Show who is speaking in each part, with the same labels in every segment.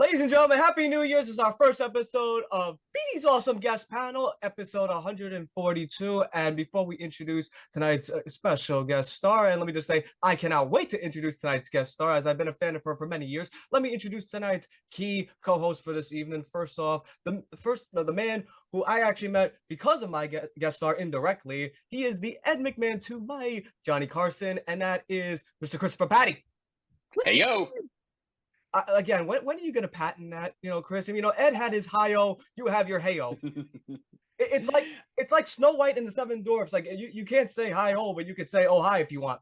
Speaker 1: Ladies and gentlemen, Happy New Year's. This is our first episode of Petey's Awesome Guest Panel, episode 142. And before we introduce tonight's special guest star, and let me just say, I cannot wait to introduce tonight's guest star, as I've been a fan of her for many years. Let me introduce tonight's key co-host for this evening. First off, the man who I actually met because of my guest star indirectly. He is the Ed McMahon to my Johnny Carson, and that is Mr. Christopher Petey.
Speaker 2: Hey, yo.
Speaker 1: Again, when are you gonna patent that, Chris? And Ed had his hi-yo, you have your hey-o. It's like Snow White and the Seven Dwarfs. Like you can't say hi-ho, but you could say oh hi if you want.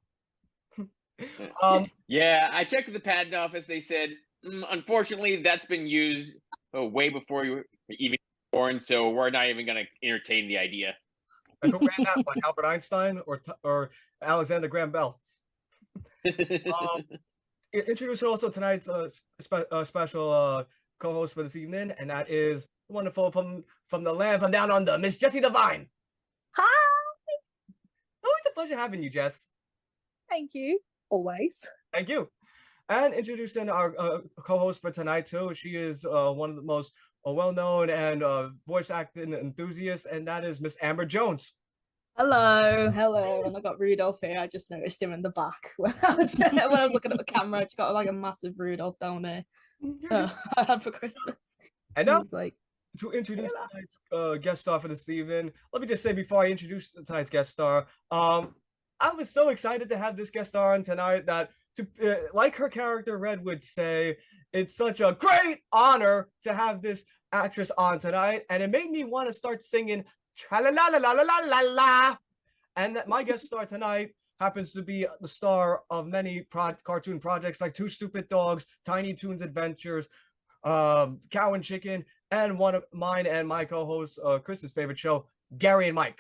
Speaker 2: Yeah, I checked with the patent office. They said, unfortunately, that's been used way before you were even born, so we're not even gonna entertain the idea.
Speaker 1: Who ran that? Like Albert Einstein or Alexander Graham Bell? Introducing also tonight's special co-host for this evening, and that is wonderful from the land from down under, Miss Jessie Devine.
Speaker 3: Hi.
Speaker 1: Always a pleasure having you, Jess.
Speaker 3: Thank you. Always.
Speaker 1: Thank you. And introducing our co-host for tonight too. She is one of the most well-known and voice acting enthusiasts, and that is Miss Amber Jones.
Speaker 3: Hello. And I got Rudolph here. I just noticed him in the back when I was looking at the camera. I just got like a massive Rudolph down there. I had for Christmas.
Speaker 1: And now,
Speaker 3: like,
Speaker 1: to introduce tonight's guest star for this evening, let me just say before I introduce tonight's guest star, I was so excited to have this guest star on tonight that, like her character Red would say, it's such a great honor to have this actress on tonight, and it made me want to start singing tra-la-la-la-la-la-la-la. And that my guest star tonight happens to be the star of many cartoon projects like Two Stupid Dogs, Tiny Toons Adventures, Cow and Chicken, and one of mine and my co-host Chris's favorite show, Gary and Mike.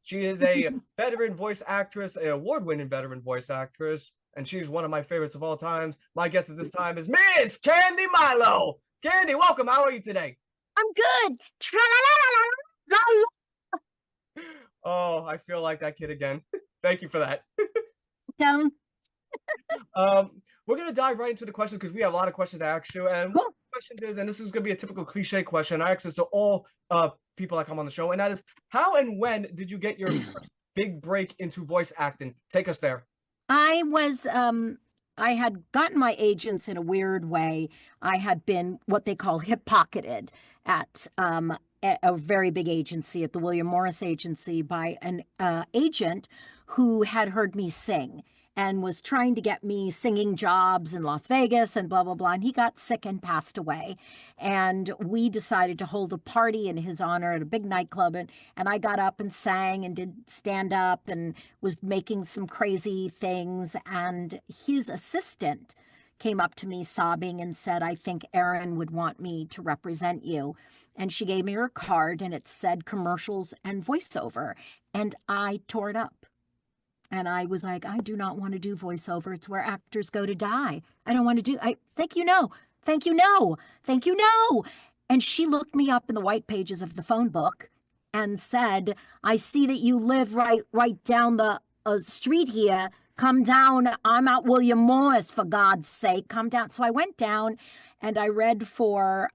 Speaker 1: She is a veteran voice actress, an award-winning veteran voice actress, and she's one of my favorites of all times. My guest at this time is Miss Candi Milo. Candi, welcome. How are you today?
Speaker 4: I'm good. Tra-la-la-la-la-la-la.
Speaker 1: Oh, I feel like that kid again. Thank you for that.
Speaker 4: Down.
Speaker 1: We're gonna dive right into the questions because we have a lot of questions to ask you. And one of the questions is, and this is gonna be a typical cliche question, I ask this to all people that come on the show, and that is, how and when did you get your first big break into voice acting? Take us there.
Speaker 4: I had gotten my agents in a weird way. I had been what they call hip-pocketed at a very big agency, at the William Morris Agency, by an agent who had heard me sing and was trying to get me singing jobs in Las Vegas and blah, blah, blah. And he got sick and passed away. And we decided to hold a party in his honor at a big nightclub. And I got up and sang and did stand up and was making some crazy things. And his assistant came up to me sobbing and said, I think Erin would want me to represent you. And she gave me her card and it said commercials and voiceover. And I tore it up. And I was like, I do not want to do voiceover. It's where actors go to die. I don't want to do, thank you, no. Thank you, no. Thank you, no. And she looked me up in the white pages of the phone book and said, I see that you live right down the street here. Come down. I'm at William Morris, for God's sake. Come down. So I went down and I read for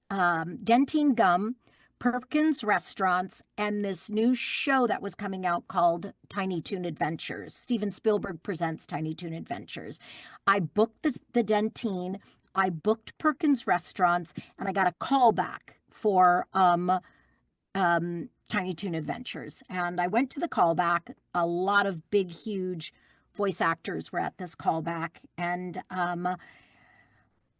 Speaker 4: Dentine Gum, Perkins Restaurants, and this new show that was coming out called Tiny Toon Adventures. Steven Spielberg presents Tiny Toon Adventures. I booked the Dentine, I booked Perkins Restaurants, and I got a call back for Tiny Toon Adventures. And I went to the callback. A lot of big, huge voice actors were at this callback. And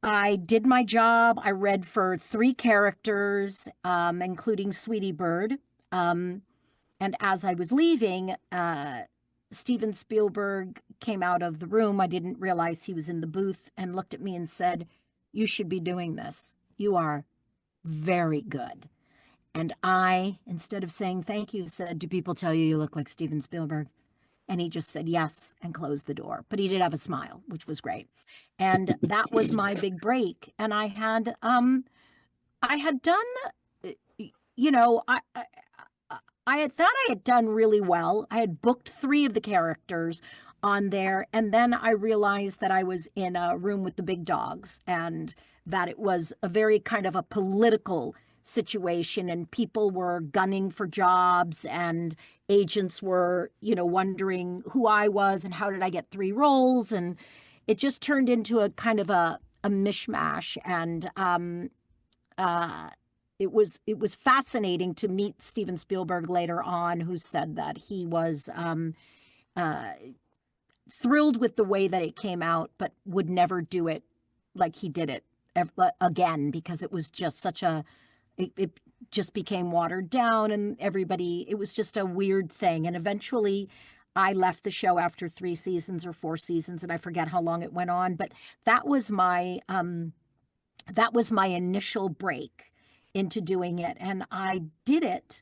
Speaker 4: I did my job. I read for 3 characters, including Sweetie Bird. And as I was leaving, Steven Spielberg came out of the room. I didn't realize he was in the booth and looked at me and said, you should be doing this. You are very good. And I, instead of saying thank you, said, do people tell you look like Steven Spielberg? And he just said yes and closed the door. But he did have a smile, which was great. And that was my big break. And I had done, I had thought I had done really well. I had booked 3 of the characters on there. And then I realized that I was in a room with the big dogs and that it was a very kind of a political situation, and people were gunning for jobs, and agents were, wondering who I was and how did I get 3 roles. And it just turned into a kind of a mishmash. And it was fascinating to meet Steven Spielberg later on, who said that he was thrilled with the way that it came out, but would never do it like he did it again, because it was just it just became watered down, and it was just a weird thing. And eventually I left the show after 3 seasons or 4 seasons, and I forget how long it went on, but that was my initial break into doing it. And I did it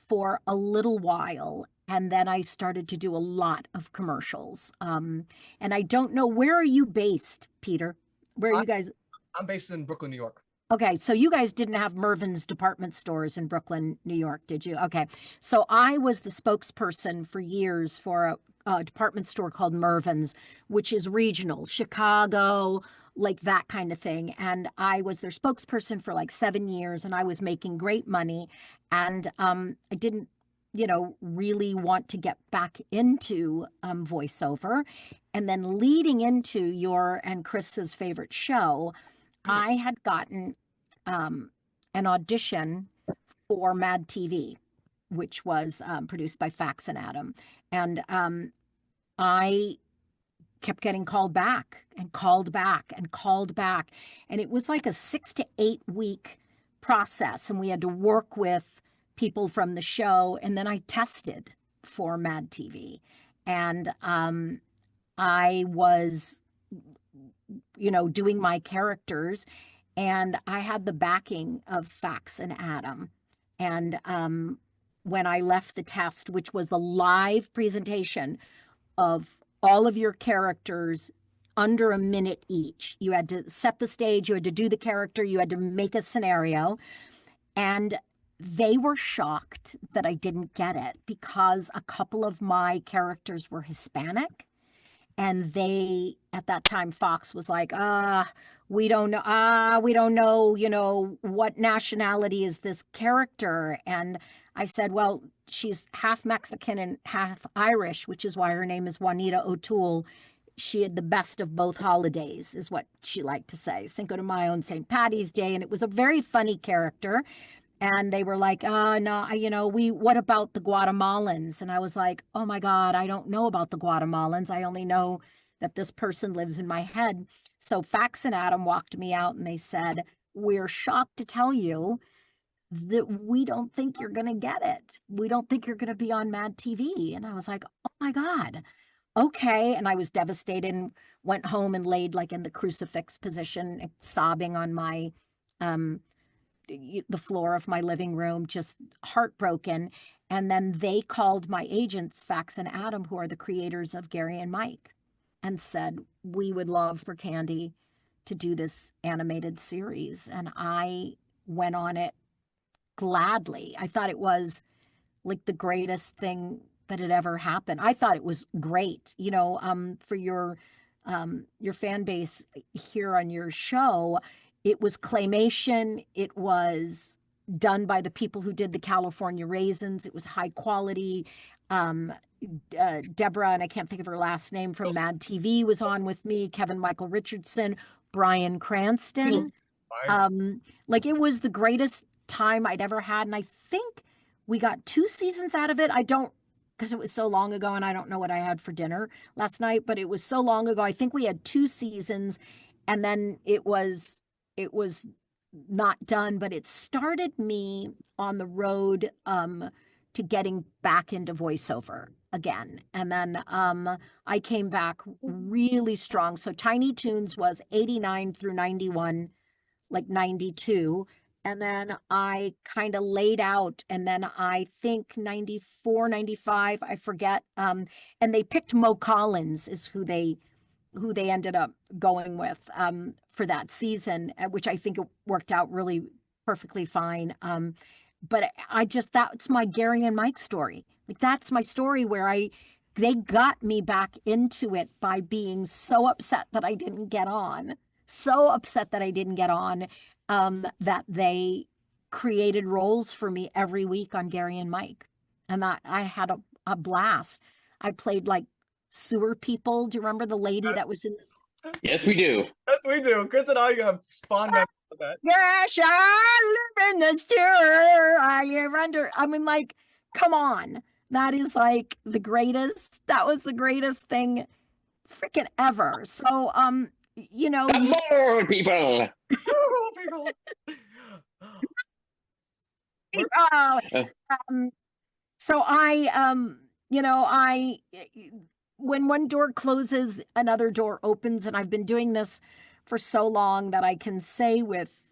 Speaker 4: for a little while, and then I started to do a lot of commercials. And I don't know, where are you based, Peter? Where are you guys?
Speaker 1: I'm based in Brooklyn, New York.
Speaker 4: Okay, so you guys didn't have Mervyn's department stores in Brooklyn, New York, did you? Okay, so I was the spokesperson for years for a department store called Mervyn's, which is regional, Chicago, like that kind of thing. And I was their spokesperson for like 7 years, and I was making great money. And I didn't, really want to get back into voiceover. And then leading into your and Chris's favorite show, I had gotten an audition for Mad TV, which was produced by Fax and Adam. And I kept getting called back and called back and called back. And it was like a 6 to 8 week process. And we had to work with people from the show. And then I tested for Mad TV. And I was, doing my characters, and I had the backing of Fax and Adam. And when I left the test, which was the live presentation of all of your characters under a minute each, you had to set the stage, you had to do the character, you had to make a scenario. And they were shocked that I didn't get it, because a couple of my characters were Hispanic. And they, at that time, Fox was like, we don't know, what nationality is this character? And I said, well, she's half Mexican and half Irish, which is why her name is Juanita O'Toole. She had the best of both holidays, is what she liked to say, Cinco de Mayo and St. Patty's Day. And it was a very funny character. And they were like, no, what about the Guatemalans? And I was like, oh my God, I don't know about the Guatemalans. I only know that this person lives in my head. So Fax and Adam walked me out, and they said, we're shocked to tell you that we don't think you're going to get it. We don't think you're going to be on Mad TV. And I was like, oh my God. Okay. And I was devastated and went home and laid like in the crucifix position, sobbing on my, the floor of my living room, just heartbroken. And then they called my agents, Fax and Adam, who are the creators of Gary and Mike, and said, we would love for Candi to do this animated series. And I went on it gladly. I thought it was like the greatest thing that had ever happened. I thought it was great, for your fan base here on your show. It was claymation. It was done by the people who did the California Raisins. It was high quality. Deborah, and I can't think of her last name, from Mad TV was on with me. Kevin Michael Richardson, Bryan Cranston. Like, it was the greatest time I'd ever had. And I think we got 2 seasons out of it. Because it was so long ago, and I don't know what I had for dinner last night, but it was so long ago. I think we had 2 seasons, and then it was not done, but it started me on the road to getting back into voiceover again. And then I came back really strong. So Tiny Toons was 89 through 91, like 92. And then I kind of laid out, and then I think 94, 95, I forget. And they picked Mo Collins is who they ended up going with for that season, which I think it worked out really perfectly fine. But that's my Gary and Mike story. Like, that's my story where they got me back into it by being so upset that I didn't get on. so upset that I didn't get on, that they created roles for me every week on Gary and Mike. And that I had a blast. I played like sewer people. Do you remember the lady that was in this?
Speaker 2: Yes, we do.
Speaker 1: Yes, we do. Chris and I have fond memories of that.
Speaker 4: Yes, I live in the sewer. I live under. I mean, like, come on. That is like the greatest. That was the greatest thing freaking ever. So, you know,
Speaker 2: The more people.
Speaker 1: People.
Speaker 4: So you know, when one door closes, another door opens, and I've been doing this for so long that I can say with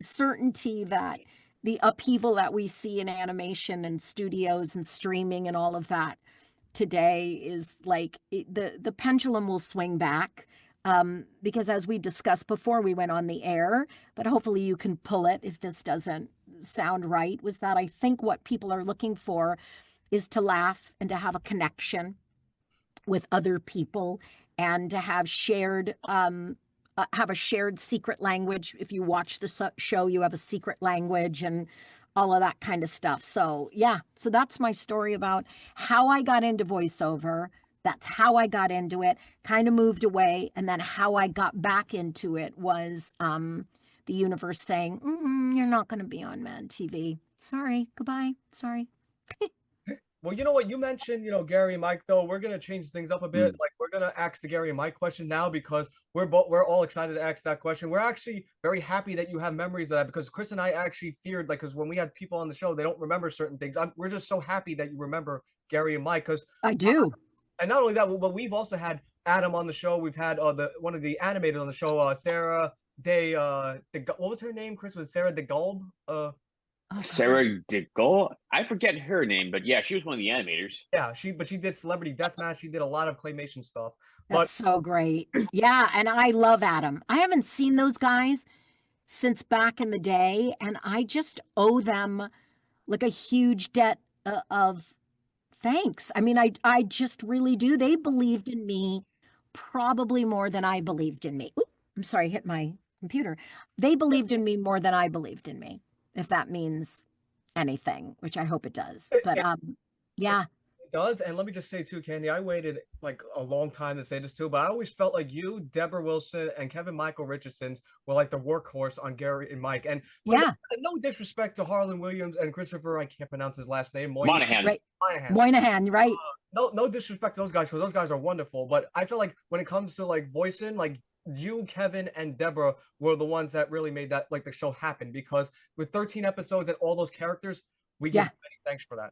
Speaker 4: certainty that the upheaval that we see in animation and studios and streaming and all of that today is like the pendulum will swing back, because as we discussed before we went on the air, but hopefully you can pull it if this doesn't sound right, was that I think what people are looking for is to laugh and to have a connection with other people and to have shared have a shared secret language. If you watch the show, you have a secret language and all of that kind of stuff. So yeah, so that's my story about how I got into voiceover. That's how I got into it, kind of moved away. And then how I got back into it was the universe saying, you're not going to be on Mad TV. Sorry, goodbye, sorry.
Speaker 1: Well, you know what? You mentioned, Gary and Mike, though. We're going to change things up a bit. Like, we're going to ask the Gary and Mike question now because we're all excited to ask that question. We're actually very happy that you have memories of that because Chris and I actually feared, like, because when we had people on the show, they don't remember certain things. We're just so happy that you remember Gary and Mike because
Speaker 4: I do.
Speaker 1: And not only that, but we've also had Adam on the show. We've had one of the animators on the show, Sarah what was her name, Chris? Was Sarah DeGauld?
Speaker 2: Sarah DeGaulle? I forget her name, but yeah, she was one of the animators.
Speaker 1: Yeah, she did Celebrity Deathmatch. She did a lot of claymation stuff.
Speaker 4: That's so great. Yeah, and I love Adam. I haven't seen those guys since back in the day, and I just owe them like a huge debt of thanks. I mean, I just really do. They believed in me probably more than I believed in me. Ooh, I'm sorry, I hit my computer. They believed in me more than I believed in me, if that means anything, which I hope it does. But yeah.
Speaker 1: It does. And let me just say too, Candi, I waited like a long time to say this too, but I always felt like you, Deborah Wilson, and Kevin Michael Richardson were like the workhorse on Gary and Mike. And
Speaker 4: yeah,
Speaker 1: no disrespect to Harlan Williams and Christopher, I can't pronounce his last name.
Speaker 2: Moynihan.
Speaker 4: Right. Moynihan, right.
Speaker 1: No disrespect to those guys, because those guys are wonderful. But I feel like when it comes to like voicing, like you, Kevin, and Deborah were the ones that really made that, like, the show happen, because with 13 episodes and all those characters, we give many thanks for that.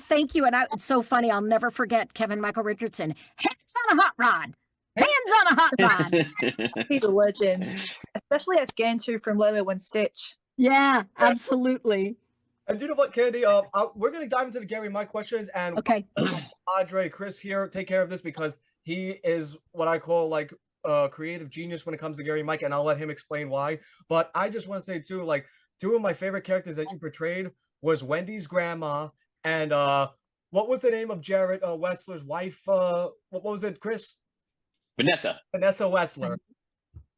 Speaker 4: Thank you. And it's so funny. I'll never forget Kevin Michael Richardson. Hands on a hot rod. Hands on a hot rod.
Speaker 3: He's a legend, especially as Gantu from Lilo and Stitch.
Speaker 4: Yeah, absolutely.
Speaker 1: And you know what, Candi? We're going to dive into the Gary and Mike questions. And
Speaker 4: okay,
Speaker 1: Andre, Chris here, take care of this because he is what I call like creative genius when it comes to Gary and Mike, and I'll let him explain why. But I just want to say too, like, two of my favorite characters that you portrayed was Wendy's grandma and what was the name of Jared Wessler's wife? What was it, Chris?
Speaker 2: Vanessa
Speaker 1: Wessler.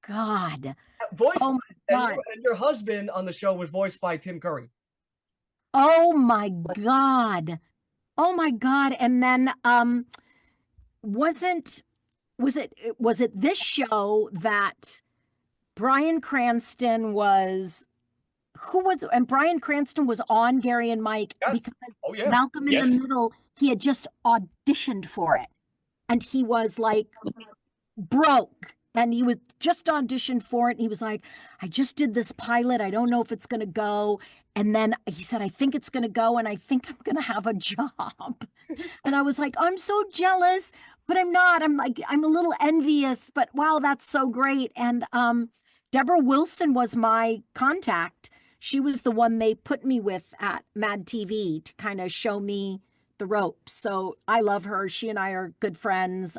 Speaker 4: God.
Speaker 1: Voice.
Speaker 4: Oh my God.
Speaker 1: And your husband on the show was voiced by Tim Curry.
Speaker 4: Oh my God. Oh my God. And then was it this show that Bryan Cranston was and Bryan Cranston was on Gary and Mike because Malcolm in the Middle, he had just auditioned for it and he was like broke and he was just auditioned for it. And he was like, I just did this pilot. I don't know if it's going to go. And then he said, I think it's going to go. And I think I'm going to have a job. And I was like, I'm so jealous, but I'm not. I'm a little envious, but wow, that's so great. And Deborah Wilson was my contact. She was the one they put me with at Mad TV to kind of show me the ropes. So I love her. She and I are good friends.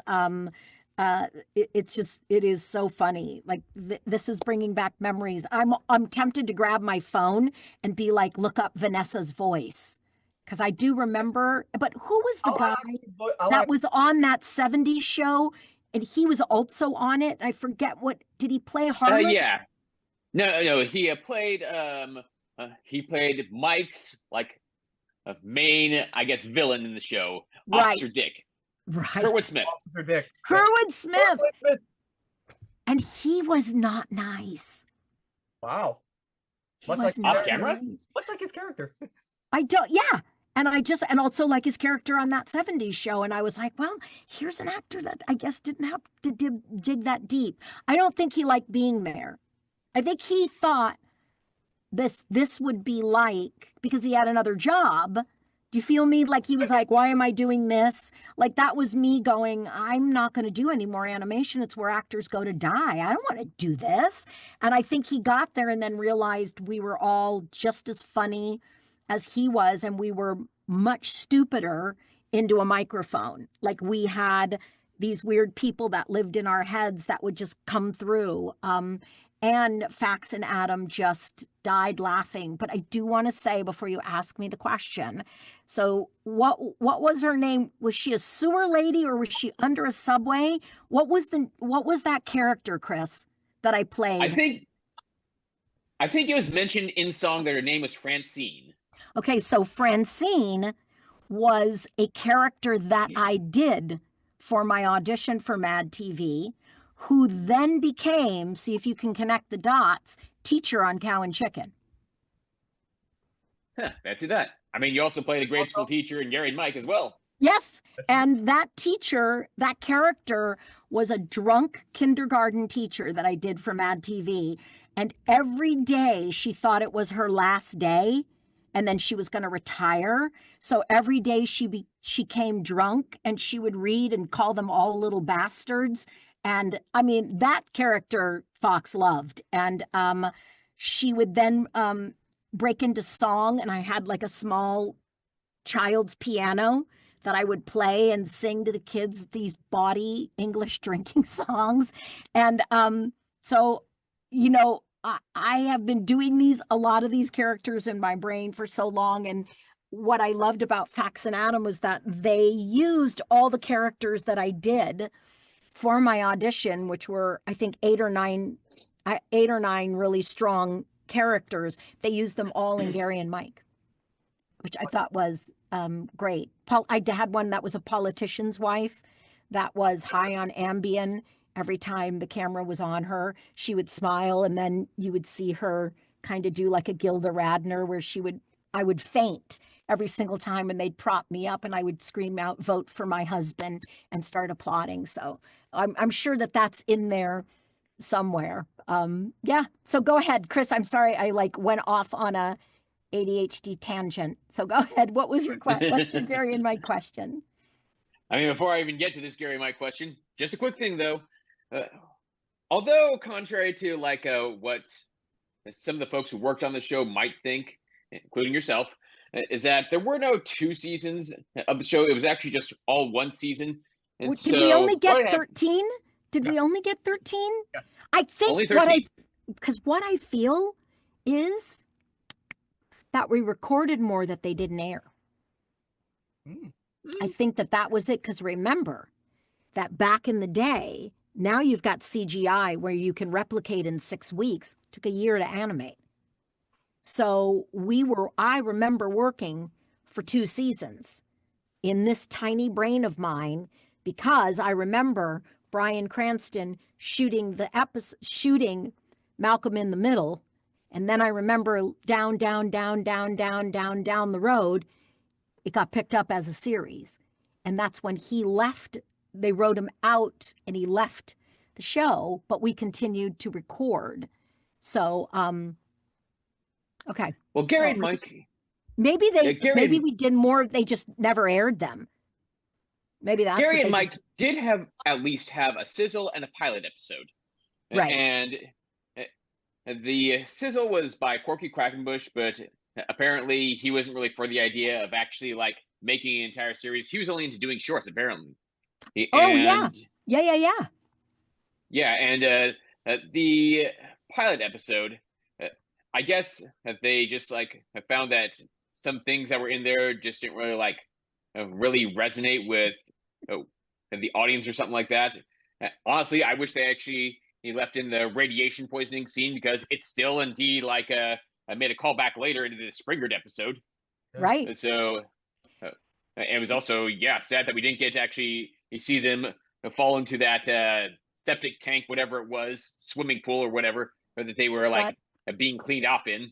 Speaker 4: It is so funny. Like this is bringing back memories. I'm tempted to grab my phone and be like, look up Vanessa's voice. Because I do remember, but who was the guy that was on that 70s show? and he was also on it. I forget did he play Harlan?
Speaker 2: Yeah. No. He played Mike's main, I guess, villain in the show,
Speaker 4: Right.
Speaker 2: Officer Dick.
Speaker 4: Right.
Speaker 2: Kurtwood Smith.
Speaker 1: Officer Dick.
Speaker 4: Kurtwood Smith. And he was not nice.
Speaker 1: Wow.
Speaker 4: He
Speaker 1: Much
Speaker 4: was
Speaker 1: like
Speaker 4: not
Speaker 2: off camera?
Speaker 4: nice.
Speaker 1: Much like his character.
Speaker 4: Yeah. And also like his character on that 70s show. And I was like, well, here's an actor that I guess didn't have to dig that deep. I don't think he liked being there. I think he thought this would be like, because he had another job. Do you feel me? Like he was like, why am I doing this? Like that was me going, I'm not going to do any more animation. It's where actors go to die. I don't want to do this. And I think he got there and then realized we were all just as funny as he was, and we were much stupider into a microphone. Like we had these weird people that lived in our heads that would just come through. And Fax and Adam just died laughing. But I do want to say before you ask me the question, so what was her name? Was she a sewer lady or was she under a subway? What was that character, Chris, that I played?
Speaker 2: I think it was mentioned in song that her name was Francine.
Speaker 4: Okay, so Francine was a character that I did for my audition for Mad TV, who then became, see if you can connect the dots, teacher on Cow and Chicken.
Speaker 2: Huh, fancy that. I mean, you also played a grade school teacher in Gary and Mike as well.
Speaker 4: Yes, and that teacher, that character was a drunk kindergarten teacher that I did for Mad TV. And every day she thought it was her last day and then she was going to retire. So every day she came drunk and she would read and call them all little bastards. And I mean, that character Fox loved. And she would then break into song, and I had like a small child's piano that I would play and sing to the kids these bawdy English drinking songs. And so, you know, I have been doing a lot of these characters in my brain for so long. And what I loved about Fax and Adam was that they used all the characters that I did for my audition, which were, I think, 8 or 9 really strong characters. They used them all in Gary and Mike, which I thought was great. I had one that was a politician's wife that was high on Ambien. Every time the camera was on her, she would smile, and then you would see her kind of do like a Gilda Radner, where I would faint every single time, and they'd prop me up, and I would scream out, "Vote for my husband," and start applauding. So I'm sure that that's in there somewhere. Yeah. So go ahead, Chris. I'm sorry I went off on a ADHD tangent. So go ahead. What's your Gary and Mike question?
Speaker 2: I mean, before I even get to this Gary and Mike question, just a quick thing though. Although contrary to what some of the folks who worked on the show might think, including yourself, is that there were no 2 seasons of the show. It was actually just all 1 season. And
Speaker 4: Did we only get 13? Did we only get 13?
Speaker 1: Yes.
Speaker 4: I think
Speaker 2: only 13.
Speaker 4: Because what I feel is that we recorded more that they didn't air. I think that was it, because remember that back in the day, now you've got CGI where you can replicate in 6 weeks. It took a year to animate. So I remember working for 2 seasons in this tiny brain of mine, because I remember Bryan Cranston shooting Malcolm in the Middle. And then I remember down the road, it got picked up as a series. And that's when he left. They wrote him out and he left the show, but we continued to record. So, okay.
Speaker 2: Well, Gary and Mike.
Speaker 4: Maybe we did more. They just never aired them. Maybe that's
Speaker 2: Gary and Mike did at least have a sizzle and a pilot episode.
Speaker 4: Right.
Speaker 2: And the sizzle was by Corky Quackenbush, but apparently he wasn't really for the idea of actually making an entire series. He was only into doing shorts, apparently.
Speaker 4: Yeah.
Speaker 2: Yeah, and the pilot episode, I guess that they just found that some things that were in there just didn't really really resonate with the audience or something like that. Honestly, I wish they actually left in the radiation poisoning scene, because it's still indeed like I made a callback later into the Springard episode.
Speaker 4: Right.
Speaker 2: So it was also, yeah, sad that we didn't get to actually see them fall into that septic tank, whatever it was, swimming pool or whatever, or that they were like being cleaned up in.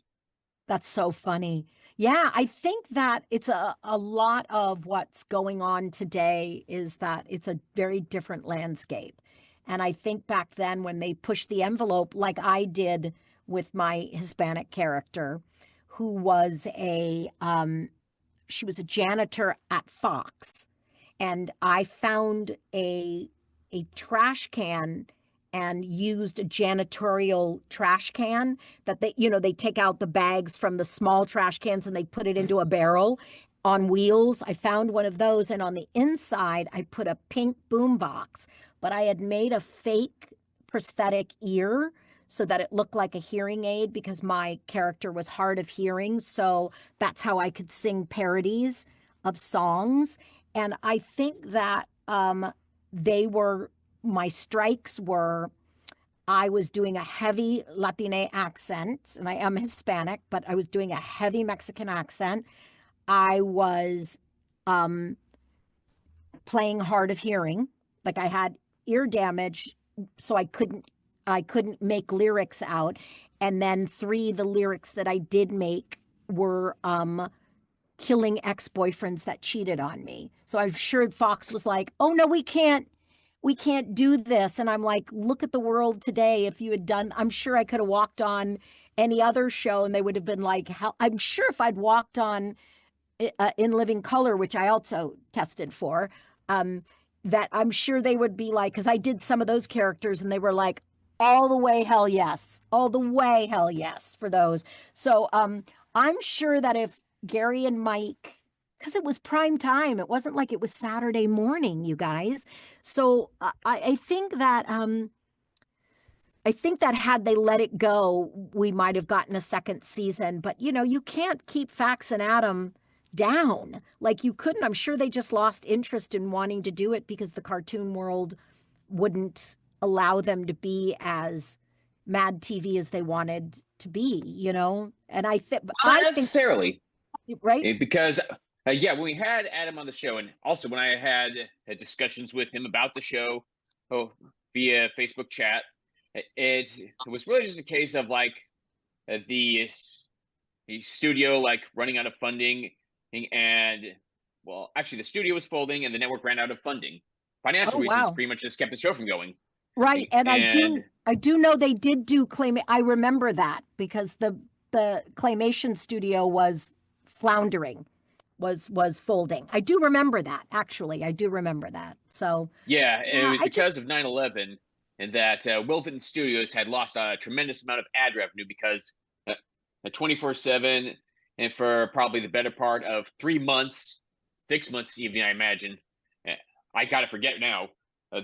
Speaker 4: That's so funny. Yeah, I think that it's a lot of what's going on today is that it's a very different landscape. And I think back then when they pushed the envelope, like I did with my Hispanic character, who was she was a janitor at Fox. And I found a trash can and used a janitorial trash can that they take out the bags from the small trash cans and they put it into a barrel on wheels. I found one of those, and on the inside I put a pink boom box, but I had made a fake prosthetic ear so that it looked like a hearing aid because my character was hard of hearing. So that's how I could sing parodies of songs. And I think that my strikes were, I was doing a heavy Latina accent, and I am Hispanic, but I was doing a heavy Mexican accent. I was playing hard of hearing, like I had ear damage, so I couldn't make lyrics out. And then the lyrics that I did make were killing ex-boyfriends that cheated on me. So I'm sure Fox was like, oh no, we can't do this. And I'm like, look at the world today. If you had done, I'm sure I could have walked on any other show and they would have been like, how, I'm sure if I'd walked on In Living Color, which I also tested for, that I'm sure they would be like, because I did some of those characters and they were like, all the way hell yes, all the way hell yes for those. So I'm sure that if Gary and Mike, because it was prime time, it wasn't like it was Saturday morning, you guys. So I think that had they let it go, we might have gotten a second season. But you can't keep Fax and Adam down like you couldn't. I'm sure they just lost interest in wanting to do it because the cartoon world wouldn't allow them to be as Mad TV as they wanted to be, And I think
Speaker 2: not necessarily,
Speaker 4: right?
Speaker 2: Because yeah, when we had Adam on the show, and also when I had discussions with him about the show via Facebook chat, it was really just a case of like the studio like running out of funding, and well, actually the studio was folding and the network ran out of funding. Financial reasons pretty much just kept the show from going.
Speaker 4: Right. And I do know they did do I remember that because the claymation studio was floundering, was folding. I do remember that, actually. I do remember that. So
Speaker 2: yeah, it was because of 9/11 and that Wilton Studios had lost a tremendous amount of ad revenue because 24/7 and for probably the better part of 3 months, 6 months even, I imagine. I gotta forget now.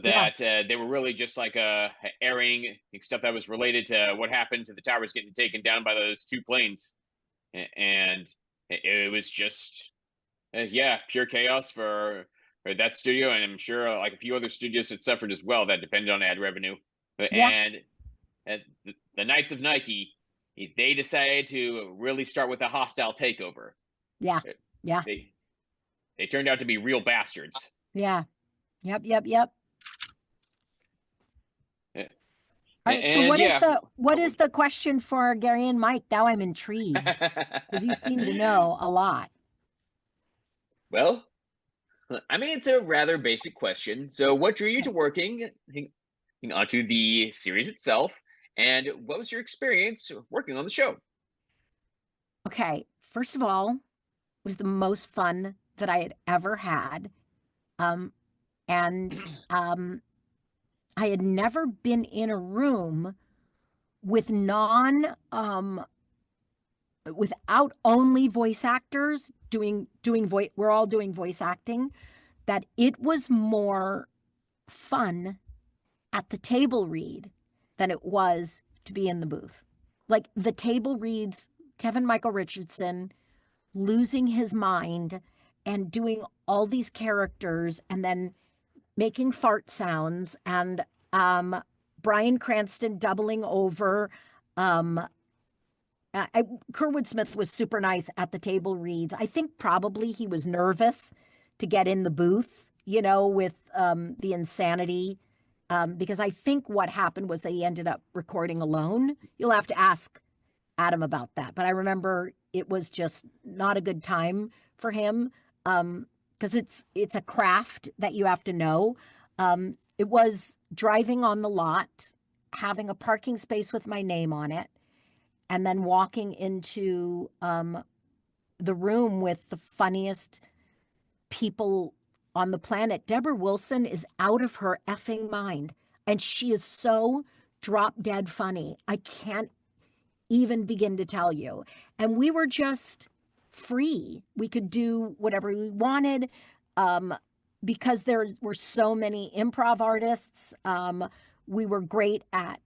Speaker 2: That they were really just like airing stuff that was related to what happened to the towers getting taken down by those 2 planes, and it was just pure chaos for that studio, and I'm sure like a few other studios that suffered as well that depended on ad revenue. And the Knights of Nike, they decided to really start with a hostile takeover. They turned out to be real bastards.
Speaker 4: Yep. All right, so what is the question for Gary and Mike? Now I'm intrigued because you seem to know a lot.
Speaker 2: Well, I mean, it's a rather basic question. So what drew you to working onto the series itself, and what was your experience working on the show?
Speaker 4: Okay, first of all, it was the most fun that I had ever had. I had never been in a room with without only voice actors we're all doing voice acting, that it was more fun at the table read than it was to be in the booth. Like the table reads, Kevin Michael Richardson losing his mind and doing all these characters and then making fart sounds and Bryan Cranston doubling over. Kerwood Smith was super nice at the table reads. I think probably he was nervous to get in the booth, with the insanity. Because I think what happened was they ended up recording alone. You'll have to ask Adam about that. But I remember it was just not a good time for him, because it's a craft that you have to know. It was driving on the lot, having a parking space with my name on it, and then walking into the room with the funniest people on the planet. Deborah Wilson is out of her effing mind, and she is so drop dead funny. I can't even begin to tell you. And we were just free. We could do whatever we wanted, because there were so many improv artists. We were great at,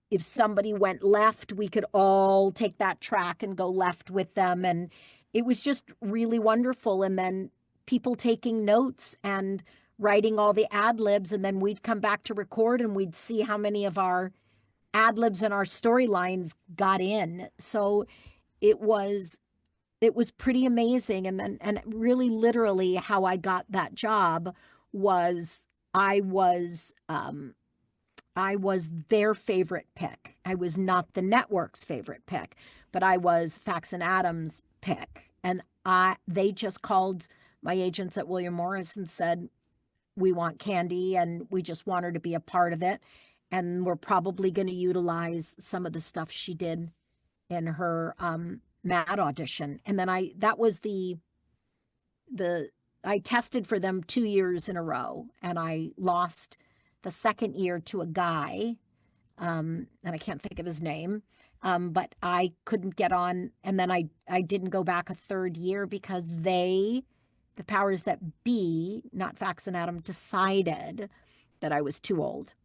Speaker 4: if somebody went left, we could all take that track and go left with them. And it was just really wonderful. And then people taking notes and writing all the ad libs. And then we'd come back to record and we'd see how many of our ad libs and our storylines got in. So it was pretty amazing. And really literally how I got that job was I was their favorite pick. I was not the network's favorite pick, but I was Fax and Adams' pick. And they just called my agents at William Morris and said, we want Candi and we just want her to be a part of it. And we're probably going to utilize some of the stuff she did in her Mad audition. And then I tested for them 2 years in a row, and I lost the second year to a guy, and I can't think of his name, but I couldn't get on. And then I didn't go back a third year because the powers that be, not Fax and Adam, decided that I was too old.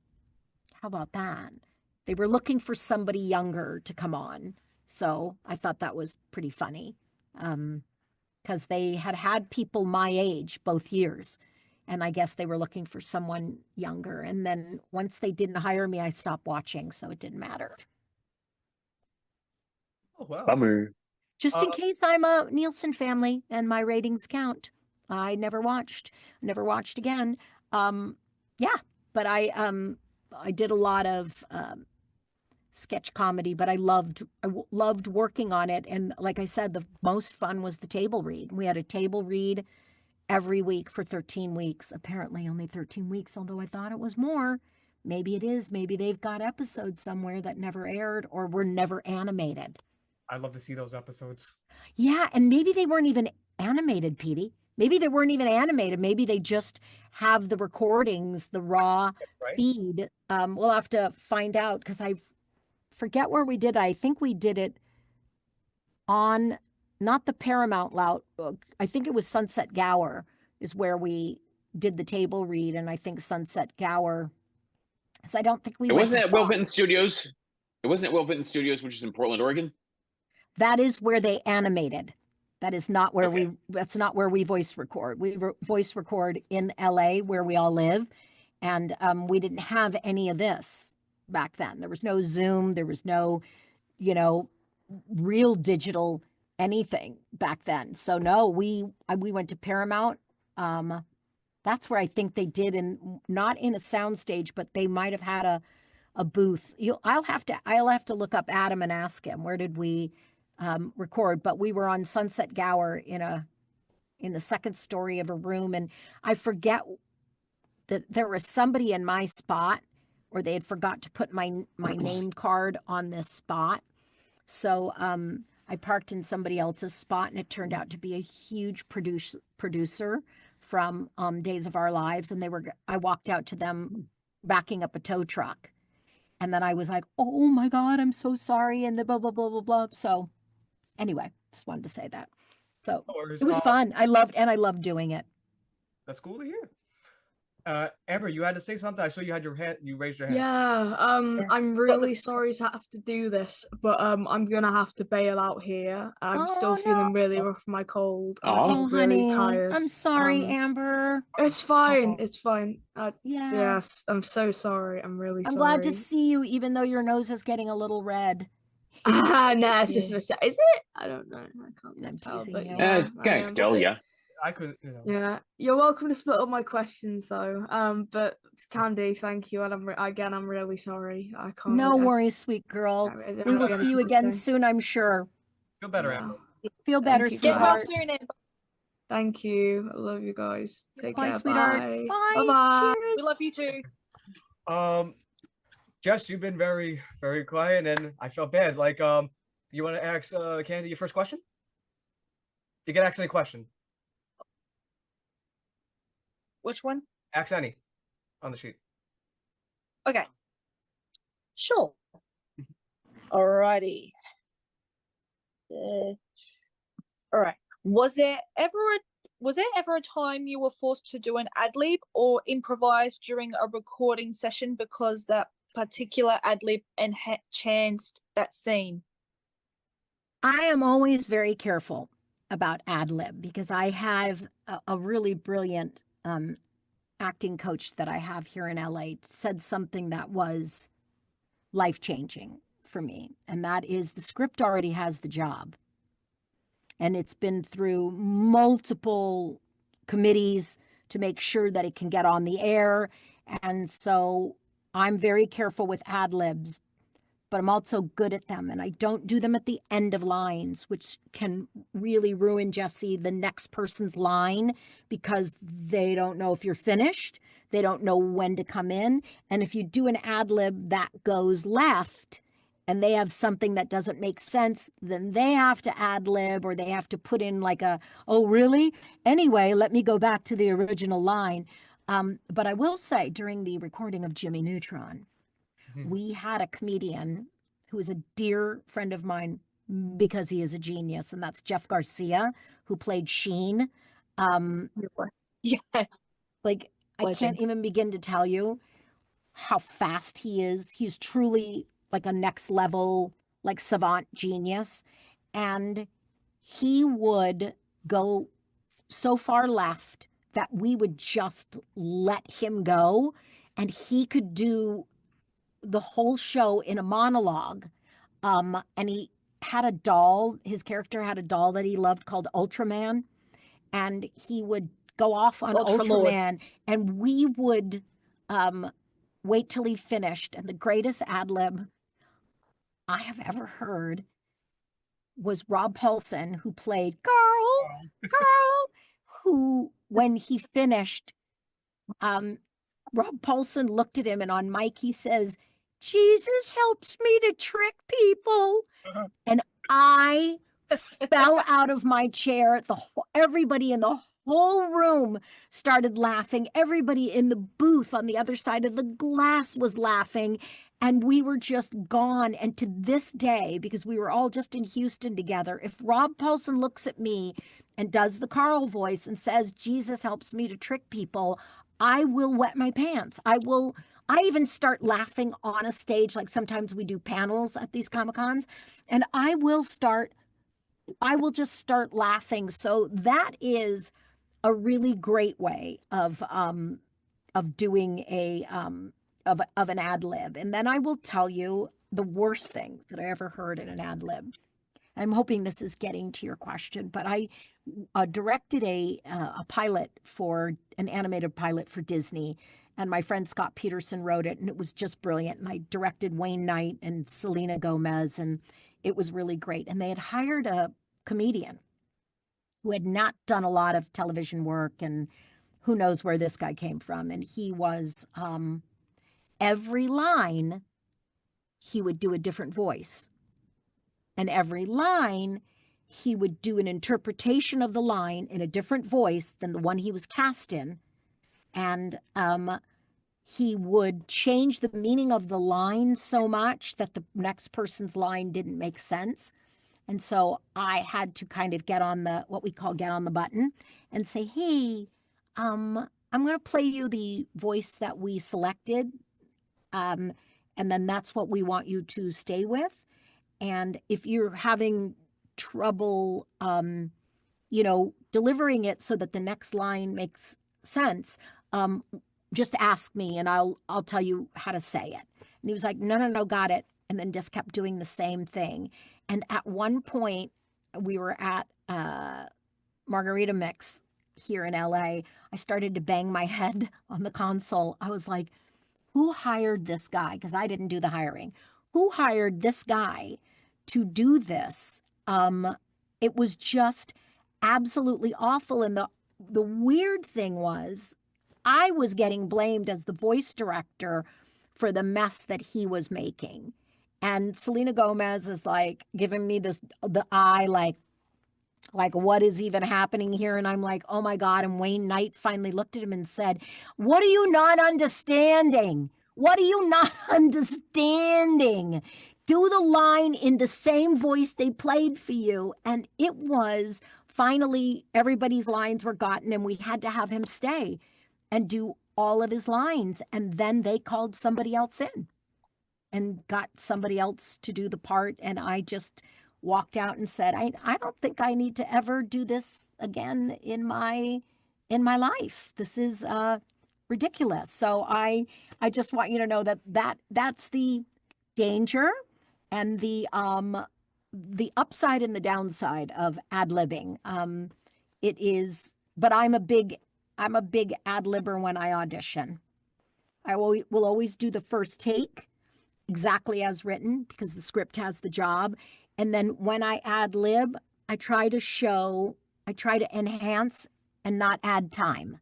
Speaker 4: How about that? They were looking for somebody younger to come on. So I thought that was pretty funny, because they had people my age both years. And I guess they were looking for someone younger. And then once they didn't hire me, I stopped watching. So it didn't matter.
Speaker 1: Oh, wow.
Speaker 2: Bummer.
Speaker 4: Just in case I'm a Nielsen family and my ratings count. I never watched again. Yeah, but I did a lot of sketch comedy, but I loved working on it. And like I said, the most fun was the table read. We had a table read every week for 13 weeks. Apparently only 13 weeks, although I thought it was more. Maybe it is. Maybe they've got episodes somewhere that never aired or were never animated.
Speaker 1: I love to see those episodes.
Speaker 4: Yeah, and maybe they weren't even animated, Petey. Maybe they weren't even animated. Maybe they just have the recordings, the raw feed. We'll have to find out, because I forget where we did it. I think we did it on, not the Paramount Lout. I think it was Sunset Gower is where we did the table read, and I think Sunset Gower. So I don't think we.
Speaker 2: It wasn't at Will Vinton Studios. It wasn't at Will Vinton Studios, which is in Portland, Oregon.
Speaker 4: That is where they animated. That is not where that's not where we voice record. We voice record in LA where we all live. And we didn't have any of this back then. There was no Zoom. There was no, real digital anything back then. So no, we went to Paramount. That's where I think they did, not in a soundstage, but they might have had a booth. I'll have to look up Adam and ask him, where did we record? But we were on Sunset Gower in the second story of a room, and I forget that there was somebody in my spot, or they had forgot to put my name card on this spot. So I parked in somebody else's spot, and it turned out to be a huge producer from Days of Our Lives, and I walked out to them backing up a tow truck, and then I was like, "Oh my God, I'm so sorry," and the blah blah blah blah blah. So anyway, just wanted to say that. So it was fun. I loved doing it.
Speaker 1: That's cool to hear. Amber, you had to say something. I saw you had your hand. You raised your hand.
Speaker 3: Yeah, I'm really sorry to have to do this, but I'm gonna have to bail out here. I'm
Speaker 4: Oh,
Speaker 3: still feeling really
Speaker 1: no.
Speaker 3: rough from my cold, and I
Speaker 2: Oh.
Speaker 3: feel
Speaker 4: Oh,
Speaker 3: really
Speaker 4: honey,
Speaker 3: tired.
Speaker 4: I'm sorry,
Speaker 3: Um,
Speaker 4: Amber.
Speaker 3: It's fine.
Speaker 1: Oh.
Speaker 3: It's fine.
Speaker 4: Yeah.
Speaker 3: Yes, I'm so sorry. I'm really
Speaker 4: I'm
Speaker 3: sorry.
Speaker 4: glad to see you, even though your nose is getting a little red.
Speaker 3: No, it's just a mistake. Is it? I don't know. I can't
Speaker 4: I'm
Speaker 3: tell,
Speaker 4: teasing
Speaker 3: but
Speaker 4: you.
Speaker 3: yeah, I
Speaker 2: Can't
Speaker 3: am.
Speaker 2: tell ya.
Speaker 1: I could, you know.
Speaker 3: Yeah, you're welcome to split up my questions though. But Candy, thank you, and I'm really sorry. I can't.
Speaker 4: No worries, sweet girl.
Speaker 3: I don't
Speaker 4: We will
Speaker 3: really
Speaker 4: see you
Speaker 3: understand
Speaker 4: again
Speaker 3: today.
Speaker 4: soon, I'm sure.
Speaker 1: Feel better,
Speaker 3: Yeah.
Speaker 1: Amber.
Speaker 4: Feel
Speaker 3: Thank
Speaker 4: better,
Speaker 3: you,
Speaker 5: Get well
Speaker 3: guys.
Speaker 4: sweetheart.
Speaker 5: soon, and
Speaker 3: Thank you. I love you guys. Take
Speaker 4: Bye,
Speaker 3: care.
Speaker 4: sweetheart.
Speaker 3: Bye.
Speaker 4: Bye.
Speaker 3: Bye-bye.
Speaker 5: we
Speaker 4: Cheers.
Speaker 5: love you too.
Speaker 1: Jess, you've been very, very quiet, and I felt bad. Like, you want to ask Candy your first question? You can ask any question.
Speaker 5: Which one?
Speaker 1: Ask any on the sheet.
Speaker 5: Okay. Sure. Alrighty. All right. Was there ever a time you were forced to do an ad lib or improvise during a recording session because that particular ad lib enhanced that scene?
Speaker 4: I am always very careful about ad lib because I have a really brilliant acting coach that I have here in LA said something that was life-changing for me, and that is the script already has the job. And it's been through multiple committees to make sure that it can get on the air. And so I'm very careful with ad libs, but I'm also good at them. And I don't do them at the end of lines, which can really ruin, Jesse, the next person's line because they don't know if you're finished. They don't know when to come in. And if you do an ad lib that goes left and they have something that doesn't make sense, then they have to ad lib or they have to put in like a, oh, really? Anyway, let me go back to the original line. But I will say during the recording of Jimmy Neutron, we had a comedian who is a dear friend of mine because he is a genius, and that's Jeff Garcia, who played Sheen.
Speaker 5: Yeah.
Speaker 4: Like, I
Speaker 5: Legend.
Speaker 4: can't even begin to tell you how fast he is. He's truly like a next level, like savant genius. And he would go so far left that we would just let him go, and he could do the whole show in a monologue. And he had a doll, his character had a doll that he loved called Ultraman, and he would go off on
Speaker 5: Ultralord.
Speaker 4: Ultraman, and we would wait till he finished. And the greatest ad lib I have ever heard was Rob Paulson, who played Carl, who, when he finished, Rob Paulson looked at him, and on mic he says, "Jesus helps me to trick people." And I fell out of my chair. Everybody in the whole room started laughing. Everybody in the booth on the other side of the glass was laughing. And we were just gone. And to this day, because we were all just in Houston together, if Rob Paulson looks at me and does the Carl voice and says, "Jesus helps me to trick people," I will wet my pants. I even start laughing on a stage. Like sometimes we do panels at these Comic-Cons, and I will just start laughing. So that is a really great way of doing of an ad lib. And then I will tell you the worst thing that I ever heard in an ad lib. I'm hoping this is getting to your question, but I directed a pilot for an animated pilot for Disney, and my friend Scott Peterson wrote it, and it was just brilliant. And I directed Wayne Knight and Selena Gomez, and it was really great. And they had hired a comedian who had not done a lot of television work, and who knows where this guy came from. And he was every line he would do a different voice. And every line, he would do an interpretation of the line in a different voice than the one he was cast in. And he would change the meaning of the line so much that the next person's line didn't make sense. And so I had to kind of get on what we call get on the button and say, "Hey, I'm going to play you the voice that we selected. And then that's what we want you to stay with. And if you're having trouble, delivering it so that the next line makes sense, just ask me and I'll tell you how to say it. And he was like, no, got it. And then just kept doing the same thing. And at one point, we were at Margarita Mix here in LA. I started to bang my head on the console. I was like, who hired this guy? Because I didn't do the hiring. Who hired this guy to do this? It was just absolutely awful. And the weird thing was, I was getting blamed as the voice director for the mess that he was making. And Selena Gomez is like giving me the eye, like what is even happening here? And I'm like, oh my God. And Wayne Knight finally looked at him and said, what are you not understanding? What are you not understanding? Do the line in the same voice they played for you. And it was finally everybody's lines were gotten, and we had to have him stay and do all of his lines. And then they called somebody else in and got somebody else to do the part. And I just walked out and said, I don't think I need to ever do this again in my life. This is ridiculous. So I just want you to know that's the danger and the upside and the downside of ad-libbing. It is, but I'm a big ad-libber when I audition. I will always do the first take exactly as written because the script has the job. And then when I ad-lib, I try to enhance and not add time.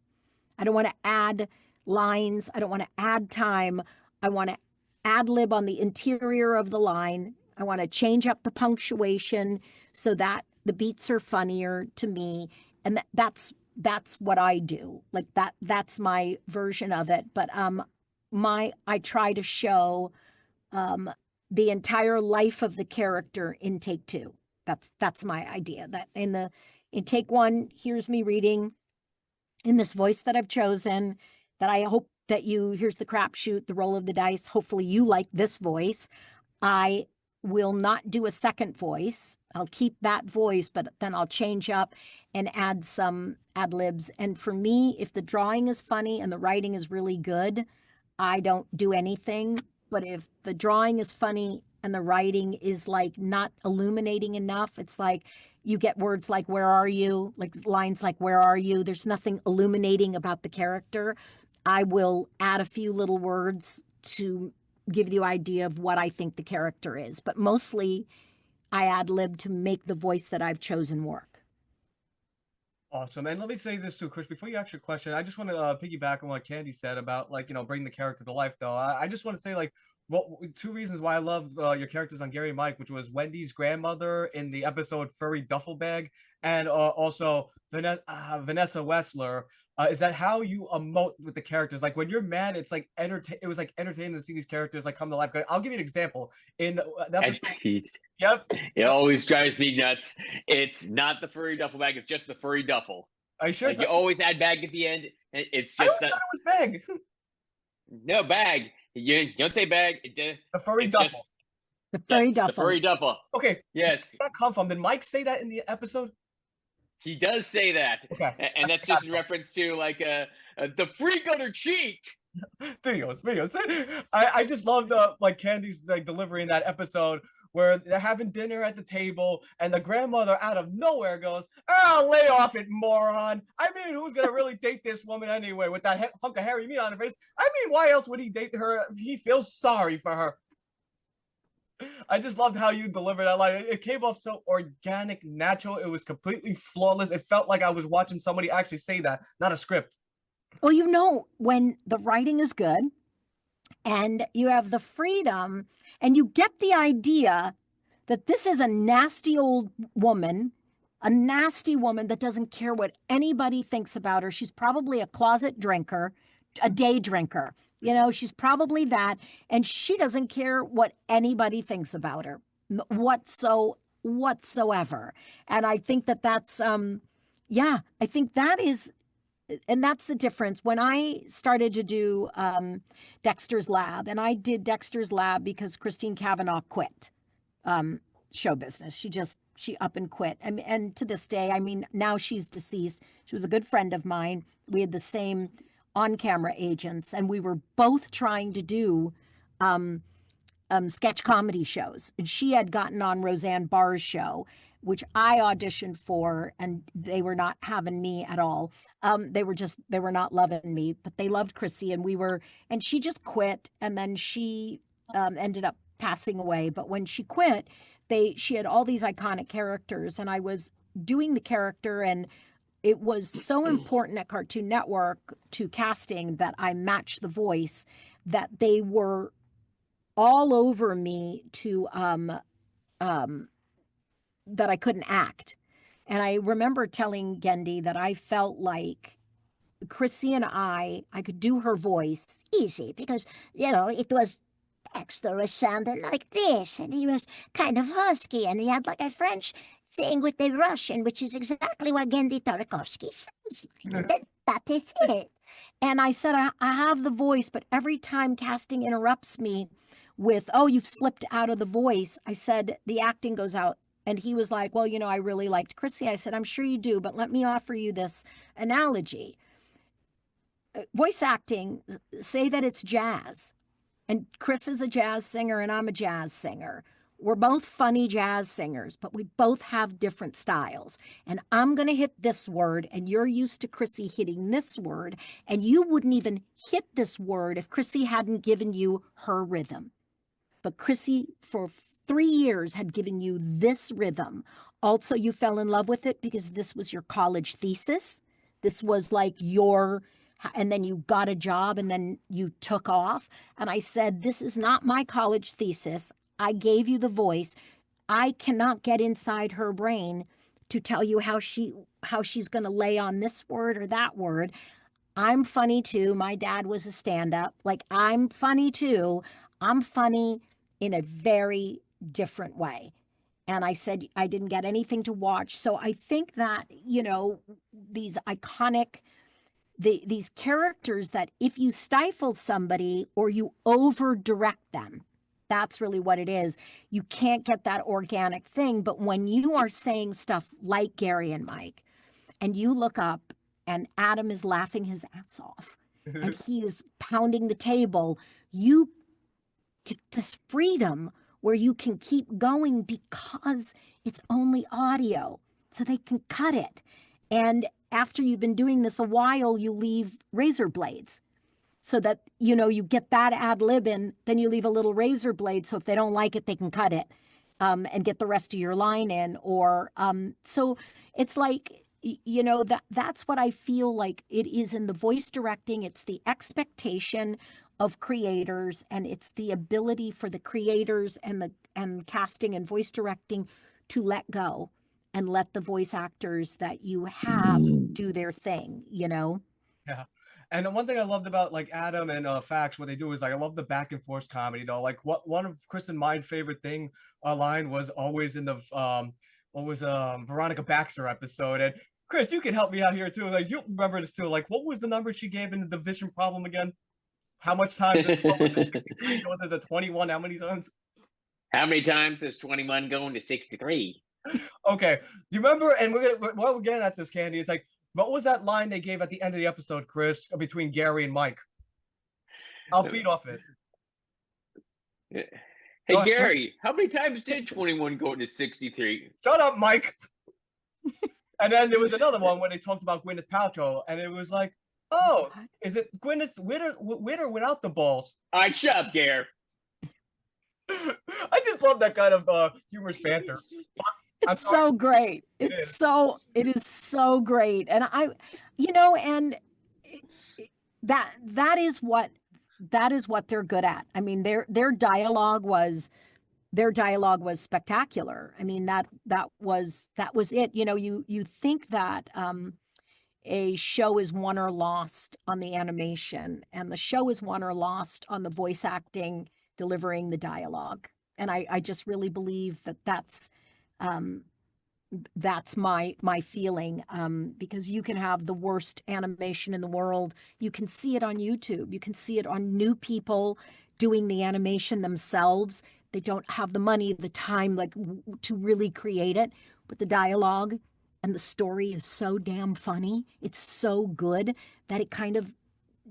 Speaker 4: I don't want to add lines. I don't want to add time. I want to ad-lib on the interior of the line. I want to change up the punctuation so that the beats are funnier to me. And that's what I do. Like that's my version of it. But I try to show the entire life of the character in take two. That's my idea. That in take one, here's me reading in this voice that I've chosen, that I hope that here's the crapshoot, the roll of the dice. Hopefully you like this voice. I will not do a second voice. I'll keep that voice, but then I'll change up and add some ad libs. And for me, if the drawing is funny and the writing is really good, I don't do anything. But if the drawing is funny and the writing is like not illuminating enough, it's like you get words like, where are you? Like lines like, where are you? There's nothing illuminating about the character. I will add a few little words to give you an idea of what I think the character is. But mostly I ad lib to make the voice that I've chosen work.
Speaker 1: Awesome. And let me say this too, Chris, before you ask your question, I just want to piggyback on what Candi said about bringing the character to life though. I just want to say two reasons why I love your characters on Gary and Mike, which was Wendy's grandmother in the episode Furry Duffel Bag, and also Vanessa Wessler, is that how you emote with the characters. Like when you're mad, it's like it was like entertaining to see these characters like come to life. I'll give you an example. In that
Speaker 2: Pete.
Speaker 1: Yep.
Speaker 2: It always drives me nuts. It's not the furry duffel bag, it's just the furry duffel.
Speaker 1: Are you sure?
Speaker 2: Like you always add bag at the end. It's just
Speaker 1: I thought it was bag.
Speaker 2: No, bag. You don't say bag.
Speaker 1: The furry duffel.
Speaker 4: The furry duffel.
Speaker 2: The furry duffel.
Speaker 1: Okay.
Speaker 2: Yes.
Speaker 1: Where did that come from? Did Mike say that in the episode?
Speaker 2: He does say that.
Speaker 1: Okay.
Speaker 2: And that's just in reference to like the freak on her cheek.
Speaker 1: Dios. I just loved like Candi's like delivery in that episode where they're having dinner at the table and the grandmother out of nowhere goes, "Oh, lay off it, moron. I mean, who's gonna really date this woman anyway with that hunk of hairy meat on her face? I mean, why else would he date her if he feels sorry for her?" I just loved how you delivered that line. It came off so organic, natural. It was completely flawless. It felt like I was watching somebody actually say that, not a script.
Speaker 4: Well, when the writing is good and you have the freedom and you get the idea that this is a nasty old woman, a nasty woman that doesn't care what anybody thinks about her. She's probably a closet drinker, a day drinker. She's probably that. And she doesn't care what anybody thinks about her whatsoever. And I think that's, I think that is and that's the difference. When I started to do Dexter's Lab, and I did Dexter's Lab because Christine Cavanaugh quit show business. She up and quit. And to this day, I mean, now she's deceased. She was a good friend of mine. We had the same on-camera agents, and we were both trying to do sketch comedy shows. And she had gotten on Roseanne Barr's show, which I auditioned for, and they were not having me at all. They were not loving me, but they loved Chrissy, and she just quit, and then she ended up passing away. But when she quit, she had all these iconic characters, and I was doing the character, and it was so important at Cartoon Network to casting that I matched the voice, that they were all over me to that I couldn't act. And I remember telling Candi that I felt like Chrissy and I could do her voice easy because, it was Dexter was sounding like this, and he was kind of husky, and he had like a French thing with the Russian, which is exactly what Gendy Tarkovsky sounds like. That is it. And I said, I have the voice, but every time casting interrupts me with, oh, you've slipped out of the voice, I said, the acting goes out. And he was like, well, I really liked Chrissy. I said, I'm sure you do, but let me offer you this analogy. Voice acting, say that it's jazz. And Chris is a jazz singer and I'm a jazz singer. We're both funny jazz singers, but we both have different styles. And I'm going to hit this word, and you're used to Chrissy hitting this word, and you wouldn't even hit this word if Chrissy hadn't given you her rhythm. But Chrissy, for 3 years, had given you this rhythm. Also, you fell in love with it because this was your college thesis. This was like and then you got a job and then you took off. And I said, this is not my college thesis. I gave you the voice. I cannot get inside her brain to tell you how she's going to lay on this word or that word. I'm funny too. My dad was a stand-up. Like, I'm funny too. I'm funny in a very different way. And I said, I didn't get anything to watch. So I think that, these iconic, these characters that if you stifle somebody or you over direct them, that's really what it is. You can't get that organic thing. But when you are saying stuff like Gary and Mike, and you look up and Adam is laughing his ass off and he is pounding the table, you get this freedom where you can keep going because it's only audio, so they can cut it. And after you've been doing this a while, you leave razor blades so that, you get that ad lib in, then you leave a little razor blade. So if they don't like it, they can cut it and get the rest of your line in. Or so it's like, that's what I feel like it is in the voice directing. It's the expectation of creators, and it's the ability for the creators and casting and voice directing to let go and let the voice actors that you have do their thing,
Speaker 1: Yeah. And one thing I loved about like Adam and Fax, what they do is like I love the back and forth comedy though. Like one of Chris and my favorite line was always in the Veronica Baxter episode. And Chris, you can help me out here too. Like you remember this too. Like what was the number she gave in the vision problem again? How much time was it the 21? How many times?
Speaker 2: How many times is 21 going to 63?
Speaker 1: Okay. You remember, and while we're getting at this, Candi, it's like, what was that line they gave at the end of the episode, Chris, between Gary and Mike? I'll feed off it.
Speaker 2: Hey, Gary, how many times did 21 go to 63?
Speaker 1: Shut up, Mike. And then there was another one when they talked about Gwyneth Paltrow, and it was like, oh, is it Gwyneth with or without the balls?
Speaker 2: All right, shut up, Gary.
Speaker 1: I just love that kind of humorous banter.
Speaker 4: It's so great. It is so great. And and that is what they're good at. I mean, their dialogue was spectacular. I mean, that was it. You think that a show is won or lost on the animation, and the show is won or lost on the voice acting delivering the dialogue. And I just really believe that that's that's my feeling, because you can have the worst animation in the world. You can see it on YouTube. You can see it on new people doing the animation themselves. They don't have the money, the time, like to really create it, but the dialogue and the story is so damn funny. It's so good that it kind of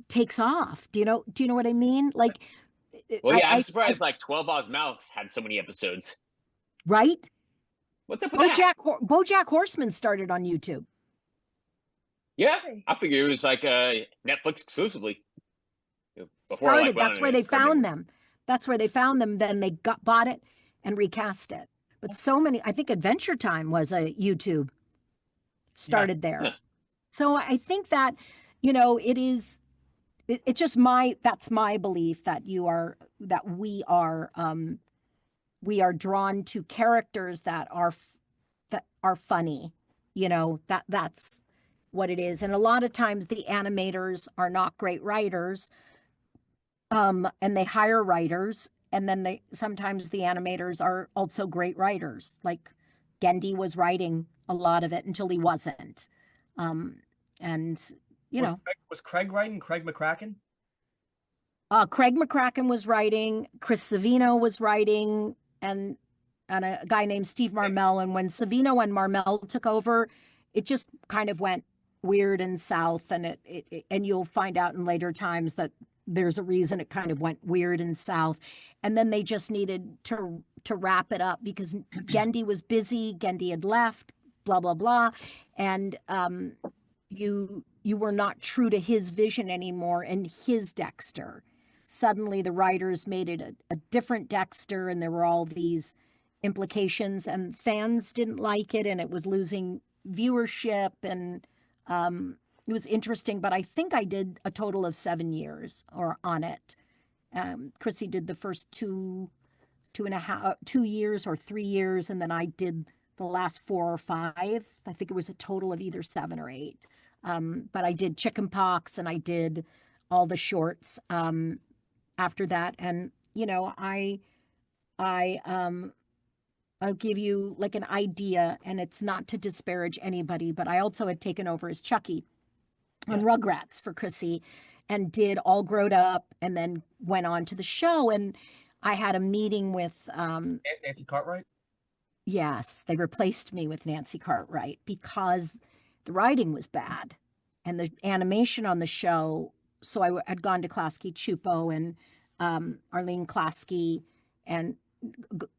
Speaker 4: takes off. Do you know what I mean? Like,
Speaker 2: Well, yeah, I'm surprised like 12 Oz Mouth had so many episodes.
Speaker 4: Right?
Speaker 2: What's up with that?
Speaker 4: BoJack Horseman started on YouTube.
Speaker 2: Yeah, I figured it was like Netflix exclusively.
Speaker 4: Started. That's where they found them. That's where they found them. Then they bought it and recast it. But so many, I think Adventure Time was a YouTube. Started there.
Speaker 2: Yeah.
Speaker 4: So I think that, it's just that's my belief that we are drawn to characters that are funny. That's what it is. And a lot of times the animators are not great writers, and they hire writers, and then sometimes the animators are also great writers. Like Candi was writing a lot of it until he wasn't. And
Speaker 1: was Craig writing? Craig McCracken?
Speaker 4: Craig McCracken was writing, Chris Savino was writing, and a guy named Steve Marmel. And when Savino and Marmel took over, it just kind of went weird and south. And and you'll find out in later times that there's a reason it kind of went weird and south. And then they just needed to wrap it up because Candi was busy. Candi had left, blah, blah, blah. And you were not true to his vision anymore and his Dexter. Suddenly the writers made it a different Dexter, and there were all these implications, and fans didn't like it, and it was losing viewership, and it was interesting. But I think I did a total of 7 years on it. Chrissy did the first 2 years or 3 years, and then I did the last 4 or 5. I think it was a total of either 7 or 8. But I did Chickenpox, and I did all the shorts after that. And I'll give you like an idea, and it's not to disparage anybody, but I also had taken over as Chucky on Rugrats for Chrissy, and did All Growed Up, and then went on to the show. And I had a meeting with
Speaker 1: Nancy Cartwright.
Speaker 4: Yes, they replaced me with Nancy Cartwright because the writing was bad and the animation on the show. So I had gone to Klasky Chupo, and Arlene Klasky and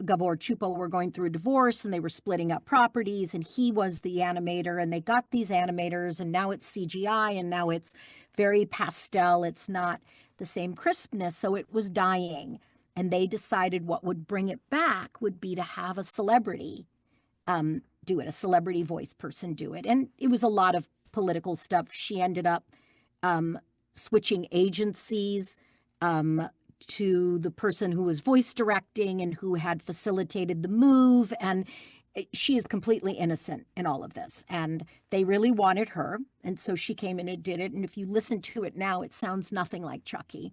Speaker 4: Gabor Chupo were going through a divorce, and they were splitting up properties, and he was the animator, and they got these animators, and now it's CGI, and now it's very pastel. It's not the same crispness. So it was dying. And they decided what would bring it back would be to have a celebrity do it, a celebrity voice person do it. And it was a lot of political stuff. She ended up switching agencies to the person who was voice directing and who had facilitated the move. And she is completely innocent in all of this. And they really wanted her. And so she came in and did it. And if you listen to it now, it sounds nothing like Chucky,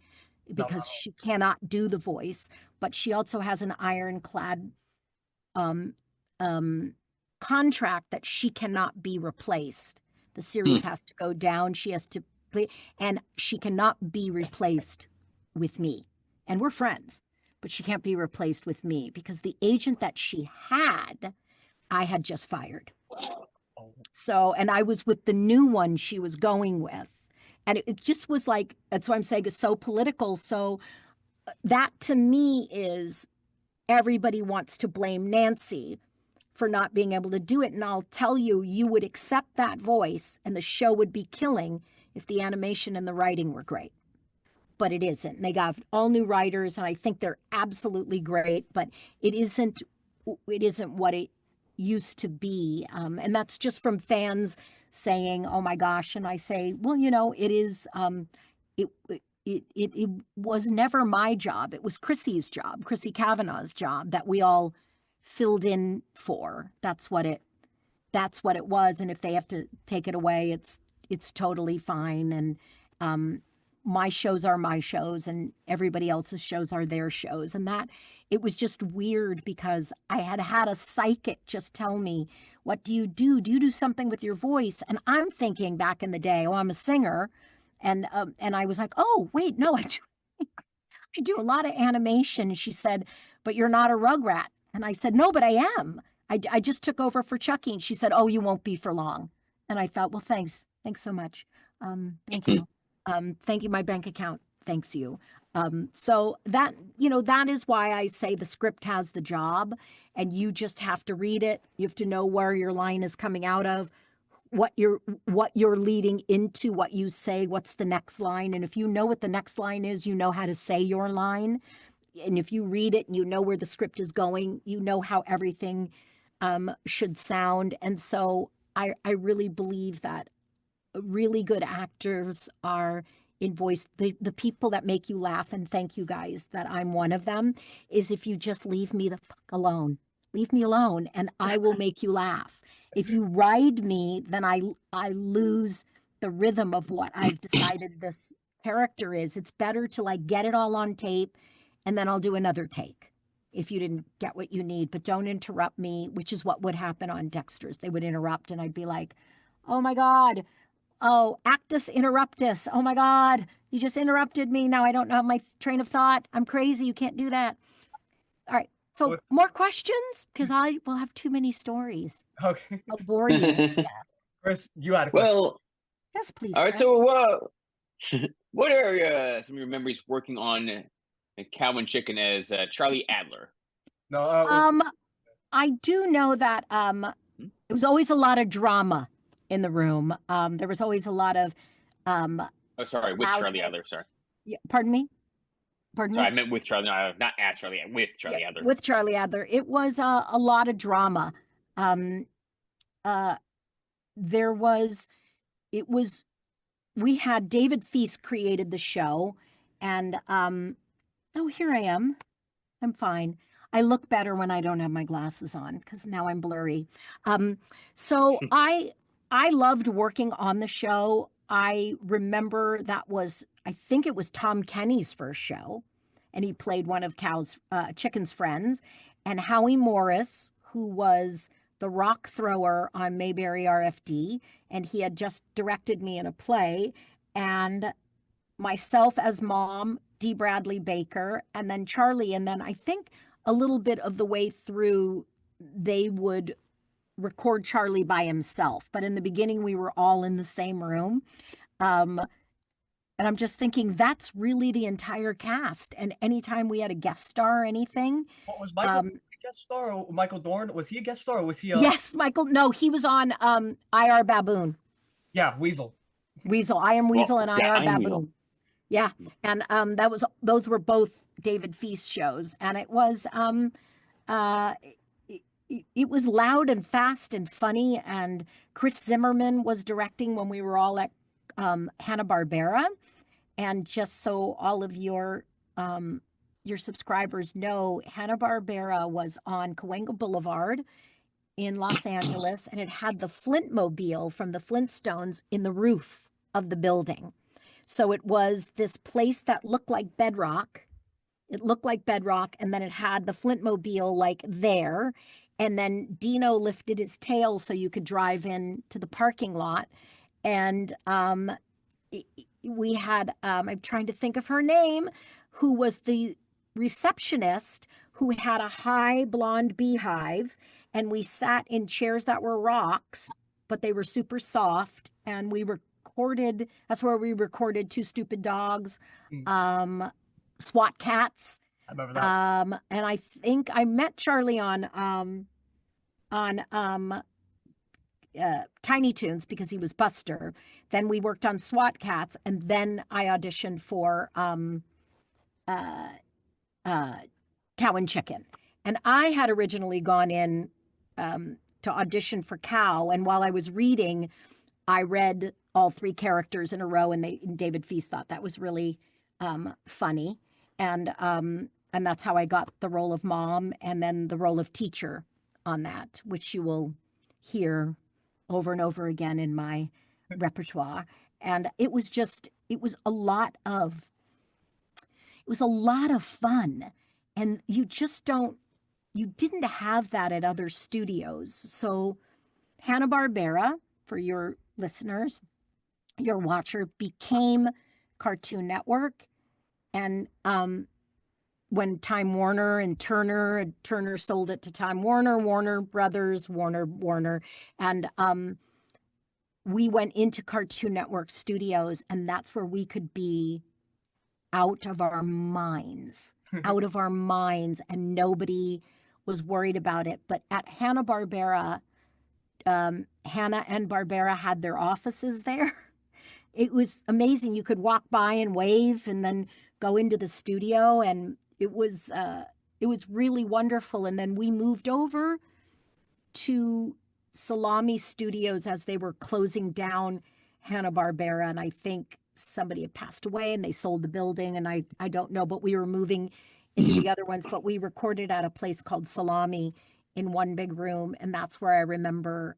Speaker 4: because she cannot do the voice, but she also has an ironclad contract that she cannot be replaced. The series has to go down. She has to play, and she cannot be replaced with me. And we're friends, but she can't be replaced with me because the agent that she had, I had just fired. So, and I was with the new one she was going with. And it just was like, that's why I'm saying it's so political. So that to me is everybody wants to blame Nancy for not being able to do it. And I'll tell you, you would accept that voice and the show would be killing if the animation and the writing were great. But it isn't. And they got all new writers, and I think they're absolutely great, but it isn't what it used to be. And that's just from fans saying, oh my gosh. And I say, well, it is, it was never my job. It was Chrissy's job, Chrissy Kavanaugh's job, that we all filled in for. That's what it was. And if they have to take it away, it's totally fine. And my shows are my shows and everybody else's shows are their shows. And that it was just weird because I had had a psychic just tell me, what do you do? Do you do something with your voice? And I'm thinking back in the day, oh, I'm a singer. And I was like, oh, wait, no, I do a lot of animation. And she said, but you're not a Rugrat. And I said, no, but I am. I just took over for Chucky. And she said, oh, you won't be for long. And I thought, well, thanks. Thanks so much. Thank you. Thank you. My bank account thanks you. So that, that is why I say the script has the job and you just have to read it. You have to know where your line is coming out of, what you're leading into, what you say, what's the next line. And if you know what the next line is, you know how to say your line. And if you read it and you know where the script is going, you know how everything should sound. And so I really believe that really good actors are in voice. The people that make you laugh, and thank you guys that I'm one of them, is if you just leave me the fuck alone. Leave me alone and I will make you laugh. If you ride me, then I lose the rhythm of what I've decided this character is. It's better to like get it all on tape and then I'll do another take if you didn't get what you need. But don't interrupt me, which is what would happen on Dexter's. They would interrupt and I'd be like, oh my God. Oh, actus interruptus. Oh my God, you just interrupted me. Now I don't know my train of thought. I'm crazy. You can't do that. All right. So more questions? Because I will have too many stories.
Speaker 1: Okay.
Speaker 4: I'll bore you to death.
Speaker 1: Chris, you had a question.
Speaker 2: Well,
Speaker 4: Yes, please.
Speaker 2: all right.
Speaker 4: Chris.
Speaker 2: So, what are some of your memories working on Cow and Chicken as Charlie Adler?
Speaker 1: No.
Speaker 4: I do know that it was always a lot of drama in the room. There was always a lot of
Speaker 2: Oh, sorry, with Charlie
Speaker 4: loudness.
Speaker 2: Adler. Sorry.
Speaker 4: Yeah, pardon me? Pardon
Speaker 2: Sorry,
Speaker 4: me?
Speaker 2: I meant with Charlie. No, not as Charlie. With Charlie Adler.
Speaker 4: With Charlie Adler. It was a lot of drama. We had David Feast created the show and oh, here I am. I'm fine. I look better when I don't have my glasses on because now I'm blurry. So I loved working on the show. I remember I think it was Tom Kenny's first show, and he played one of Chicken's friends, and Howie Morris, who was the rock thrower on Mayberry RFD, and he had just directed me in a play, and myself as mom, Dee Bradley Baker, and then Charlie, and then I think a little bit of the way through, they would record Charlie by himself. But in the beginning, we were all in the same room. And I'm just thinking that's really the entire cast. And anytime we had a guest star or anything.
Speaker 1: What was Michael a guest star or Michael Dorn? Was he a guest star or was he
Speaker 4: Yes, Michael. No, he was on IR Baboon.
Speaker 1: Yeah, Weasel.
Speaker 4: I Am Weasel and
Speaker 2: yeah,
Speaker 4: IR Baboon. Yeah. And those were both David Feast shows. And it was it was loud and fast and funny. And Chris Zimmerman was directing when we were all at Hanna-Barbera. And just so all of your subscribers know, Hanna-Barbera was on Cahuenga Boulevard in Los Angeles, and it had the Flintmobile from the Flintstones in the roof of the building. So it was this place that looked like bedrock. It looked like bedrock, and then it had the Flintmobile like there. And then Dino lifted his tail so you could drive in to the parking lot. And we had, I'm trying to think of her name, who was the receptionist who had a high blonde beehive. And we sat in chairs that were rocks, but they were super soft. And we recorded, that's where we recorded Two Stupid Dogs, SWAT Cats.
Speaker 1: I remember that.
Speaker 4: And I think I met Charlie on Tiny Toons because he was Buster. Then we worked on SWAT Cats, and then I auditioned for Cow and Chicken. And I had originally gone in to audition for Cow, and while I was reading, I read all three characters in a row, and David Feast thought that was really funny, and that's how I got the role of mom, and then the role of teacher on that, which you will hear over and over again in my repertoire. And it was a lot of fun. And you didn't have that at other studios. So Hanna-Barbera, for your listeners, your watcher, became Cartoon Network. And when Time Warner and Turner sold it to Time Warner, Warner Brothers, Warner, and we went into Cartoon Network Studios, and that's where we could be out of our minds, and nobody was worried about it. But at Hanna-Barbera, Hanna and Barbera had their offices there. It was amazing. You could walk by and wave and then go into the studio, and it was really wonderful. And then we moved over to Salami Studios as they were closing down Hanna-Barbera, and I think somebody had passed away and they sold the building, and I don't know, but we were moving into the other ones. But we recorded at a place called Salami in one big room, and that's where I remember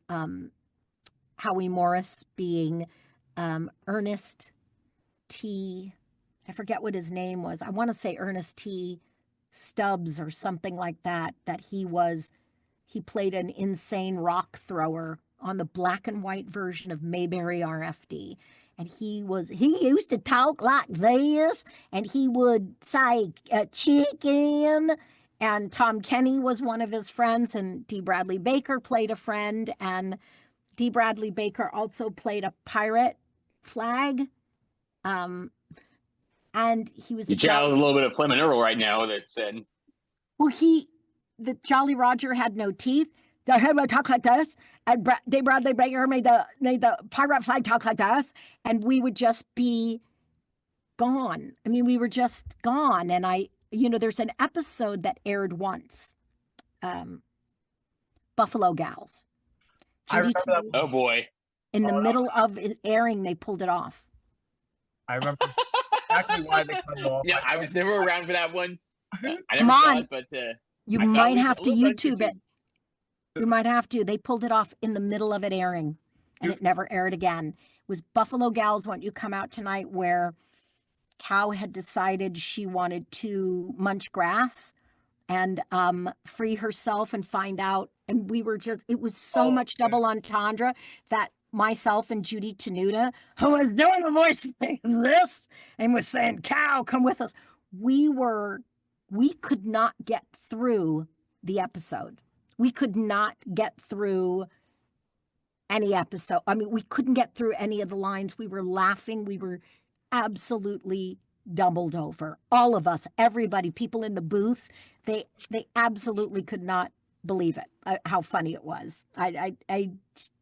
Speaker 4: Howie Morris being Ernest T. I forget what his name was. I want to say Ernest T. Stubbs or something like that. He played an insane rock thrower on the black and white version of Mayberry RFD. And he used to talk like this, and he would say chicken. And Tom Kenny was one of his friends, and D. Bradley Baker played a friend, and D. Bradley Baker also played a pirate flag. And he was
Speaker 2: you channeled a little bit of Clement Earl right now. That said,
Speaker 4: well, the Jolly Roger had no teeth. The him would talk like this, and D. Bradley Baker made the pirate flag talk like this, and we would just be gone. I mean, we were just gone. And there's an episode that aired once, Buffalo Gals.
Speaker 1: I remember that.
Speaker 2: Oh boy!
Speaker 4: In the middle of it airing, they pulled it off.
Speaker 1: I remember exactly why they cut it off.
Speaker 2: Yeah, I was never around for that one. I never
Speaker 4: Come
Speaker 2: saw
Speaker 4: on.
Speaker 2: it, but
Speaker 4: You
Speaker 2: I saw
Speaker 4: might
Speaker 2: it
Speaker 4: have to
Speaker 2: a little bit
Speaker 4: YouTube it. You might have to. They pulled it off in the middle of it airing, and it never aired again. It was Buffalo Gals Won't You Come Out Tonight, where Cow had decided she wanted to munch grass and free herself and find out. And it was so much double entendre that myself and Judy Tenuta, who was doing a voice like this and was saying, Cow, come with us. We could not get through the episode. We could not get through any episode. I mean, we couldn't get through any of the lines. We were laughing. We were absolutely doubled over. All of us, everybody, people in the booth, they absolutely could not believe it, how funny it was. I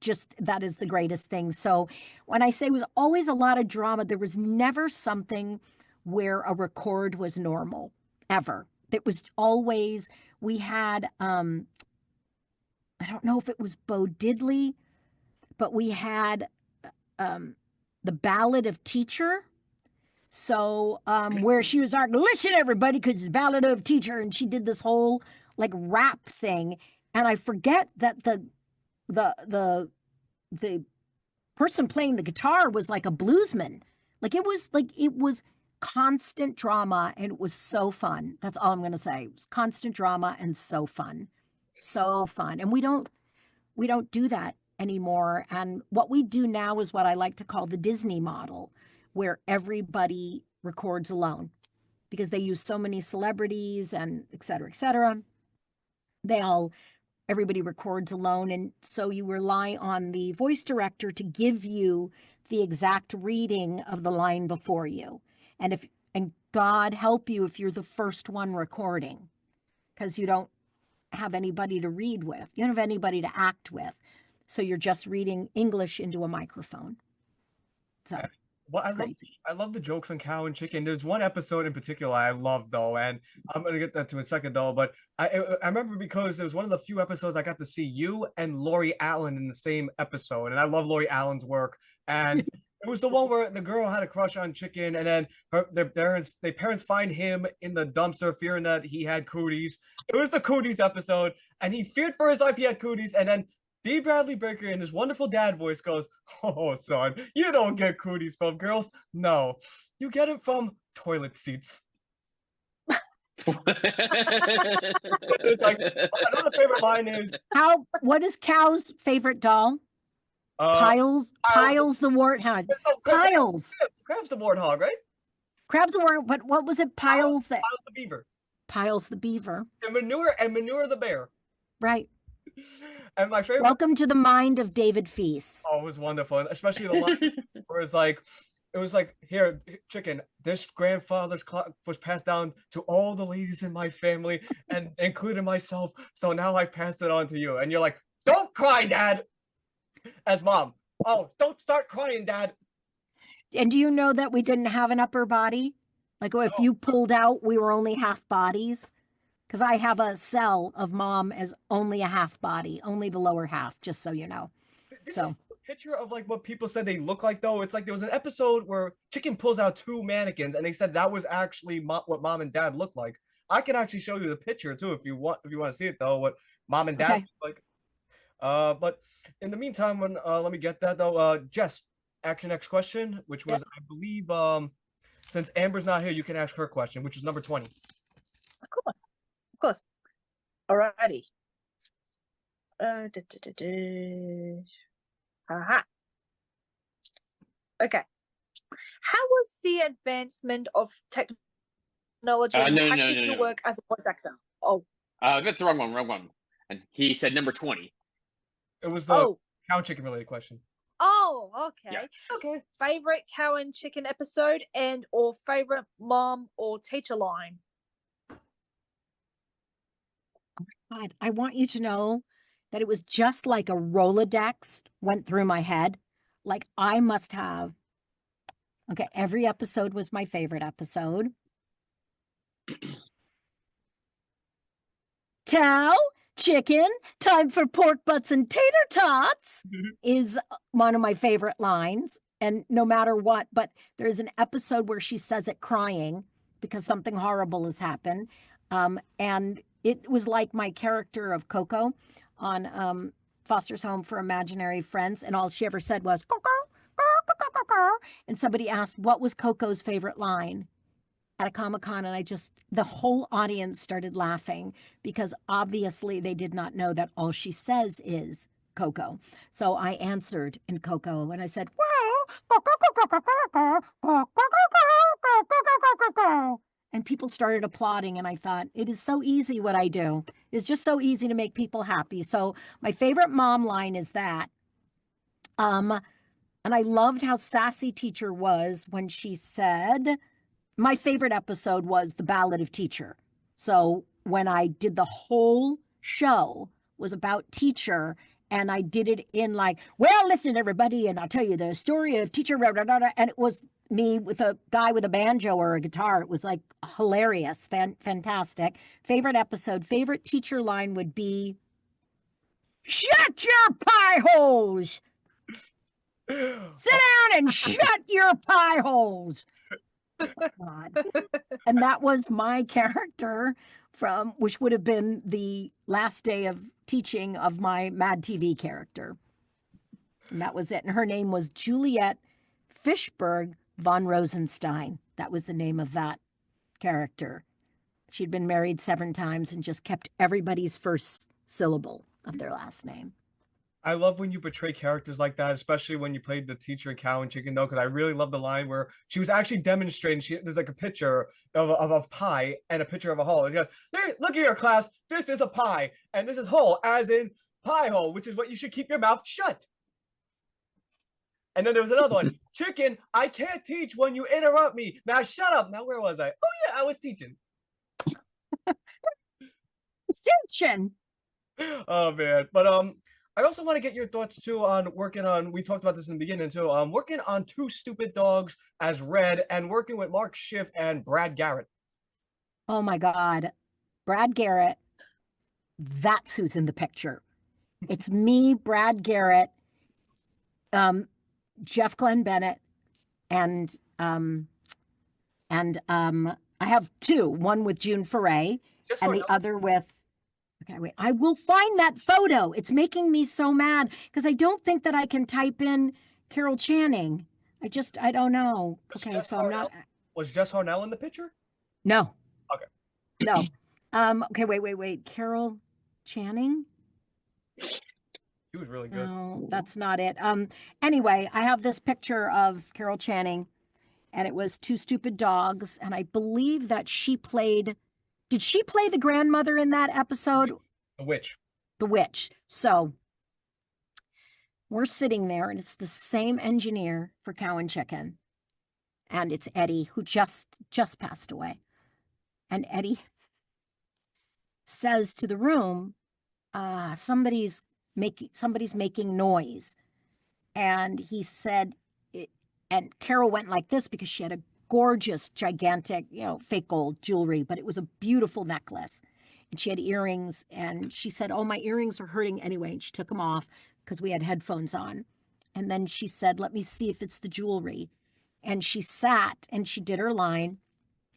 Speaker 4: just, that is the greatest thing. So when I say it was always a lot of drama, there was never something where a record was normal, ever. It was always, we had, I don't know if it was Bo Diddley, but we had the Ballad of Teacher. So where she was like, listen, everybody, because it's Ballad of Teacher. And she did this whole like rap thing. And I forget that the person playing the guitar was like a bluesman. It was constant drama, and it was so fun. That's all I'm going to say. It was constant drama and so fun. So fun. And we don't do that anymore. And what we do now is what I like to call the Disney model, where everybody records alone because they use so many celebrities and et cetera, et cetera. Everybody records alone. And so you rely on the voice director to give you the exact reading of the line before you. And God help you if you're the first one recording, because you don't have anybody to read with. You don't have anybody to act with. So you're just reading English into a microphone. So
Speaker 1: well, I love the jokes on Cow and Chicken. There's one episode in particular I love though, and I'm gonna get that to in a second though. But I remember because it was one of the few episodes I got to see you and Lori Allen in the same episode, and I love Lori Allen's work. And it was the one where the girl had a crush on Chicken, and then their parents find him in the dumpster, fearing that he had cooties. It was the cooties episode, and he feared for his life he had cooties, and then D. Bradley Baker in his wonderful dad voice goes, "Oh, son, you don't get cooties from girls. No, you get it from toilet seats." It's like another favorite line is,
Speaker 4: What is Cow's favorite doll?
Speaker 1: Piles.
Speaker 4: Piles the warthog.
Speaker 1: Oh,
Speaker 4: Piles.
Speaker 1: Crab's the warthog, right?
Speaker 4: Crab's the warthog, but what was it? Piles
Speaker 1: Piles the beaver.
Speaker 4: Piles the beaver.
Speaker 1: And manure the bear.
Speaker 4: Right.
Speaker 1: And my favorite.
Speaker 4: Welcome to the mind of David Feast.
Speaker 1: Oh, it was wonderful, especially the line where it was like, here, chicken, this grandfather's clock was passed down to all the ladies in my family, and including myself. So now I pass it on to you. And you're like, don't cry, Dad. As mom, oh, don't start crying, Dad.
Speaker 4: And do you know that we didn't have an upper body? Like if you pulled out, we were only half bodies. Because I have a cell of mom as only a half body, only the lower half, just so you know. So
Speaker 1: picture of like what people said they look like though. It's like there was an episode where Chicken pulls out two mannequins and they said that was actually what mom and dad looked like. I can actually show you the picture too if you want to see it though, what mom and dad look like. But in the meantime, when let me get that though. Jess, ask your next question, which was I believe since Amber's not here, you can ask her question, which is number 20.
Speaker 5: Of course. Alrighty. Aha. Okay. How was the advancement of technology impacted your work as a voice actor? Oh.
Speaker 2: That's the wrong one. And he said number 20.
Speaker 1: It was the cow and chicken related question.
Speaker 5: Oh, okay.
Speaker 2: Yeah.
Speaker 1: Okay.
Speaker 5: Favorite cow and chicken episode and or favorite mom or teacher line?
Speaker 4: God, I want you to know that it was just like a Rolodex went through my head. Like I must have. Okay, every episode was my favorite episode. Cow, chicken, time for pork butts and tater tots is one of my favorite lines. And no matter what, but there's an episode where she says it crying because something horrible has happened. And it was like my character of Coco on Foster's Home for Imaginary Friends. And all she ever said was, Coco, and somebody asked, what was Coco's favorite line at a Comic-Con? And the whole audience started laughing because obviously they did not know that all she says is Coco. So I answered in Coco and I said, and people started applauding. And I thought, it is so easy what I do. It's just so easy to make people happy. So my favorite mom line is that. And I loved how sassy Teacher was when she said, my favorite episode was The Ballad of Teacher. So when I did the whole show was about Teacher, and I did it in like, well, listen, everybody, and I'll tell you the story of Teacher, and it was me with a guy with a banjo or a guitar. It was like hilarious, fantastic. Favorite episode, favorite Teacher line would be, shut your pie holes. Sit down and shut your pie holes. God. And that was my character from, which would have been the last day of teaching of my Mad TV character. And that was it. And her name was Juliet Fishberg von Rosenstein. That was the name of that character. She'd been married 7 times and just kept everybody's first syllable of their last name.
Speaker 1: I love when you portray characters like that, especially when you played the teacher in Cow and Chicken, though, because I really love the line where she was actually demonstrating. There's like a picture of a pie and a picture of a hole. She goes, there, look at your class. This is a pie, and this is hole, as in pie hole, which is what you should keep your mouth shut. And then there was another one. Chicken, I can't teach when you interrupt me. Now shut up. Now where was I? Oh yeah, I was teaching.
Speaker 4: Teaching.
Speaker 1: Oh man, but I also want to get your thoughts too on working on, we talked about this in the beginning too, working on Two Stupid Dogs as Red and working with Mark Schiff and Brad Garrett.
Speaker 4: Oh my God. Brad Garrett, that's who's in the picture. It's me, Brad Garrett, Jeff Glenn Bennett, and I have 2, one with June Foray and the other with Okay, wait. I will find that photo. It's making me so mad because I don't think that I can type in Carol Channing. I don't know. Okay, so I'm not.
Speaker 1: Was Jess Harnell in the picture?
Speaker 4: No.
Speaker 1: Okay.
Speaker 4: No. Okay, wait. Carol Channing?
Speaker 1: He was really good.
Speaker 4: No, that's not it. Anyway, I have this picture of Carol Channing, and it was Two Stupid Dogs, and I believe that she played. Did she play the grandmother in that episode?
Speaker 1: The witch.
Speaker 4: The witch. So we're sitting there, and it's the same engineer for Cow and Chicken, and it's Eddie, who just passed away. And Eddie says to the room, somebody's making noise. And he said, and Carol went like this because she had a gorgeous, gigantic, fake gold jewelry, but it was a beautiful necklace. And she had earrings, and she said, oh, my earrings are hurting anyway. And she took them off because we had headphones on. And then she said, let me see if it's the jewelry. And she sat and she did her line.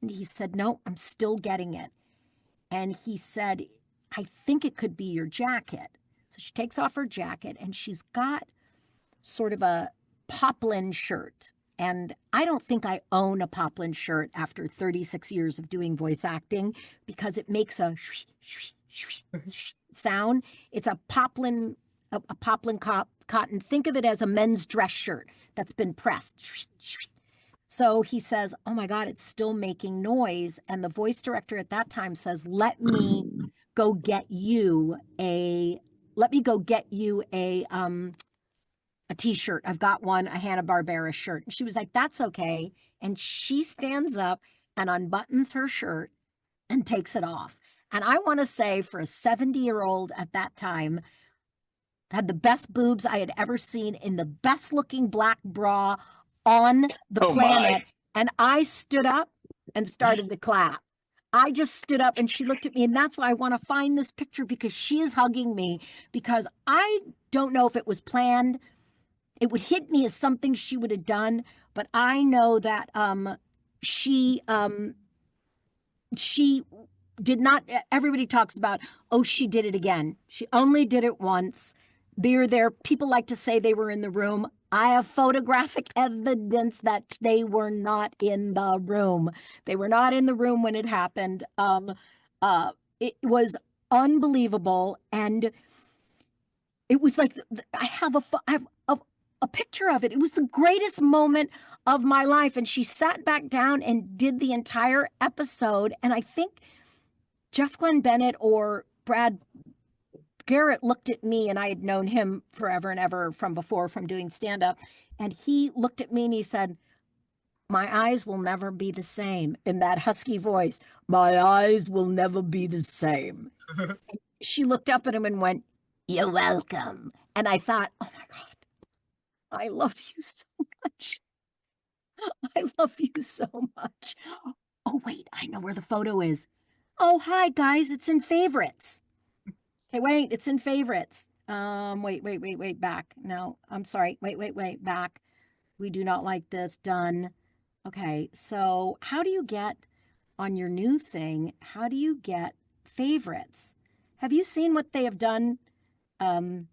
Speaker 4: And he said, no, I'm still getting it. And he said, I think it could be your jacket. So she takes off her jacket, and she's got sort of a poplin shirt. And I don't think I own a poplin shirt after 36 years of doing voice acting because it makes a sound. It's a poplin cotton. Think of it as a men's dress shirt that's been pressed. So he says, oh my God, it's still making noise. And the voice director at that time says, let me go get you a t-shirt. I've got one, a Hanna-Barbera shirt. And she was like, that's okay. And she stands up and unbuttons her shirt and takes it off. And I want to say for a 70-year-old at that time, had the best boobs I had ever seen in the best looking black bra on the planet. And I stood up and started to clap. I just stood up and she looked at me, and that's why I want to find this picture, because she is hugging me, because I don't know if it was planned. It would hit me as something she would have done, but I know that she did not. Everybody talks about, oh, she did it again. She only did it once. People like to say they were in the room. I have photographic evidence that they were not in the room. They were not in the room when it happened. It was unbelievable, and it was like I have a picture of it. It was the greatest moment of my life. And she sat back down and did the entire episode. And I think Jeff Glenn Bennett or Brad Garrett looked at me, and I had known him forever and ever from before, from doing stand-up. And he looked at me and he said, my eyes will never be the same, in that husky voice. My eyes will never be the same. She looked up at him and went, you're welcome. And I thought, oh my God, I love you so much. I love you so much. Oh, wait, I know where the photo is. Oh, hi, guys. It's in favorites. Okay, wait, it's in favorites. Wait, back. No, I'm sorry. Wait, back. We do not like this. Done. Okay, so how do you get on your new thing? How do you get favorites? Have you seen what they have done to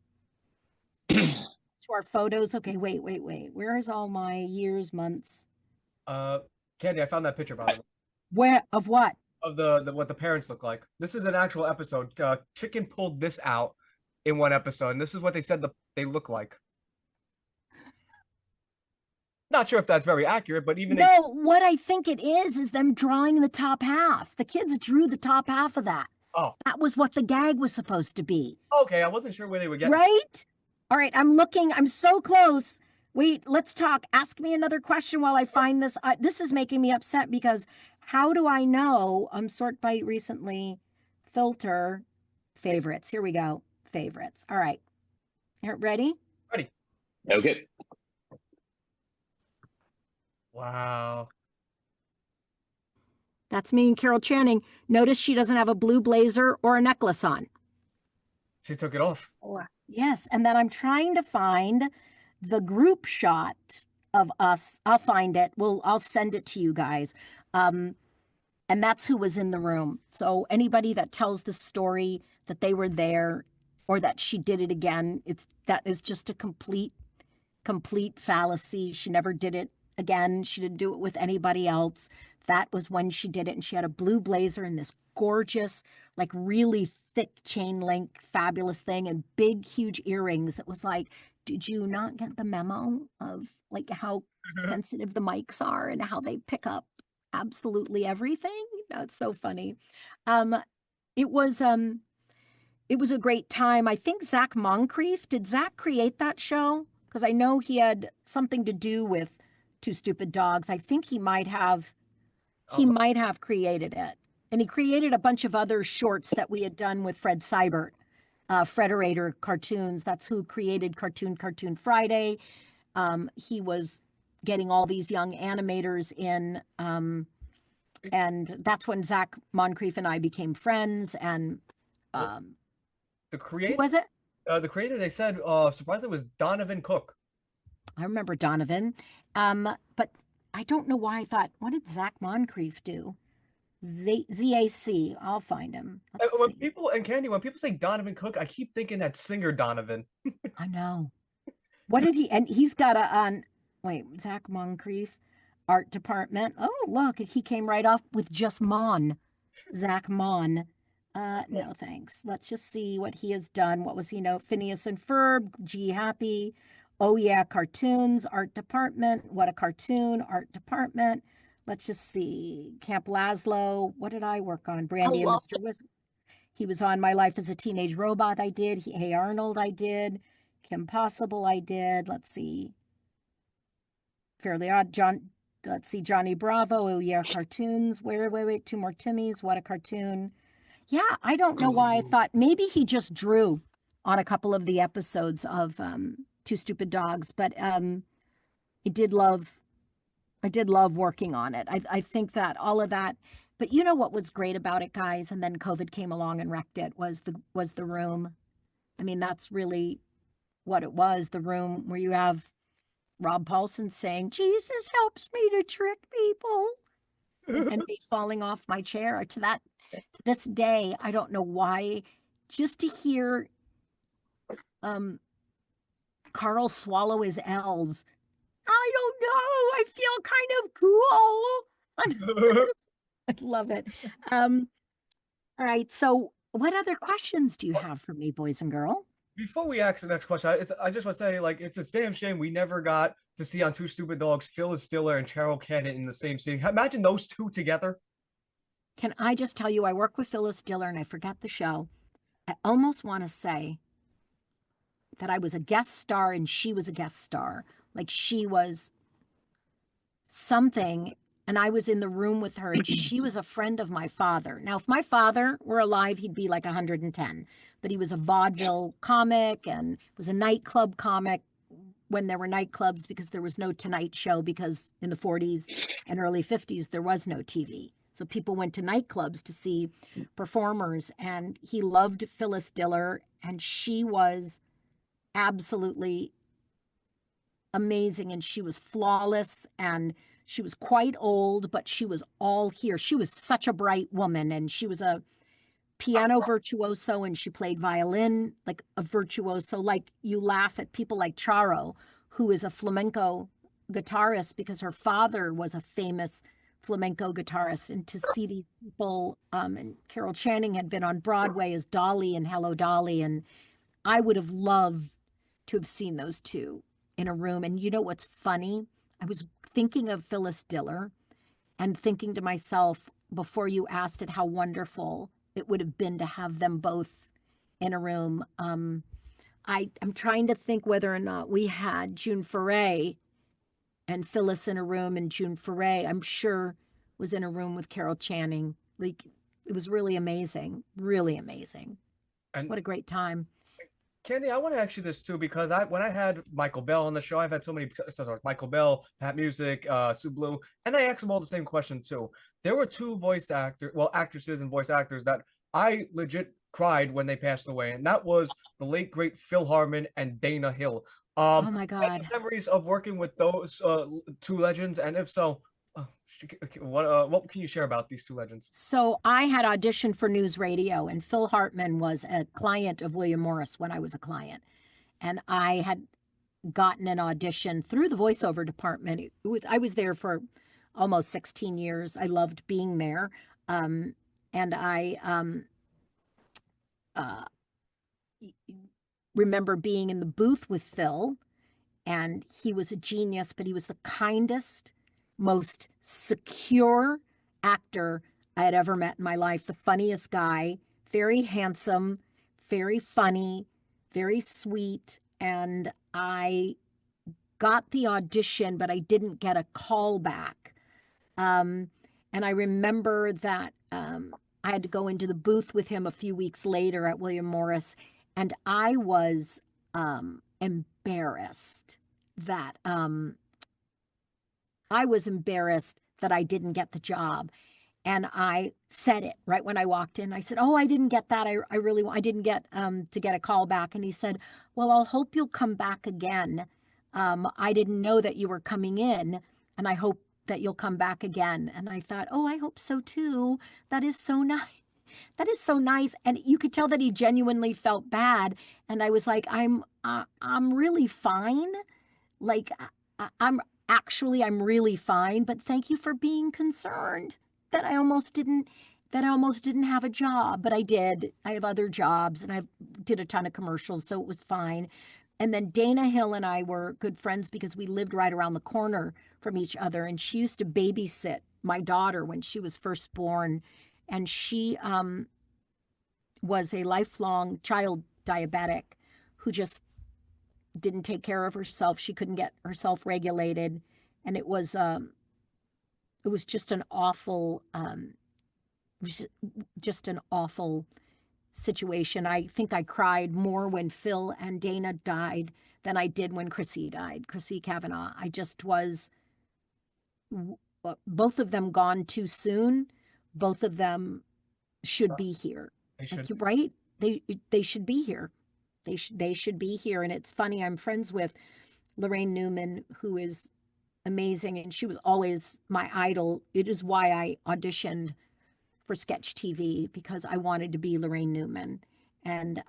Speaker 4: our photos? Okay, wait. Where is all my years, months?
Speaker 1: Candi, I found that picture, by the way.
Speaker 4: Where? Of what?
Speaker 1: Of the what the parents look like. This is an actual episode. Chicken pulled this out in one episode, and this is what they said they look like. Not sure if that's very accurate, but even
Speaker 4: what I think it is them drawing the top half. The kids drew the top half of that.
Speaker 1: Oh,
Speaker 4: that was what the gag was supposed to be.
Speaker 1: Okay, I wasn't sure where they would get.
Speaker 4: Right? All right, I'm looking. I'm so close. Wait, let's talk. Ask me another question while I find this. This is making me upset because how do I know? Sort by recently, filter, favorites. Here we go. Favorites. All right. Ready?
Speaker 1: Ready.
Speaker 2: Okay.
Speaker 1: Wow.
Speaker 4: That's me and Carol Channing. Notice she doesn't have a blue blazer or a necklace on.
Speaker 1: She took it off.
Speaker 4: Yes, and then I'm trying to find the group shot of us. I'll find it. I'll send it to you guys. And that's who was in the room. So anybody that tells the story that they were there or that she did it again. That is just a complete fallacy. She never did it again. She didn't do it with anybody else. That was when she did it. And she had a blue blazer and this gorgeous, like really thick chain link, fabulous thing, and big, huge earrings. It was like, did you not get the memo of like how sensitive the mics are and how they pick up absolutely everything? That's so funny. It was a great time. I think Zach Moncrief, did Zach create that show? Because I know he had something to do with Two Stupid Dogs. I think he might have created it. And he created a bunch of other shorts that we had done with Fred Seibert, Frederator Cartoons. That's who created Cartoon Friday. He was getting all these young animators in, and that's when Zach Moncrief and I became friends. And
Speaker 1: the creator,
Speaker 4: who was it?
Speaker 1: The creator, they said, surprisingly, was Donovan Cook.
Speaker 4: I remember Donovan, but I don't know why I thought, what did Zach Moncrief do? ZAC. I'll find him.
Speaker 1: When people say Donovan Cook, I keep thinking that singer Donovan.
Speaker 4: I know. What did he? And he's got Zach Moncrief, art department. Oh, look, he came right off with just Mon, Zach Mon. No, thanks. Let's just see what he has done. What was he? Phineas and Ferb, G Happy. Oh yeah, cartoons, art department. What a cartoon, art department. Let's just see. Camp Laszlo. What did I work on? Brandy and Mr. Whisk. He was on My Life as a Teenage Robot. I did. Hey Arnold. I did. Kim Possible. I did. Let's see. Fairly Odd. Let's see. Johnny Bravo. Oh yeah, cartoons. Wait. Two more Timmys. What a cartoon. Yeah, I don't know why I thought maybe he just drew on a couple of the episodes of Two Stupid Dogs, but I did love working on it. I think that all of that, but you know what was great about it, guys, and then COVID came along and wrecked it, was the room. I mean, that's really what it was, the room where you have Rob Paulson saying, Jesus helps me to trick people, and me falling off my chair. To this day, I don't know why, just to hear Carl swallow his L's. I don't know. I feel kind of cool. I love it. All right. So what other questions do you have for me, boys and girls?
Speaker 1: Before we ask the next question, I just want to say, like, it's a damn shame we never got to see on Two Stupid Dogs Phyllis Diller and Cheryl Cannon in the same scene. Imagine those two together.
Speaker 4: Can I just tell you, I work with Phyllis Diller and I forget the show. I almost want to say that I was a guest star and she was a guest star. Like she was something, and I was in the room with her, and she was a friend of my father. Now, if my father were alive, he'd be like 110, but he was a vaudeville comic and was a nightclub comic when there were nightclubs, because there was no Tonight Show, because in the 40s and early 50s, there was no TV. So people went to nightclubs to see performers, and he loved Phyllis Diller, and she was absolutely amazing, and she was flawless, and she was quite old, but she was all here. She was such a bright woman, and she was a piano virtuoso, and she played violin like a virtuoso. Like, you laugh at people like Charo, who is a flamenco guitarist because her father was a famous flamenco guitarist. And to see these people, and Carol Channing had been on Broadway as Dolly and Hello Dolly, and I would have loved to have seen those two in a room. And you know what's funny? I was thinking of Phyllis Diller and thinking to myself, before you asked it, how wonderful it would have been to have them both in a room. I'm trying to think whether or not we had June Foray and Phyllis in a room, and June Foray, I'm sure, was in a room with Carol Channing. Like, it was really amazing, really amazing. And what a great time.
Speaker 1: Candi, I want to ask you this too, because when I had Michael Bell on the show, I've had so many, Michael Bell, Pat Music, Sue Blue, and I asked them all the same question too. There were two actresses and voice actors that I legit cried when they passed away, and that was the late great Phil Hartman and Dana Hill.
Speaker 4: Oh my God!
Speaker 1: Any memories of working with those two legends, and if so, Okay, what can you share about these two legends?
Speaker 4: So I had auditioned for news radio, and Phil Hartman was a client of William Morris when I was a client. And I had gotten an audition through the voiceover department. I was there for almost 16 years. I loved being there. And I remember being in the booth with Phil, and he was a genius, but he was the kindest, most secure actor I had ever met in my life. The funniest guy, very handsome, very funny, very sweet. And I got the audition, but I didn't get a call back. And I remember that I had to go into the booth with him a few weeks later at William Morris, and I was embarrassed that I didn't get the job. And I said it right when I walked in. I said, "Oh, I didn't get that. I didn't get to get a call back." And he said, "Well, I'll hope you'll come back again. I didn't know that you were coming in, and I hope that you'll come back again." And I thought, "Oh, I hope so too. That is so nice. That is so nice." And you could tell that he genuinely felt bad. And I was like, I'm really fine. Like, I'm really fine, but thank you for being concerned that I almost didn't have a job, but I did. I have other jobs, and I did a ton of commercials, so it was fine. And then Dana Hill and I were good friends because we lived right around the corner from each other, and she used to babysit my daughter when she was first born, and she was a lifelong child diabetic who just didn't take care of herself. She couldn't get herself regulated, and it was just an awful situation. I think I cried more when Phil and Dana died than I did when Chrissy died, Chrissy Cavanaugh. I just was, both of them gone too soon. Both of them should be here. Right? They should be here. They should be here. And it's funny, I'm friends with Lorraine Newman, who is amazing, and she was always my idol. It is why I auditioned for sketch TV, because I wanted to be Lorraine Newman. And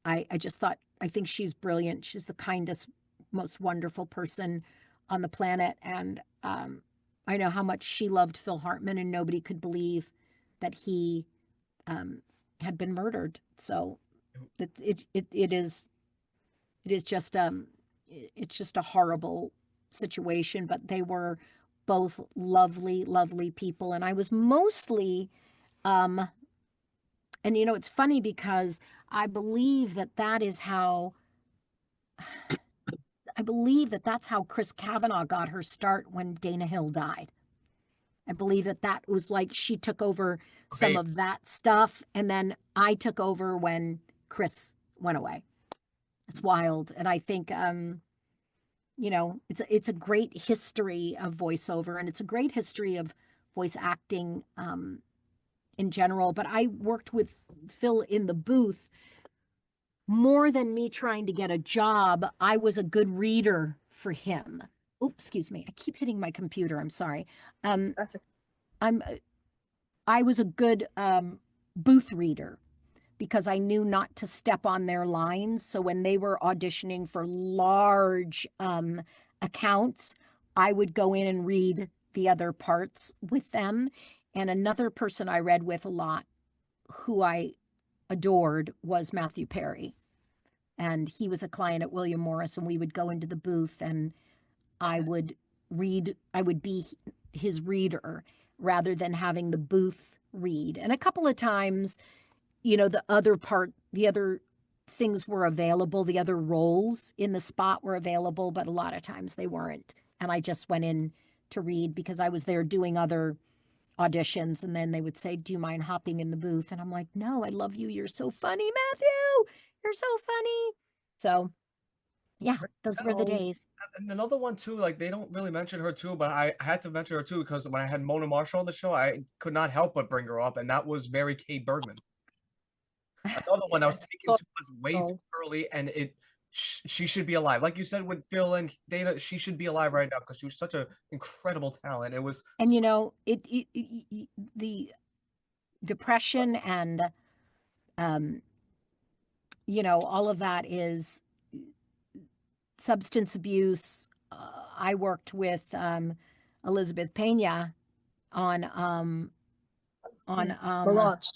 Speaker 4: I just thought, I think she's brilliant. She's the kindest, most wonderful person on the planet. And I know how much she loved Phil Hartman, and nobody could believe that he had been murdered. So it is just it's just a horrible situation, but they were both lovely, lovely people. And I was mostly, and it's funny because I believe that's how Chris Cavanaugh got her start when Dana Hill died. I believe that was like she took over some of that stuff, and then I took over when Chris went away. It's wild. And I think it's a great history of voiceover, and it's a great history of voice acting in general. But I worked with Phil in the booth more than me trying to get a job. I was a good reader for him. Oops, excuse me. I keep hitting my computer. I'm sorry.
Speaker 5: That's
Speaker 4: I was a good booth reader, because I knew not to step on their lines. So when they were auditioning for large accounts, I would go in and read the other parts with them. And another person I read with a lot, who I adored, was Matthew Perry. And he was a client at William Morris, and we would go into the booth, and I would be his reader rather than having the booth read. And a couple of times, the other things were available, the other roles in the spot were available, but a lot of times they weren't. And I just went in to read because I was there doing other auditions. And then they would say, "Do you mind hopping in the booth?" And I'm like, "No, I love you. You're so funny, Matthew. You're so funny." So yeah, those were the days.
Speaker 1: And another one too, like they don't really mention her too, but I had to mention her too because when I had Mona Marshall on the show, I could not help but bring her up, and that was Mary Kay Bergman. Another one I was taken to was way too early, and it she should be alive. Like you said with Phil and Dana, she should be alive right now because she was such an incredible talent. It was,
Speaker 4: And you know, the depression and you know, all of that is substance abuse. I worked with Elizabeth Pena on
Speaker 5: Mirage.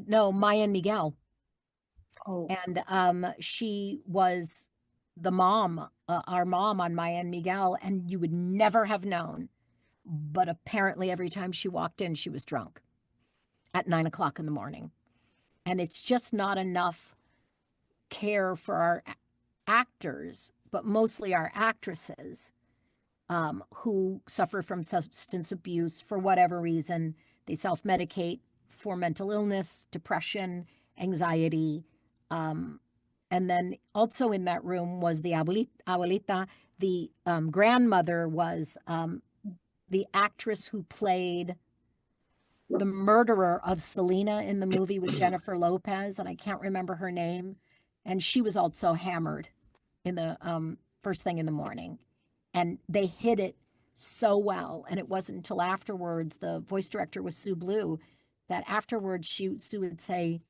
Speaker 4: no, Maya and Miguel.
Speaker 5: Oh.
Speaker 4: And she was the mom, our mom on Maya and Miguel, and you would never have known. But apparently every time she walked in, she was drunk at 9 o'clock in the morning. And it's just not enough care for our actors, but mostly our actresses, who suffer from substance abuse for whatever reason. They self-medicate for mental illness, depression, anxiety. And then also in that room was the abuelita. The grandmother was the actress who played the murderer of Selena in the movie with Jennifer Lopez, and I can't remember her name. And she was also hammered in the first thing in the morning. And they hid it so well. And it wasn't until afterwards, the voice director was Sue Blue, that afterwards Sue would say,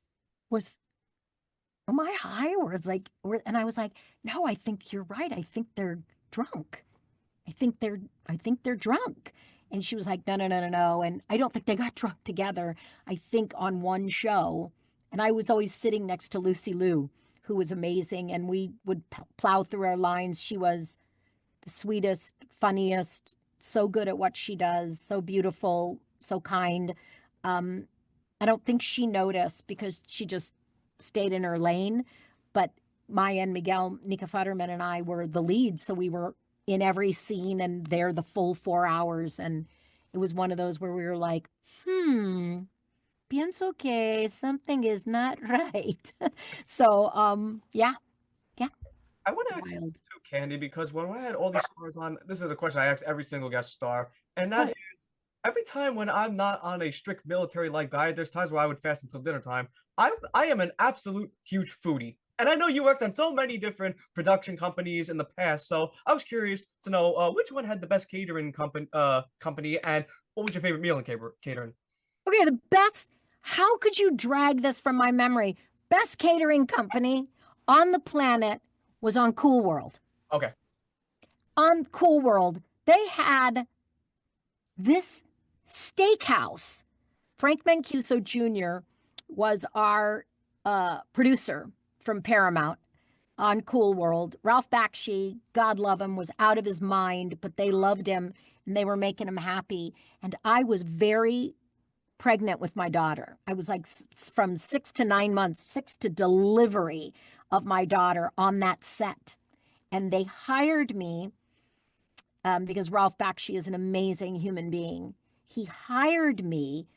Speaker 4: am I high? Or it's like, and I was like, no, I think you're right. I think they're drunk. I think they're drunk. And she was like, no. And I don't think they got drunk together. I think on one show, and I was always sitting next to Lucy Liu, who was amazing. And we would plow through our lines. She was the sweetest, funniest, so good at what she does, so beautiful, so kind. I don't think she noticed because she just stayed in her lane. But Maya and Miguel, Nika Futterman and I were the leads. So we were in every scene and there the full 4 hours. And it was one of those where we were like, pienso que something is not right. So, yeah.
Speaker 1: I want to ask you too, Candy, because when I had all these stars on, this is a question I ask every single guest star, and that is, every time when I'm not on a strict military-like diet, there's times where I would fast until dinner time. I am an absolute huge foodie. And I know you worked on so many different production companies in the past, so I was curious to know which one had the best catering company, and what was your favorite meal in catering?
Speaker 4: Okay, the best, how could you drag this from my memory? Best catering company on the planet was on Cool World.
Speaker 1: Okay.
Speaker 4: On Cool World, they had this steakhouse. Frank Mancuso Jr. was our producer from Paramount on Cool World. Ralph Bakshi, God love him, was out of his mind, but they loved him and they were making him happy. And I was very pregnant with my daughter. I was like from 6 to 9 months, 6 to delivery of my daughter on that set. And they hired me because Ralph Bakshi is an amazing human being. He hired me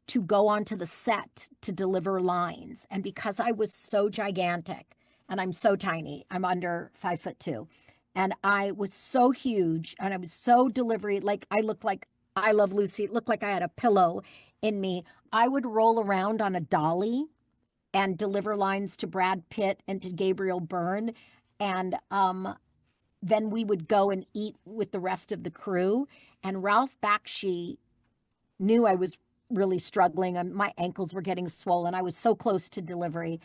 Speaker 4: to go onto the set to deliver lines. And because I was so gigantic, and I'm so tiny, I'm under 5'2", and I was so huge, and I was so delivery, like I looked like I Love Lucy. It looked like I had a pillow in me. I would roll around on a dolly and deliver lines to Brad Pitt and to Gabriel Byrne. And then we would go and eat with the rest of the crew. And Ralph Bakshi knew I was really struggling, and my ankles were getting swollen. I was so close to delivery.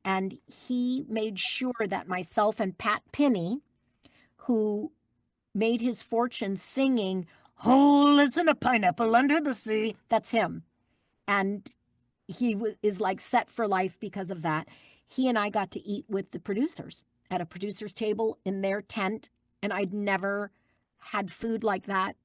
Speaker 4: And he made sure that myself and Pat Pinney, who made his fortune singing, "Oh, listen, a pineapple under the sea," that's him. And he is like set for life because of that. He and I got to eat with the producers at a producer's table in their tent. And I'd never had food like that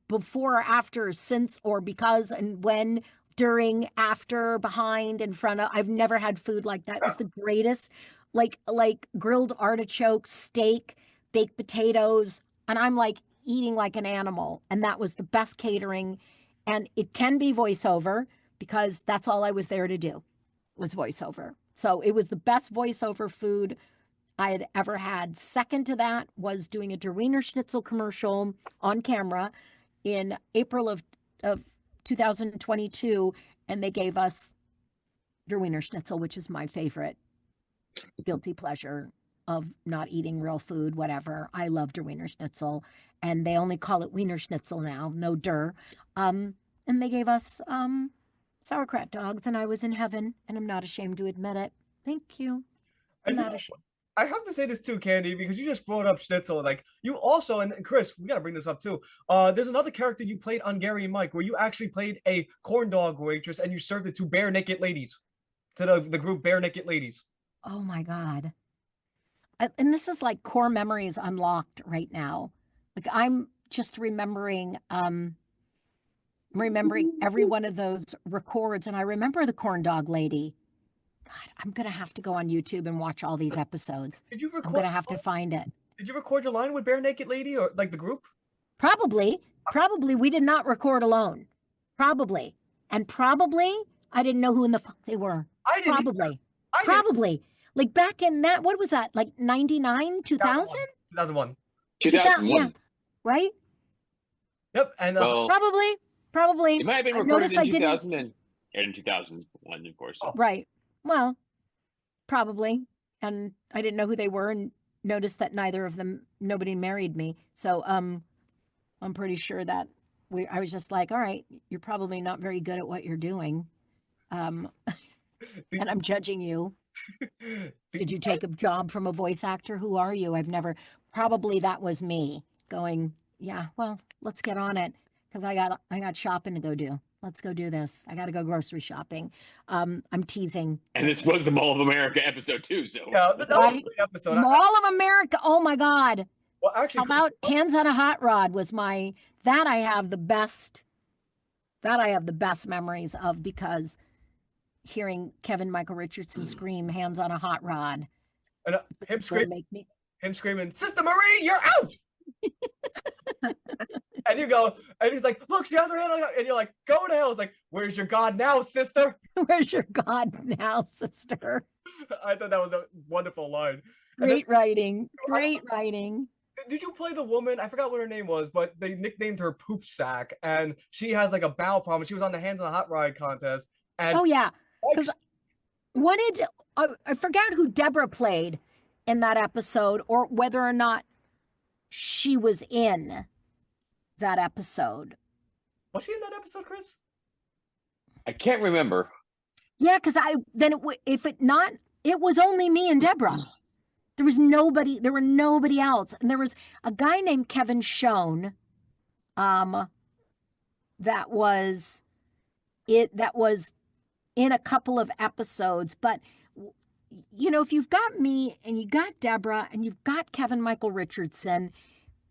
Speaker 4: before or after, since, or because, and when, during, after, behind, in front of. I've never had food like that. It was the greatest, like grilled artichokes, steak, baked potatoes. And I'm like eating like an animal. And that was the best catering. And it can be voiceover because that's all I was there to do, was voiceover. So it was the best voiceover food I had ever had. Second to that was doing a Der Wiener Schnitzel commercial on camera in April of 2022. And they gave us Der Wiener Schnitzel, which is my favorite guilty pleasure of not eating real food, whatever. I loved a Wiener Schnitzel, and they only call it Wiener Schnitzel now, no der. And they gave us sauerkraut dogs, and I was in heaven, and I'm not ashamed to admit it. Thank you. I'm
Speaker 1: And you
Speaker 4: not
Speaker 1: know,
Speaker 4: ashamed.
Speaker 1: I have to say this too, Candy, because you just brought up Schnitzel. Like you also, and Chris, we gotta bring this up too. There's another character you played on Gary and Mike, where you actually played a corn dog waitress, and you served it to bare naked ladies, to the group Bare Naked Ladies.
Speaker 4: Oh my God. And this is like core memories unlocked right now. Like I'm just remembering every one of those records, and I remember the corn dog lady. God, I'm gonna have to go on YouTube and watch all these episodes.
Speaker 1: Did you record?
Speaker 4: I'm gonna have to find it.
Speaker 1: Did you record your line with Bare Naked Lady or like the group?
Speaker 4: Probably we did not record alone. Probably. And probably I didn't know who in the fuck they were.
Speaker 1: I didn't.
Speaker 4: Probably. Like back in that, what was that? Like 99, 2000?
Speaker 1: 2001.
Speaker 2: 2001.
Speaker 4: Yeah, right?
Speaker 1: Yep. And
Speaker 2: Well,
Speaker 4: Probably.
Speaker 2: it might have been
Speaker 4: I
Speaker 2: recorded
Speaker 4: noticed
Speaker 2: in
Speaker 4: I
Speaker 2: 2000 and in 2001, of course.
Speaker 4: Right. Well, probably. And I didn't know who they were and noticed that nobody married me. So I'm pretty sure that I was just like, all right, you're probably not very good at what you're doing. And I'm judging you. Did you take a job from a voice actor? Who are you? Probably that was me going, yeah, well, let's get on it. Because I got shopping to go do. Let's go do this. I got to go grocery shopping. I'm teasing.
Speaker 2: And this was the Mall of America episode too. So
Speaker 1: yeah, that was a great episode.
Speaker 4: Mall of America. Oh my God.
Speaker 1: Well, actually,
Speaker 4: How about Hands on a Hot Rod was that I have the best memories of, because hearing Kevin Michael Richardson scream Hands on a Hot Rod.
Speaker 1: And him screaming, Sister Marie, you're out. And you go, and he's like, look, she has her hand on her, and you're like, go to hell. It's like, where's your God now, sister?
Speaker 4: Where's your God now, sister?
Speaker 1: I thought that was a wonderful line.
Speaker 4: Great writing.
Speaker 1: Did you play the woman? I forgot what her name was, but they nicknamed her Poop Sack, and she has like a bowel problem. She was on the Hands on a Hot Rod contest. And
Speaker 4: oh yeah, because I forgot who Deborah played in that episode, or whether or not she was in that episode.
Speaker 1: Was she in that episode, Chris?
Speaker 2: I can't remember.
Speaker 4: Yeah, because it was only me and Deborah. There were nobody else. And there was a guy named Kevin Schoen, that was in a couple of episodes. But if you've got me and you got Deborah and you've got Kevin Michael Richardson,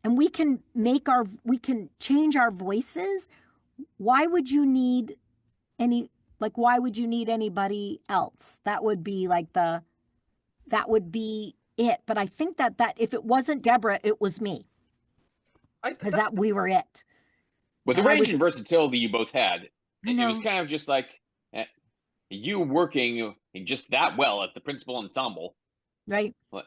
Speaker 4: and we can change our voices, why would you need anybody else? That would be it. But I think that if it wasn't Deborah, it was me. Because we were it.
Speaker 2: With the range and versatility you both had, it was kind of just like you working just that well at the principal ensemble.
Speaker 4: Right. But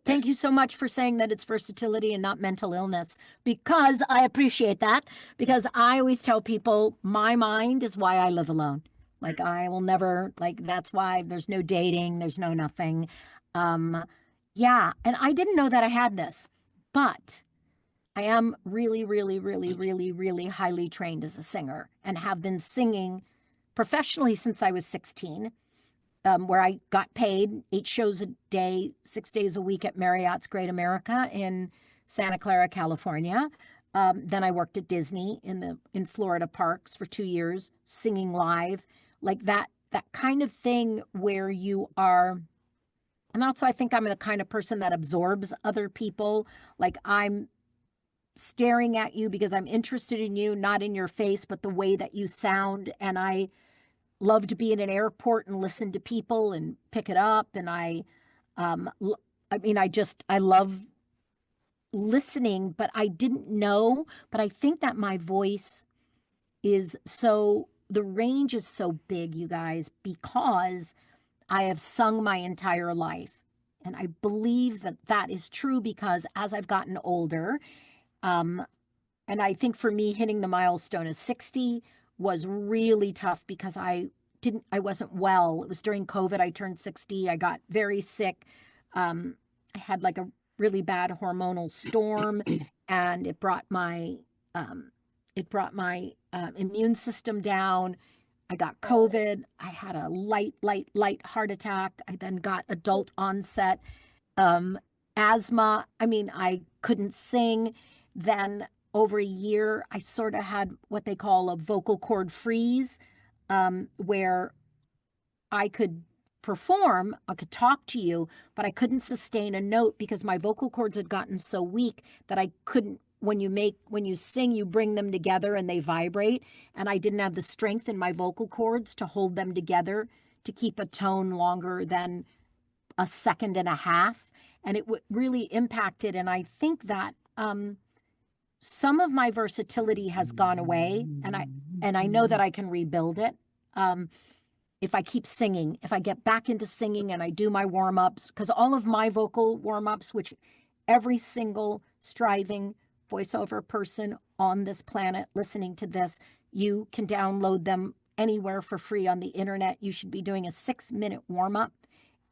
Speaker 4: thank you so much for saying that it's versatility and not mental illness, because I appreciate that, because I always tell people my mind is why I live alone. Like I will never, that's why there's no dating, there's no nothing. Yeah. And I didn't know that I had this, but I am really, really, really, really, really highly trained as a singer and have been singing professionally since I was 16. Where I got paid 8 shows a day, 6 days a week at Marriott's Great America in Santa Clara, California. Then I worked at Disney in Florida parks for 2 years, singing live, like that kind of thing where you are. And also, I think I'm the kind of person that absorbs other people. Like I'm staring at you because I'm interested in you, not in your face, but the way that you sound. And I love to be in an airport and listen to people and pick it up. And I love listening, but I didn't know. But I think that my voice the range is so big, you guys, because I have sung my entire life. And I believe that is true, because as I've gotten older, and I think for me, hitting the milestone of 60 was really tough, because I I wasn't well. It was during COVID. I turned 60. I got very sick. I had like a really bad hormonal storm, and it brought my immune system down. I got COVID. I had a light heart attack. I then got adult onset asthma. I mean, I couldn't sing. Then over a year, I sort of had what they call a vocal cord freeze, where I could perform, I could talk to you, but I couldn't sustain a note because my vocal cords had gotten so weak that I couldn't. When you sing, you bring them together and they vibrate. And I didn't have the strength in my vocal cords to hold them together to keep a tone longer than a second and a half. And it really impacted. And I think that some of my versatility has gone away, and I know that I can rebuild it. If I keep singing, if I get back into singing and I do my warm-ups, because all of my vocal warm-ups, which every single striving voiceover person on this planet listening to this, you can download them anywhere for free on the internet. You should be doing a 6-minute warm-up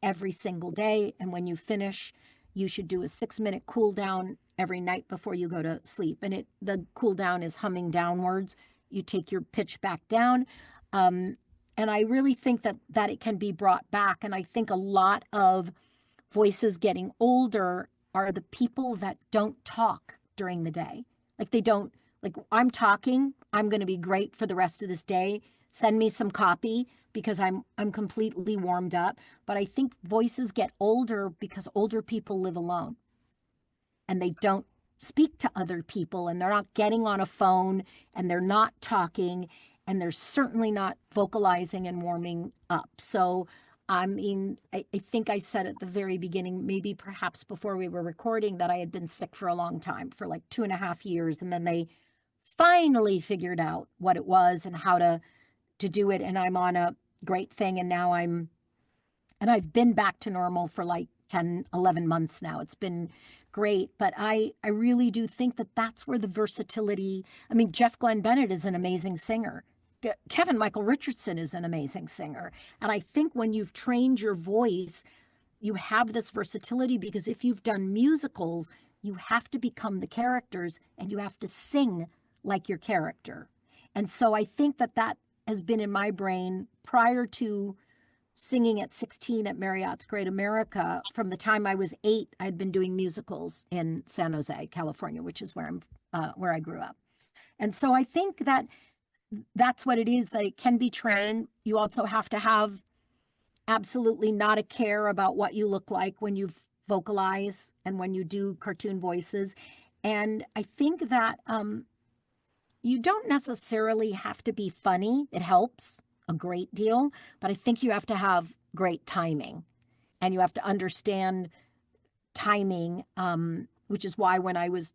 Speaker 4: every single day. And when you finish, you should do a 6-minute cool down every night before you go to sleep. And the cool down is humming downwards. You take your pitch back down. And I really think that it can be brought back. And I think a lot of voices getting older are the people that don't talk during the day. Like they don't, like I'm talking, I'm going to be great for the rest of this day. Send me some copy because I'm completely warmed up. But I think voices get older because older people live alone and they don't speak to other people, and they're not getting on a phone, and they're not talking, and they're certainly not vocalizing and warming up. So I mean, I think I said at the very beginning, maybe perhaps before we were recording, that I had been sick for a long time, for like 2.5 years. And then they finally figured out what it was and how to do it. And I'm on a great thing. And now I've been back to normal for like 10, 11 months now. It's been great. But I really do think that that's where the versatility, I mean, Jeff Glenn Bennett is an amazing singer. Kevin Michael Richardson is an amazing singer. And I think when you've trained your voice, you have this versatility, because if you've done musicals, you have to become the characters and you have to sing like your character. And so I think that has been in my brain prior to singing at 16 at Marriott's Great America. From the time I was 8, I'd been doing musicals in San Jose, California, which is where I grew up. And so I think that's what it is. That it can be trained. You also have to have absolutely not a care about what you look like when you vocalize and when you do cartoon voices. And I think that you don't necessarily have to be funny. It helps a great deal, but I think you have to have great timing, and you have to understand timing, which is why when I was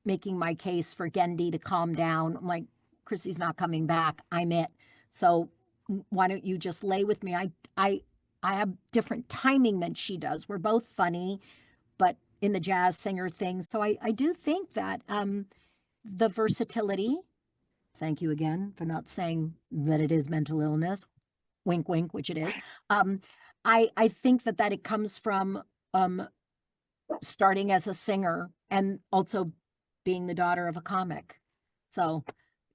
Speaker 4: making my case for Candi to calm down, I'm like, Chrissy's not coming back. I'm it. So why don't you just lay with me? I have different timing than she does. We're both funny, but in the jazz singer thing. So I do think that the versatility, thank you again for not saying that it is mental illness, wink, wink, which it is. I think that it comes from starting as a singer and also being the daughter of a comic. So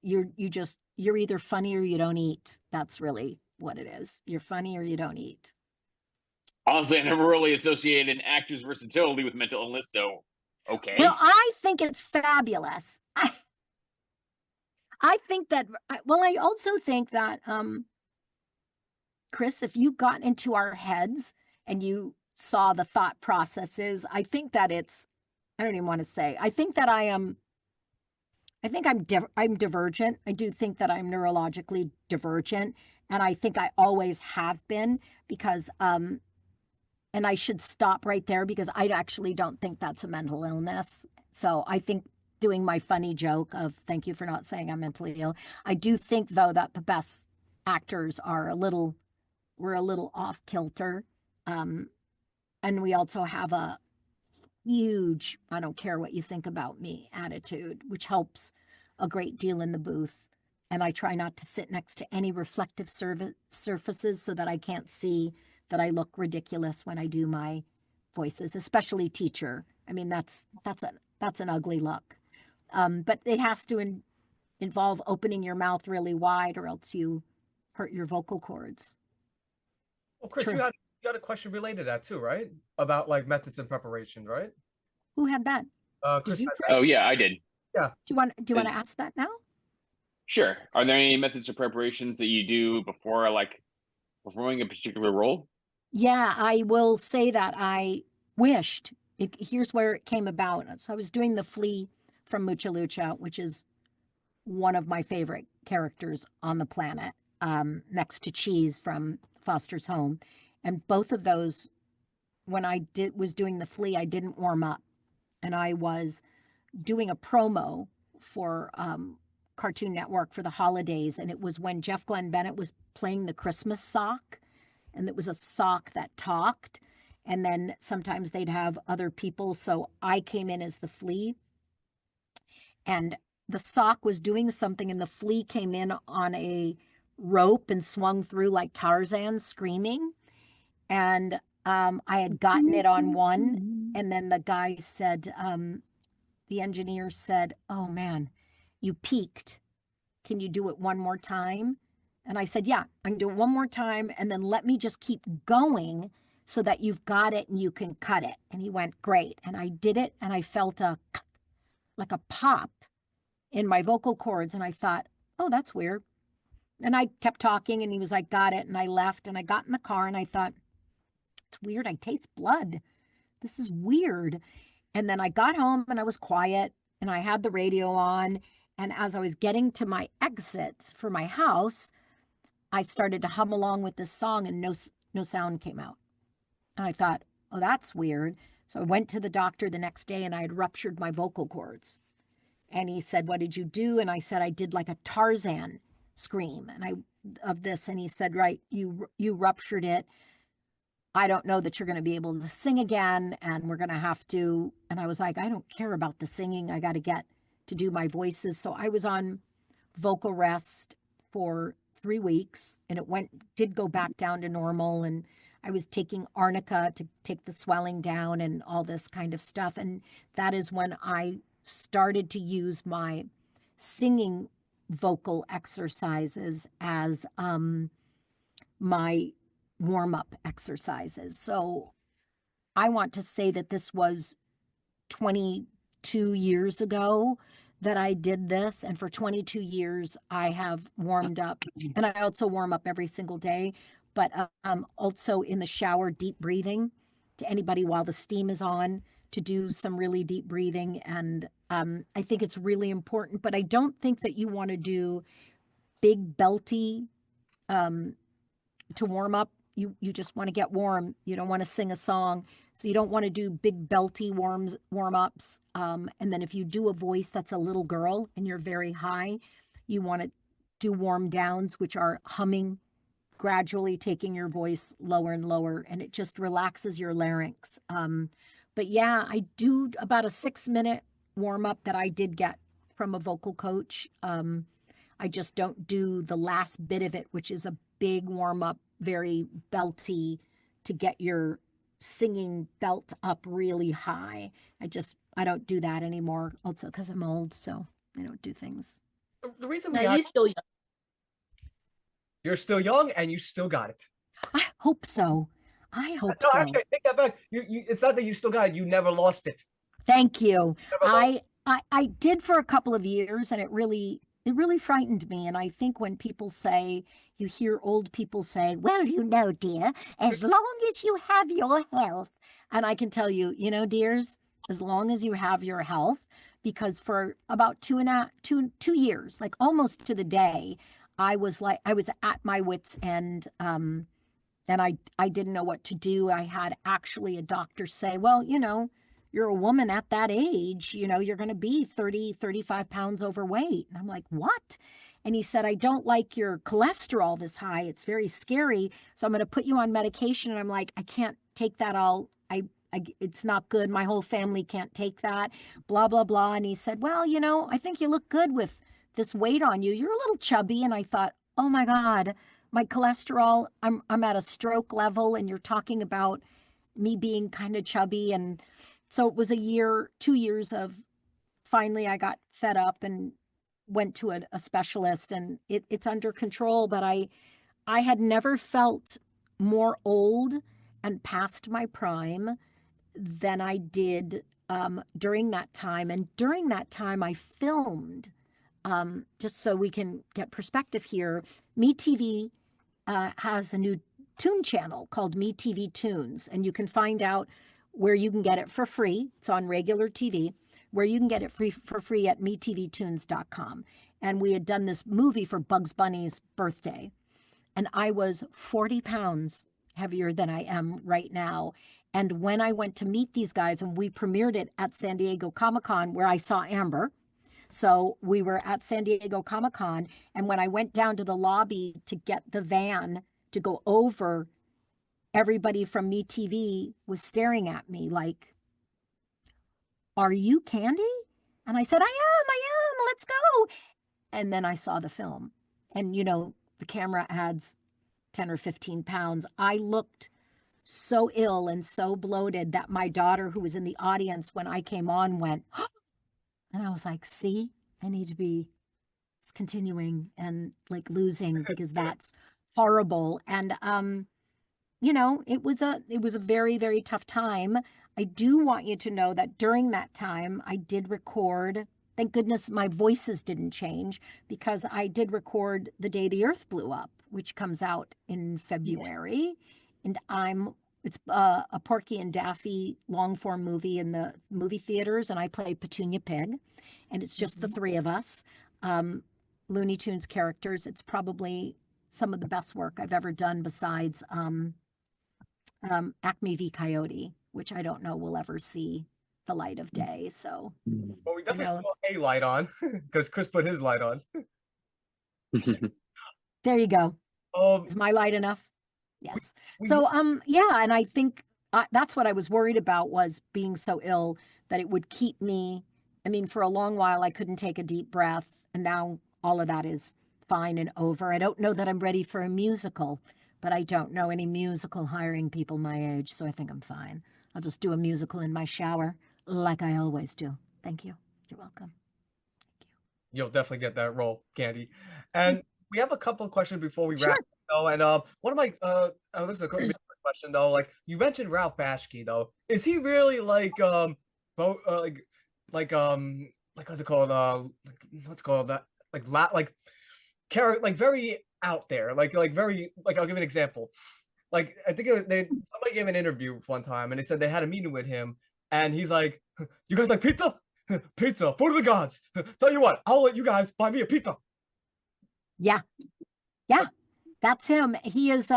Speaker 4: you're either funny or you don't eat. That's really what it is. You're funny or you don't eat.
Speaker 2: Honestly, I never really associated an actor's versatility with mental illness, so okay.
Speaker 4: Well, I think it's fabulous. I think that, well, I also think that, Chris, if you got into our heads and you saw the thought processes, I think that I don't even want to say, I think that I'm divergent. I do think that I'm neurologically divergent, and I think I always have been, because, and I should stop right there, because I actually don't think that's a mental illness. So I think doing my funny joke of thank you for not saying I'm mentally ill. I do think, though, that the best actors we're a little off kilter. And we also have a huge, I don't care what you think about me attitude, which helps a great deal in the booth. And I try not to sit next to any reflective surfaces so that I can't see that I look ridiculous when I do my voices, especially teacher. I mean, that's an ugly look. But it has to involve opening your mouth really wide, or else you hurt your vocal cords.
Speaker 1: Well, Chris,
Speaker 4: True.
Speaker 1: you had a question related to that too, right? About like methods and preparation, right?
Speaker 4: Who had that?
Speaker 1: Chris
Speaker 4: Did you,
Speaker 1: had
Speaker 4: Chris?
Speaker 2: Oh yeah, I did.
Speaker 1: Yeah.
Speaker 4: Do you want to ask that now?
Speaker 2: Sure. Are there any methods or preparations that you do before like performing a particular role?
Speaker 4: Yeah, I will say that I wished. Here's where it came about. So I was doing the flea from Mucha Lucha, which is one of my favorite characters on the planet, next to Cheese from Foster's Home. And both of those, when I was doing the flea, I didn't warm up. And I was doing a promo for Cartoon Network for the holidays. And it was when Jeff Glenn Bennett was playing the Christmas sock. And it was a sock that talked. And then sometimes they'd have other people. So I came in as the flea. And the sock was doing something, and the flea came in on a rope and swung through like Tarzan, screaming. And I had gotten it on one. And then the guy said, the engineer said, "Oh man, you peaked. Can you do it one more time?" And I said, "Yeah, I can do it one more time. And then let me just keep going so that you've got it and you can cut it." And he went, "Great." And I did it, and I felt like a pop in my vocal cords. And I thought, "Oh, that's weird." And I kept talking, and he was like, "Got it." And I left, and I got in the car, and I thought, "It's weird. I taste blood. This is weird." And then I got home, and I was quiet, and I had the radio on. And as I was getting to my exit for my house, I started to hum along with this song, and no sound came out. And I thought, "Oh, that's weird." So I went to the doctor the next day, and I had ruptured my vocal cords. And he said, "What did you do?" And I said, "I did like a Tarzan scream of this." And he said, "Right, you ruptured it. I don't know that you're going to be able to sing again, and we're going to have to." And I was like, "I don't care about the singing. I got to get to do my voices." So I was on vocal rest for 3 weeks, and it did go back down to normal. And I was taking arnica to take the swelling down and all this kind of stuff. And that is when I started to use my singing vocal exercises as my warm-up exercises. So I want to say that this was 22 years ago that I did this. And for 22 years, I have warmed up. And I also warm up every single day, but also in the shower, deep breathing to anybody while the steam is on, to do some really deep breathing. And I think it's really important, but I don't think that you want to do big belty to warm up. You just want to get warm. You don't want to sing a song. So you don't want to do big belty warm-ups. And then if you do a voice that's a little girl and you're very high, you want to do warm downs, which are humming, gradually taking your voice lower and lower, and it just relaxes your larynx. But yeah, I do about a 6-minute warm-up that I did get from a vocal coach. I just don't do the last bit of it, which is a big warm-up, very belty, to get your singing belt up really high. I don't do that anymore, also because I'm old, so I don't do things.
Speaker 1: The reason
Speaker 5: No, you're still young.
Speaker 1: You're still young, and you still got it.
Speaker 4: I hope so. I hope
Speaker 1: No,
Speaker 4: so.
Speaker 1: actually, I take that back. It's not that you still got it. You never lost it.
Speaker 4: Thank you.
Speaker 1: Never lost
Speaker 4: I did for a couple of years, and it really frightened me. And I think when you hear old people say, "Well, dear, as long as you have your health." And I can tell you, dears, as long as you have your health, because for about 2 years, like almost to the day, I was at my wit's end. And I didn't know what to do. I had actually a doctor say, "Well, you're a woman at that age, you're going to be 30, 35 pounds overweight." And I'm like, "What?" And he said, "I don't like your cholesterol this high. It's very scary. So I'm going to put you on medication." And I'm like, "I can't take that it's not good. My whole family can't take that, blah, blah, blah." And he said, "Well, I think you look good with this weight on you. You're a little chubby. And I thought, oh my God, my cholesterol, I'm at a stroke level, and you're talking about me being kind of chubby. And so it was 2 years of, finally I got fed up and went to a specialist, and it's under control. But I had never felt more old and past my prime than I did during that time. And during that time, I filmed, just so we can get perspective here. MeTV has a new Toon channel called MeTV Tunes, and you can find out where you can get it for free. It's on regular TV, where you can get it for free at metvtunes.com. And we had done this movie for Bugs Bunny's birthday, and I was 40 pounds heavier than I am right now. And when I went to meet these guys, and we premiered it at San Diego Comic-Con, where I saw Amber. So we were at San Diego Comic-Con, and when I went down to the lobby to get the van to go over, everybody from MeTV was staring at me like, are you Candi? And I said, I am, let's go. And then I saw the film, and the camera adds 10 or 15 pounds. I looked so ill and so bloated that my daughter, who was in the audience when I came on, went, oh. And I was like, see, I need to be continuing and like losing, because that's horrible. And, it was a very, very tough time. I do want you to know that during that time, I did record. Thank goodness my voices didn't change, because I did record The Day the Earth Blew Up, which comes out in February. And it's a Porky and Daffy long form movie in the movie theaters, and I play Petunia Pig, and it's just the three of us, Looney Tunes characters. It's probably some of the best work I've ever done, besides Acme v. Coyote, which I don't know will ever see the light of day. So,
Speaker 1: well, we definitely saw a light on, because Chris put his light on.
Speaker 4: There you go. Is my light enough? Yes. Yeah, and I think that's what I was worried about, was being so ill that it would keep me. I mean, for a long while, I couldn't take a deep breath, and now all of that is fine and over. I don't know that I'm ready for a musical, but I don't know any musical hiring people my age, so I think I'm fine. I'll just do a musical in my shower, like I always do. Thank you. You're welcome. Thank you.
Speaker 1: You'll definitely get that role, Candi. And we have a couple of questions before we wrap.
Speaker 4: Sure.
Speaker 1: And one of my this is a quick question though. Like, you mentioned Ralph Bashki though. Is he really like what's it called? What's it called that? Like very out there. Like very, like, I'll give an example. Like, I think somebody gave an interview one time, and they said they had a meeting with him, and he's like, "You guys like pizza? Pizza, food of the gods. Tell you what, I'll let you guys buy me a pizza."
Speaker 4: Yeah. That's him. He is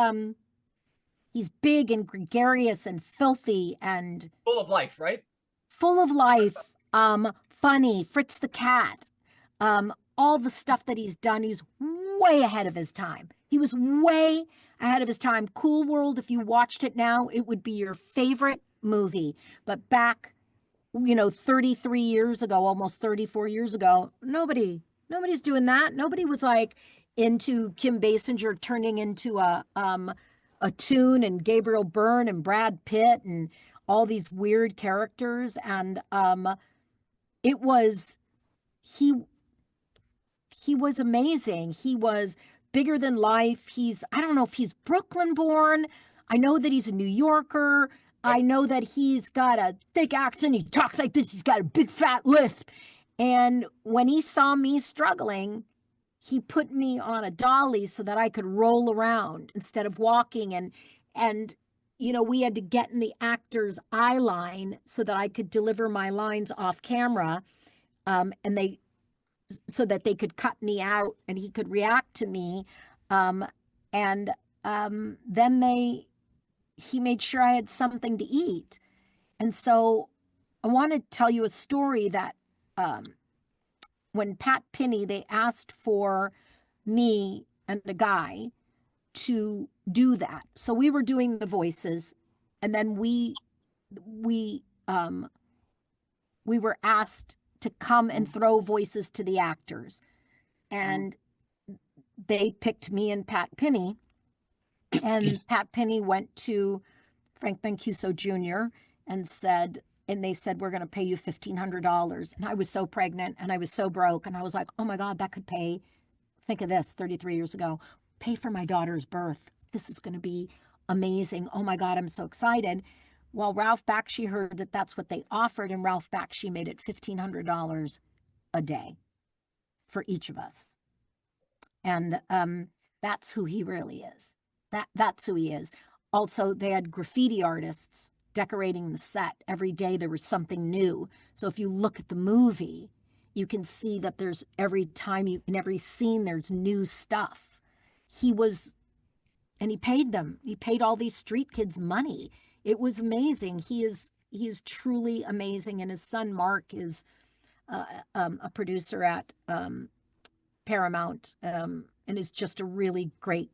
Speaker 4: he's big and gregarious and filthy and
Speaker 1: full of life, right?
Speaker 4: Full of life. Funny. Fritz the Cat. All the stuff that he's done, he's way ahead of his time. He was way ahead of his time. Cool World, if you watched it now, it would be your favorite movie. But back, 33 years ago, almost 34 years ago, nobody's doing that. Nobody was like into Kim Basinger turning into a Toon and Gabriel Byrne and Brad Pitt and all these weird characters. And it was, he was amazing. He was bigger than life. I don't know if he's Brooklyn born. I know that he's a New Yorker. I know that he's got a thick accent. He talks like this. He's got a big fat lisp. And when he saw me struggling, he put me on a dolly so that I could roll around instead of walking. And we had to get in the actor's eye line so that I could deliver my lines off camera. So that they could cut me out and he could react to me. Then he made sure I had something to eat. And so I want to tell you a story that when Pat Pinney, they asked for me and a guy to do that. So we were doing the voices, and then we were asked to come and throw voices to the actors. and they picked me and Pat Penny, and Pat Penny went to Frank Mancuso Jr. and they said, we're going to pay you $1,500. And I was so pregnant and I was so broke. And I was like, oh my God, that could pay, think of this, 33 years ago, pay for my daughter's birth. This is going to be amazing. Oh my God, I'm so excited. Well, Ralph Bakshi heard that that's what they offered, and Ralph Bakshi made it $1,500 a day for each of us. And that's who he really is. That's who he is. Also, they had graffiti artists decorating the set. Every day there was something new. So if you look at the movie, you can see that there's every scene, there's new stuff. And he paid them. He paid all these street kids money. It was amazing. He is truly amazing. And his son, Mark, is a producer at Paramount, and is just a really great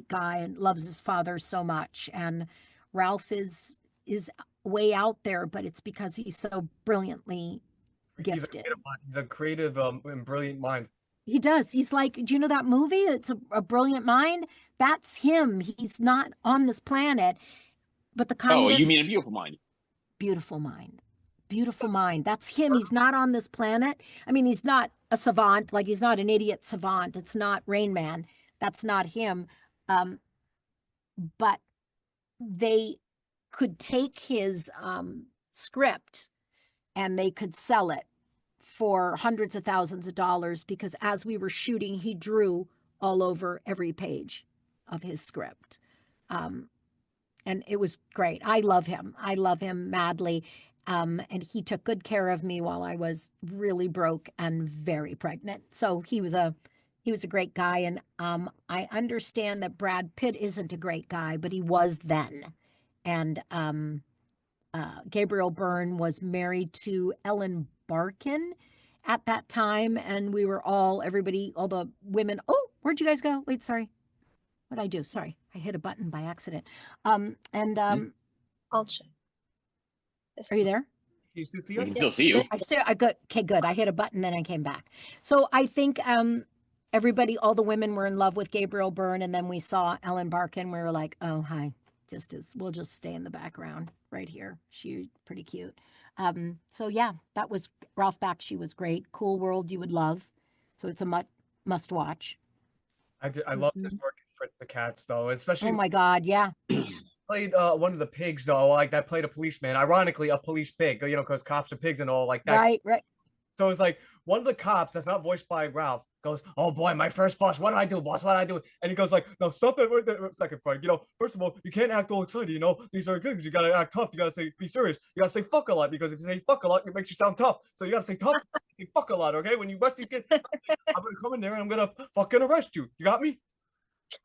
Speaker 4: guy and loves his father so much. And Ralph is way out there, but it's because he's so brilliantly gifted.
Speaker 1: He's a creative and brilliant mind.
Speaker 4: He does. He's like, do you know that movie? It's a brilliant mind. That's him. He's not on this planet, but the kindest.
Speaker 2: Oh, you mean a beautiful mind?
Speaker 4: Beautiful mind. Beautiful mind. That's him. He's not on this planet. I mean, he's not a savant. Like, he's not an idiot savant. It's not Rain Man. That's not him. But they could take his script and they could sell it for hundreds of thousands of dollars, because as we were shooting, he drew all over every page of his script. And it was great. I love him. I love him madly. And he took good care of me while I was really broke and very pregnant. So he was a great guy. And I understand that Brad Pitt isn't a great guy, but he was then. And Gabriel Byrne was married to Ellen Barkin at that time. And we were all the women. Oh, where'd you guys go? Wait, sorry. What'd I do? Sorry. I hit a button by accident.
Speaker 5: I'll check.
Speaker 4: Are you there?
Speaker 1: You still see
Speaker 2: We
Speaker 1: us?
Speaker 2: can still see you.
Speaker 4: I got, okay, good. I hit a button, then I came back. So I think all the women were in love with Gabriel Byrne, and then we saw Ellen Barkin. We were like, oh, hi. We'll just stay in the background right here. She's pretty cute. So yeah, that was Ralph Bakshi was great. Cool World you would love. So it's a must watch.
Speaker 1: I loved his work in Fritz the Cats, though, especially.
Speaker 4: Oh my God, yeah.
Speaker 1: Played one of the pigs, though, like that played a policeman. Ironically, a police pig, because cops are pigs and all like that.
Speaker 4: Right.
Speaker 1: So it's like one of the cops that's not voiced by Ralph goes, "Oh boy, my first boss. What did I do, boss? What did I do?" And he goes like, "No, stop it right there, second, Frank. First of all, you can't act all excited. These are gigs. You gotta act tough. You gotta be serious. You gotta say fuck a lot, because if you say fuck a lot, it makes you sound tough. So you gotta say tough, say fuck a lot, okay? When you arrest these kids, I'm gonna come in there and I'm gonna fucking arrest you. You got me?"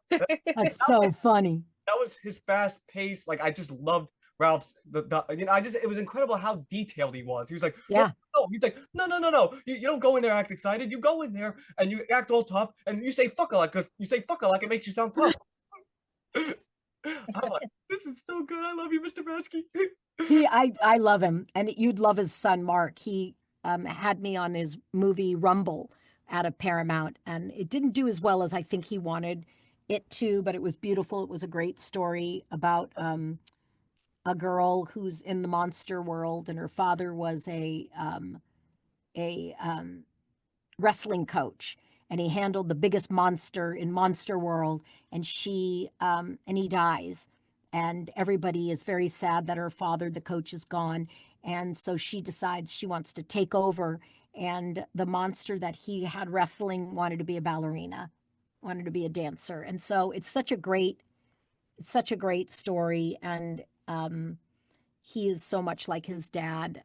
Speaker 4: That's so funny.
Speaker 1: That was his fast pace. Like, I just loved Ralph's it was incredible how detailed he was. He was like,
Speaker 4: yeah.
Speaker 1: No. He's like, no. You don't go in there act excited. You go in there and you act all tough and you say fuck a lot, because you say fuck a lot, it makes you sound tough. I'm like, this is so good. I love you, Mr. Basky.
Speaker 4: I love him, and you'd love his son Mark. He had me on his movie Rumble out of Paramount, and it didn't do as well as I think he wanted it to, but it was beautiful. It was a great story about a girl who's in the monster world, and her father was a wrestling coach, and he handled the biggest monster in Monster World, and he dies, and everybody is very sad that her father, the coach, is gone, and so she decides she wants to take over, and the monster that he had wrestling wanted to be a ballerina, wanted to be a dancer. And so it's such a great story. And he is so much like his dad.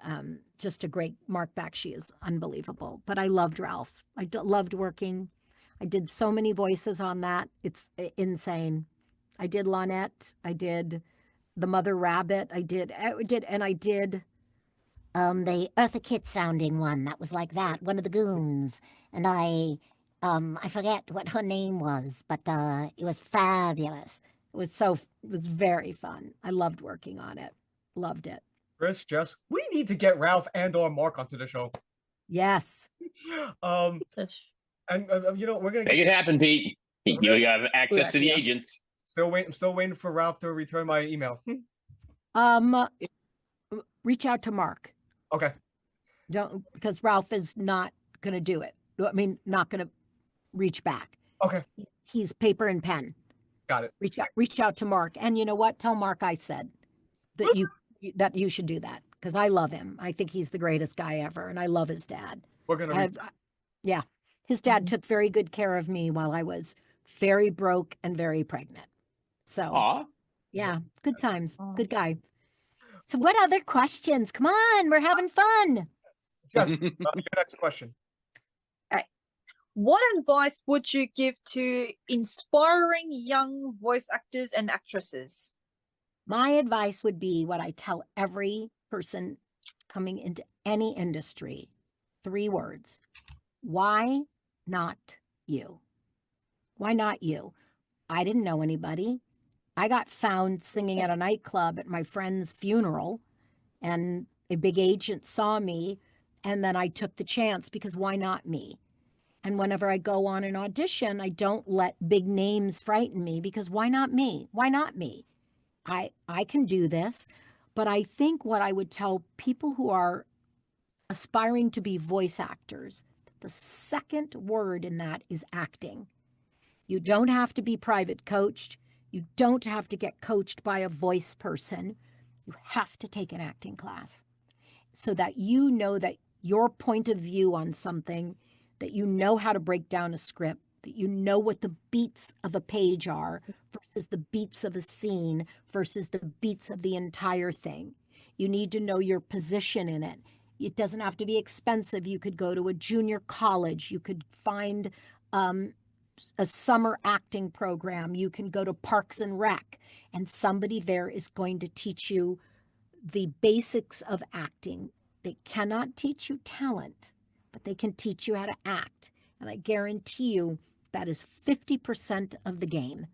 Speaker 4: Just a great Mark Bakshi is unbelievable. But I loved Ralph. Loved working. I did so many voices on that. It's insane. I did Lonette. I did the Mother Rabbit. I did the Eartha Kitt sounding one that was like that, one of the goons. And I forget what her name was, but it was fabulous. It was very fun. I loved working on it. Loved it.
Speaker 1: Chris, Jess, we need to get Ralph and/or Mark onto the show.
Speaker 4: Yes.
Speaker 1: And you know, we're gonna
Speaker 2: Make it happen, Pete. You have access to the
Speaker 3: Yeah.
Speaker 2: agents.
Speaker 1: still waiting for Ralph to return my email.
Speaker 4: Reach out to Mark.
Speaker 1: Okay.
Speaker 4: Don't, because Ralph is not going to do it. I mean, not going to reach back.
Speaker 1: Okay.
Speaker 4: He's paper and pen.
Speaker 1: Got it.
Speaker 4: Reach out to Mark. And you know what? Tell Mark I said that you should do that, because I love him. I think he's the greatest guy ever, and I love his dad.
Speaker 1: We're gonna.
Speaker 4: Yeah, his dad took very good care of me while I was very broke and very pregnant. So,
Speaker 2: Aw.
Speaker 4: yeah, good times. Good guy. So, what other questions? Come on, we're having fun.
Speaker 1: Yes. Your next question.
Speaker 5: What advice would you give to inspiring young voice actors and actresses?
Speaker 4: My advice would be what I tell every person coming into any industry. 3 words. Why not you? Why not you? I didn't know anybody. I got found singing at a nightclub at my friend's funeral, and a big agent saw me, and then I took the chance, because why not me? And whenever I go on an audition, I don't let big names frighten me, because why not me? Why not me? I can do this. But I think what I would tell people who are aspiring to be voice actors, the second word in that is acting. You don't have to be private coached. You don't have to get coached by a voice person. You have to take an acting class so that you know that your point of view on something, that you know how to break down a script, that you know what the beats of a page are versus the beats of a scene versus the beats of the entire thing. You need to know your position in it. It doesn't have to be expensive. You could go to a junior college. You could find a summer acting program. You can go to Parks and Rec, and somebody there is going to teach you the basics of acting. They cannot teach you talent, but they can teach you how to act. And I guarantee you that is 50% of the game.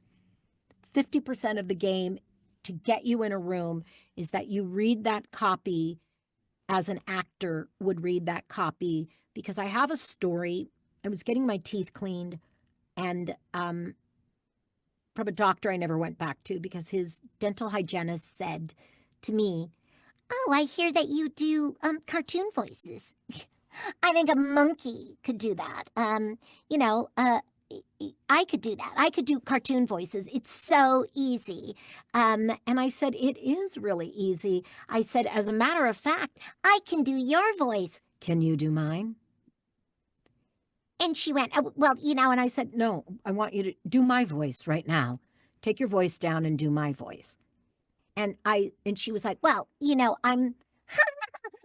Speaker 4: 50% of the game to get you in a room is that you read that copy as an actor would read that copy. Because I have a story. I was getting my teeth cleaned, and from a doctor I never went back to, because his dental hygienist said to me, "Oh, I hear that you do cartoon voices. I think a monkey could do that. I could do that. I could do cartoon voices. It's so easy." And I said, "It is really easy." I said, "As a matter of fact, I can do your voice. Can you do mine?" And she went, "Oh, well, and I said, "No, I want you to do my voice right now. Take your voice down and do my voice." And she was like, "Well, I'm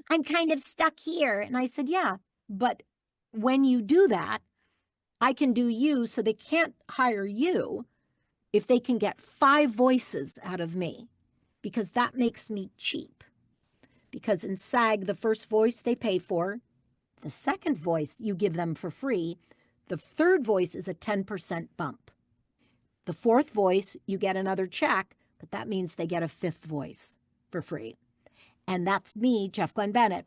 Speaker 4: I'm kind of stuck here." And I said, "Yeah, but when you do that, I can do you, so they can't hire you if they can get 5 voices out of me, because that makes me cheap." Because in SAG, the first voice they pay for, the second voice you give them for free, the third voice is a 10% bump. The fourth voice, you get another check, but that means they get a 5th voice for free. And that's me, Jeff Glenn Bennett,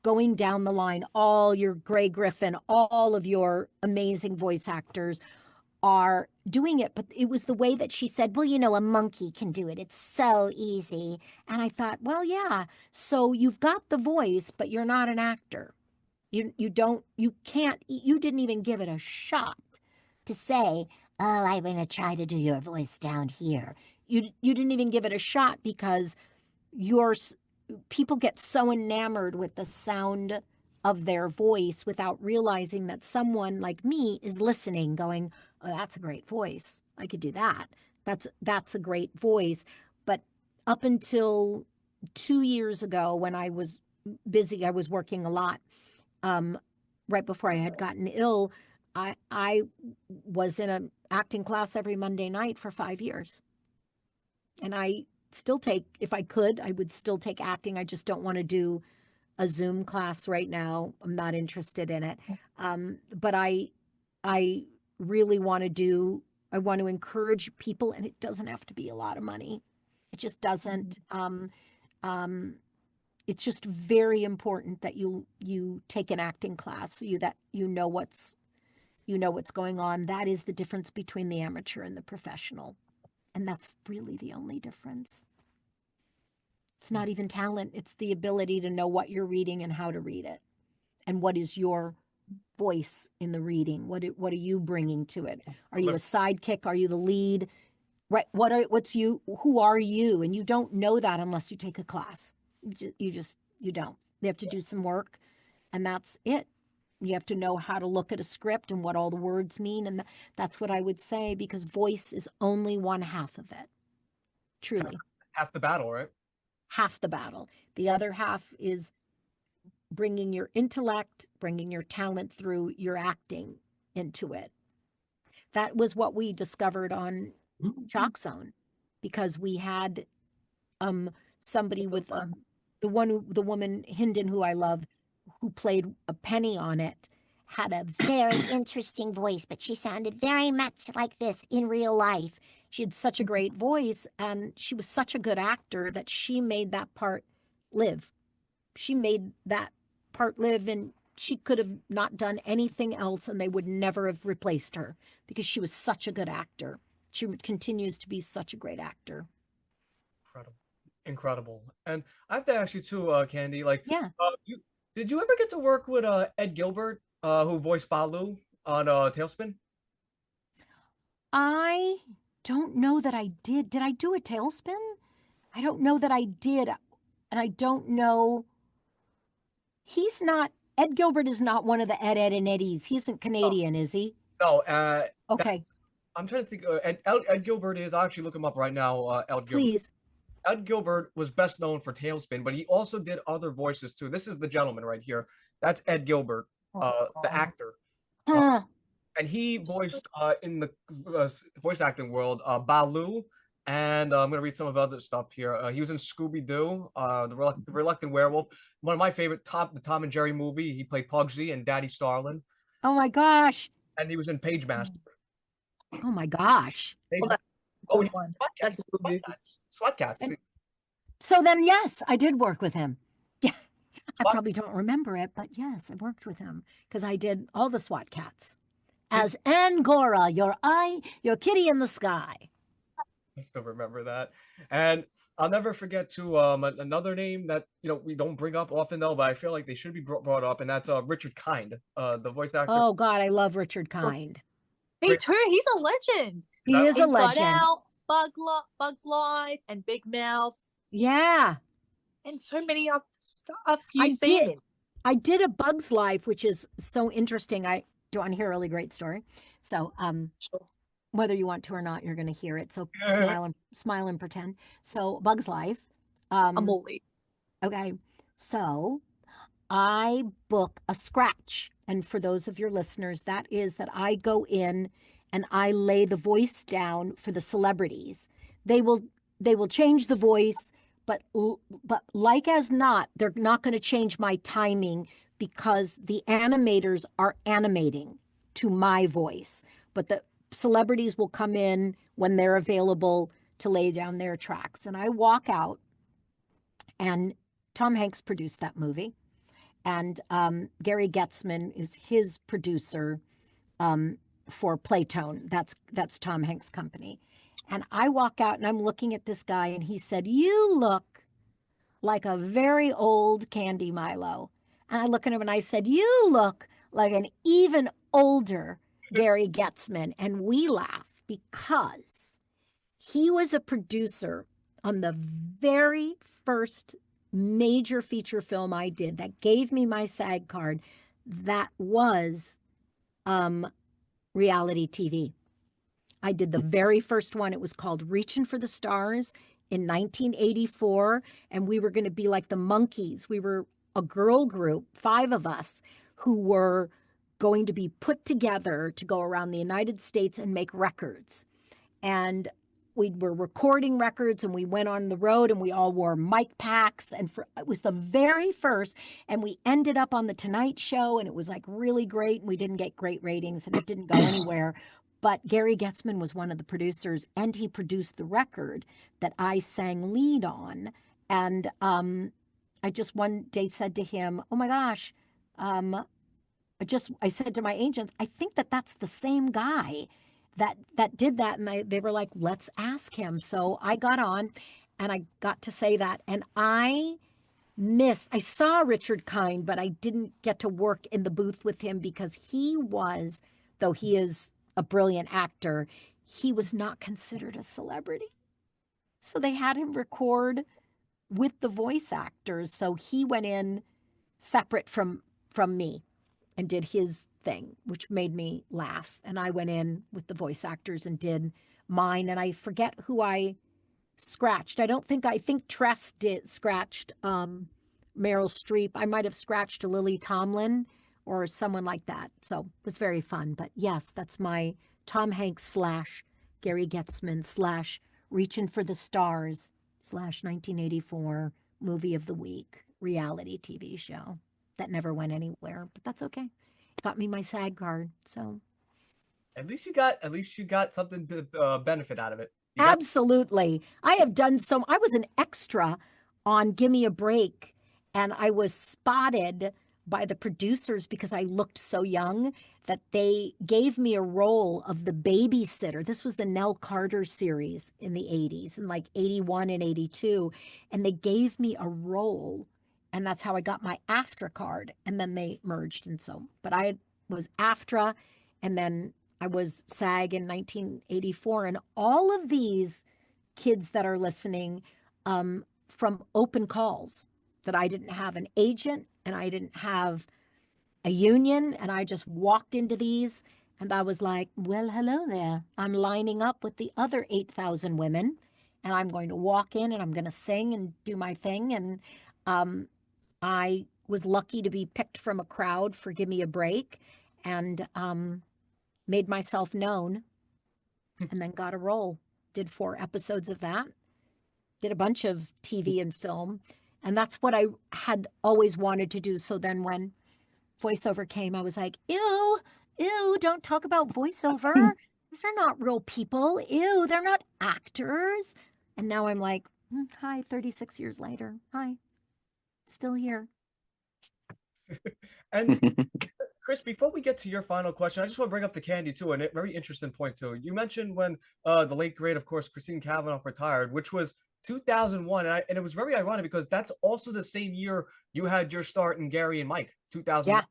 Speaker 4: going down the line. All your Gray Griffin, all of your amazing voice actors are doing it. But it was the way that she said, "Well, a monkey can do it. It's so easy." And I thought, well, yeah. So you've got the voice, but you're not an actor. You didn't even give it a shot to say, "Oh, I'm going to try to do your voice down here." You didn't even give it a shot, because people get so enamored with the sound of their voice without realizing that someone like me is listening, going, "Oh, that's a great voice. I could do that. That's a great voice." But up until 2 years ago, when I was busy, I was working a lot. Right before I had gotten ill, I was in an acting class every Monday night for 5 years. And I still take, if I could, I would still take acting. I just don't want to do a Zoom class right now. I'm not interested in it. But I really want to I want to encourage people, and it doesn't have to be a lot of money. It just doesn't. It's just very important that you take an acting class, so that you know what's you know what's going on. That is the difference between the amateur and the professional. And that's really the only difference. It's not even talent. It's the ability to know what you're reading and how to read it. And what is your voice in the reading? What are you bringing to it? Are you a sidekick? Are you the lead? Right. Who are you? And you don't know that unless you take a class. You don't. You have to do some work, and that's it. You have to know how to look at a script and what all the words mean. And that's what I would say, because voice is only one half of it. Truly.
Speaker 1: Half the battle, right?
Speaker 4: Half the battle. The other half is bringing your intellect, bringing your talent through your acting into it. That was what we discovered on Chalk Zone, because we had somebody with the woman Hinden, who I love, who played a Penny on it, had a very interesting voice, but she sounded very much like this in real life. She had such a great voice, and she was such a good actor that she made that part live. She made that part live, and she could have not done anything else, and they would never have replaced her, because she was such a good actor. She continues to be such a great actor.
Speaker 1: Incredible. And I have to ask you too, Candi,
Speaker 4: Yeah.
Speaker 1: Did you ever get to work with Ed Gilbert, who voiced Balu on Tailspin?
Speaker 4: I don't know that I did. Did I do a Tailspin? I don't know that I did. And I don't know. Ed Gilbert is not one of the Ed and Eddies. He isn't Canadian, is he?
Speaker 1: No.
Speaker 4: Okay.
Speaker 1: I'm trying to think. Ed Gilbert is, I'll actually look him up right now. Ed Gilbert.
Speaker 4: Please.
Speaker 1: Ed Gilbert was best known for Tailspin, but he also did other voices too. This is the gentleman right here. That's Ed Gilbert, the actor. And he voiced in the voice acting world Balu, and I'm gonna read some of the other stuff here. He was in Scooby Doo, the Reluctant Werewolf, one of my favorite the Tom and Jerry movie. He played Pugsy and Daddy Starlin.
Speaker 4: Oh my gosh!
Speaker 1: And he was in Page Master.
Speaker 4: Oh my gosh!
Speaker 5: That's a good movie.
Speaker 1: SWAT Cats.
Speaker 4: So then, yes, I did work with him. Yeah, I probably don't remember it, but yes, I worked with him because I did all the SWAT Cats as Angora, your kitty in the sky.
Speaker 1: I still remember that. And I'll never forget to another name that we don't bring up often though, but I feel like they should be brought up, and that's Richard Kind, the voice actor.
Speaker 4: Oh God, I love Richard Kind.
Speaker 5: Me too. He's a legend.
Speaker 4: He is a
Speaker 5: Inside
Speaker 4: legend.
Speaker 5: Out, Bug's Life, and Big Mouth.
Speaker 4: Yeah.
Speaker 5: And so many other stuff you've seen.
Speaker 4: I did a Bug's Life, which is so interesting. I do want to hear a really great story. So
Speaker 5: Sure.
Speaker 4: whether you want to or not, you're going to hear it. So smile and pretend. So Bug's Life.
Speaker 5: I'm all in.
Speaker 4: Okay. So I book a scratch. And for those of your listeners, that is that I go in and I lay the voice down for the celebrities. They will change the voice, but like as not, they're not going to change my timing because the animators are animating to my voice. But the celebrities will come in when they're available to lay down their tracks. And I walk out, and Tom Hanks produced that movie. And Gary Getzman is his producer for Playtone. That's Tom Hanks' company. And I walk out and I'm looking at this guy, and he said, "You look like a very old Candi Milo." And I look at him and I said, "You look like an even older Gary Getzman." And we laugh because he was a producer on the very first major feature film I did that gave me my SAG card. That was reality TV. I did the very first one. It was called Reaching for the Stars in 1984. And we were going to be like the Monkees. We were a girl group, 5 of us, who were going to be put together to go around the United States and make records. And we were recording records, and we went on the road, and we all wore mic packs. And it was the very first. And we ended up on the Tonight Show, and it was like really great. And we didn't get great ratings, and it didn't go anywhere. But Gary Getzman was one of the producers, and he produced the record that I sang lead on. And I just one day said to him, "Oh my gosh, I said to my agents, I think that that's the same guy that did that. And they were like, let's ask him. So I got on and I got to say that. And I saw Richard Kind, but I didn't get to work in the booth with him because though he is a brilliant actor, he was not considered a celebrity. So they had him record with the voice actors. So he went in separate from me and did his thing, which made me laugh. And I went in with the voice actors and did mine. And I forget who I scratched. I think Tress scratched Meryl Streep. I might have scratched Lily Tomlin or someone like that. So it was very fun. But yes, that's my Tom Hanks / Gary Getzman / Reaching for the Stars / 1984 movie of the week reality TV show that never went anywhere, but that's okay. It got me my SAG card, so
Speaker 1: at least you got something to benefit out of it.
Speaker 4: Absolutely. I have done I was an extra on Gimme a Break, and I was spotted by the producers because I looked so young that they gave me a role of the babysitter. This was the Nell Carter series in the 80s, in like 81 and 82. And they gave me a role, and that's how I got my AFTRA card. And then they merged. But I was AFTRA, and then I was SAG in 1984. And all of these kids that are listening from open calls, that I didn't have an agent and I didn't have a union, and I just walked into these and I was like, well, hello there. I'm lining up with the other 8,000 women, and I'm going to walk in and I'm going to sing and do my thing. And I was lucky to be picked from a crowd for Give Me a Break, and made myself known, and then got a role. Did 4 episodes of that. Did a bunch of TV and film. And that's what I had always wanted to do. So then when voiceover came, I was like, ew, don't talk about voiceover. These are not real people. Ew, they're not actors. And now I'm like, hi, 36 years later. Hi, still here.
Speaker 1: And Chris, before we get to your final question, I just want to bring up the Candi too, and a very interesting point too. You mentioned when the late great, of course, Christine Cavanaugh retired, which was 2001, and it was very ironic because that's also the same year you had your start in Gary and Mike, 2001.
Speaker 4: Yeah,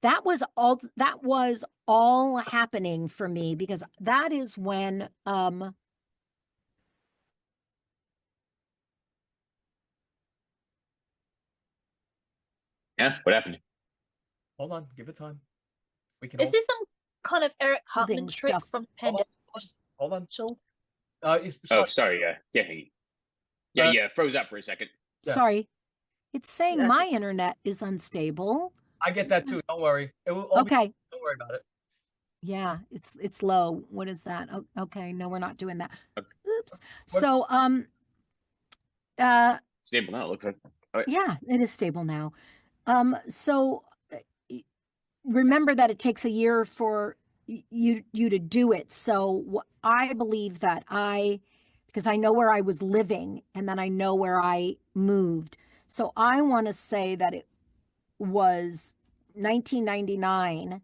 Speaker 4: that was all happening for me, because that is when
Speaker 2: Yeah, what happened?
Speaker 1: Hold on, give it time. We can.
Speaker 5: Is this some kind of Eric Cartman trick
Speaker 4: stuff.
Speaker 5: from
Speaker 1: Hold on.
Speaker 2: Sorry. Yeah. Froze up for a second.
Speaker 1: Yeah.
Speaker 4: Sorry, it's saying my internet is unstable.
Speaker 1: I get that too. Don't worry. It will
Speaker 4: Okay.
Speaker 1: Don't worry about it.
Speaker 4: Yeah, it's low. What is that? Oh, okay, no, we're not doing that.
Speaker 2: Okay.
Speaker 4: Oops. So
Speaker 2: Stable now, it looks like. Right.
Speaker 4: yeah, it is stable now. So remember that it takes a year for you to do it. So I believe that because I know where I was living, and then I know where I moved. So I want to say that it was 1999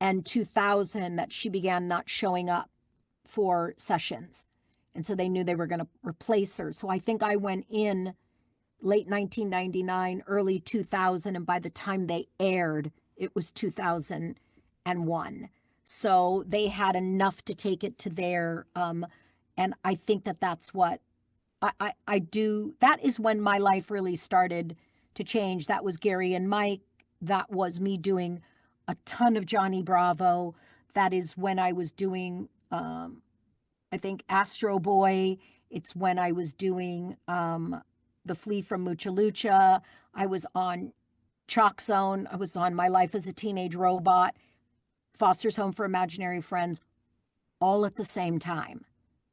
Speaker 4: and 2000 that she began not showing up for sessions. And so they knew they were going to replace her. So I think I went in late 1999, early 2000. And by the time they aired, it was 2001. So they had enough to take it to their, and I think that's what I do. That is when my life really started to change. That was Gary and Mike. That was me doing a ton of Johnny Bravo. That is when I was doing, I think, Astro Boy. It's when I was doing The Flea from Mucha Lucha. I was on Chalk Zone. I was on My Life as a Teenage Robot, Foster's Home for Imaginary Friends, all at the same time.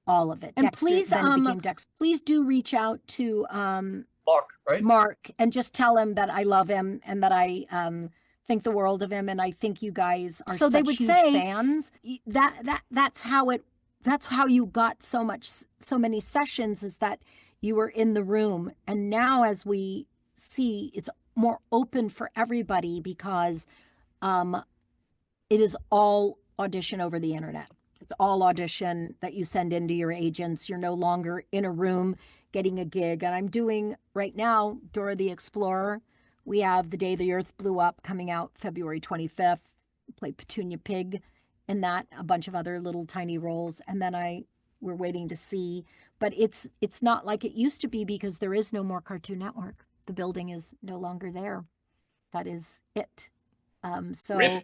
Speaker 4: All of it. And Dexter, please, then it became Dexter. Please do reach out to
Speaker 1: Mark, right?
Speaker 4: Mark, and just tell him that I love him and that I think the world of him, and I think you guys are so such they would huge say fans. That's how you got so many sessions, is that you were in the room. And now, as we see, it's more open for everybody, because it is all audition over the internet. It's all audition that you send into your agents. You're no longer in a room getting a gig. And I'm doing right now Dora the Explorer. We have The Day the Earth Blew Up coming out February 25th. Play Petunia Pig in that, a bunch of other little tiny roles. And then we're waiting to see, but it's not like it used to be because there is no more Cartoon Network. The building is no longer there. That is it. So
Speaker 2: Rip.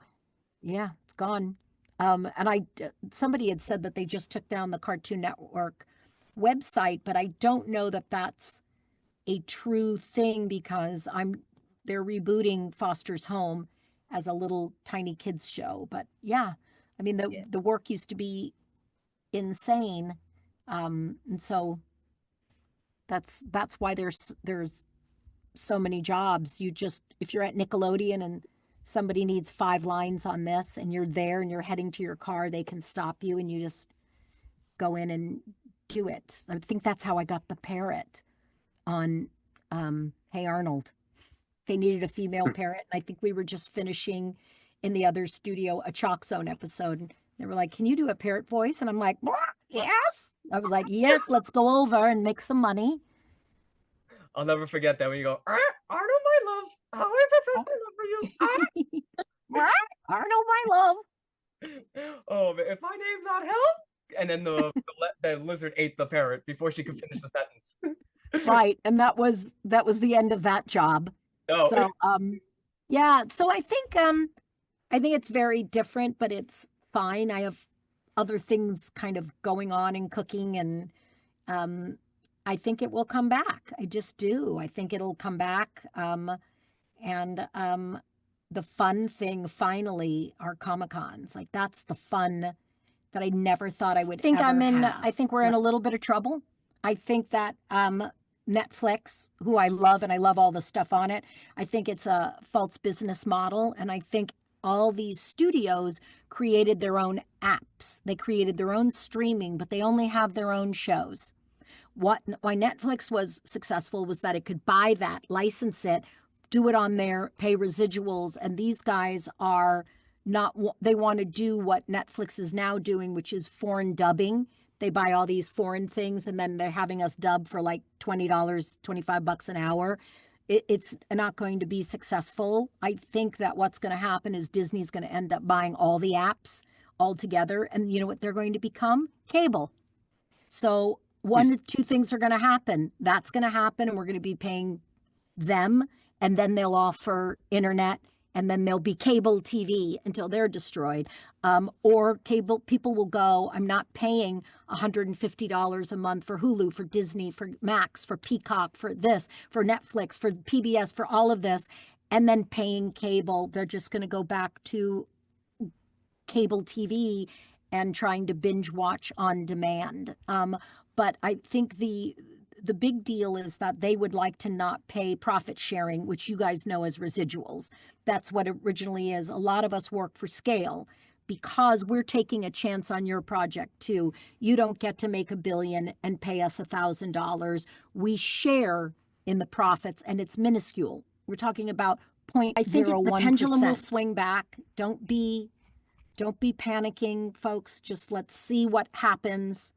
Speaker 4: yeah, it's gone. And somebody had said that they just took down the Cartoon Network website, but I don't know that that's a true thing because they're rebooting Foster's Home as a little tiny kids show. But yeah, I mean, the work used to be insane. And so that's why there's so many jobs. If you're at Nickelodeon and somebody needs 5 lines on this and you're there and you're heading to your car, they can stop you and you just go in and do it. I think that's how I got the parrot on Hey Arnold. They needed a female parrot, and I think we were just finishing in the other studio a Chalk Zone episode, and they were like, "Can you do a parrot voice?" And I'm like, "Yes." I was like, "Yes, let's go over and make some money."
Speaker 1: I'll never forget that when you go, Arnold, my love, how I profess my love for you.
Speaker 4: Arnold, my love.
Speaker 1: Oh, man, if my name's not Hell, and then the lizard ate the parrot before she could finish the sentence.
Speaker 4: Right, and that was the end of that job.
Speaker 1: Oh.
Speaker 4: So yeah, so I think it's very different, but it's fine. I have other things kind of going on in cooking, and I think it will come back. I just do. I think it'll come back. And the fun thing finally are Comic-Cons. Like that's the fun that I never thought I would I think we're in a little bit of trouble. I think that Netflix, who I love, and I love all the stuff on it, I think it's a false business model. And I think all these studios created their own apps. They created their own streaming, but they only have their own shows. Why Netflix was successful was that it could buy that, license it, do it on there, pay residuals. And these guys are not, they want to do what Netflix is now doing, which is foreign dubbing. They buy all these foreign things and then they're having us dub for like $20, $25 an hour. It's not going to be successful. I think that what's going to happen is Disney's going to end up buying all the apps all together. And you know what they're going to become? Cable. So one of two things are going to happen. That's going to happen and we're going to be paying them, and then they'll offer internet, and then there'll be cable TV until they're destroyed. Or cable people will go, I'm not paying $150 a month for Hulu, for Disney, for Max, for Peacock, for this, for Netflix, for PBS, for all of this, and then paying cable. They're just going to go back to cable TV and trying to binge watch on demand. But I think the big deal is that they would like to not pay profit sharing, which you guys know as residuals. That's what it originally is. A lot of us work for scale because we're taking a chance on your project too. You don't get to make $1 billion and pay us $1,000. We share in the profits and it's minuscule. We're talking about 0.01%. I think the pendulum will swing back. Don't be panicking, folks. Just let's see what happens.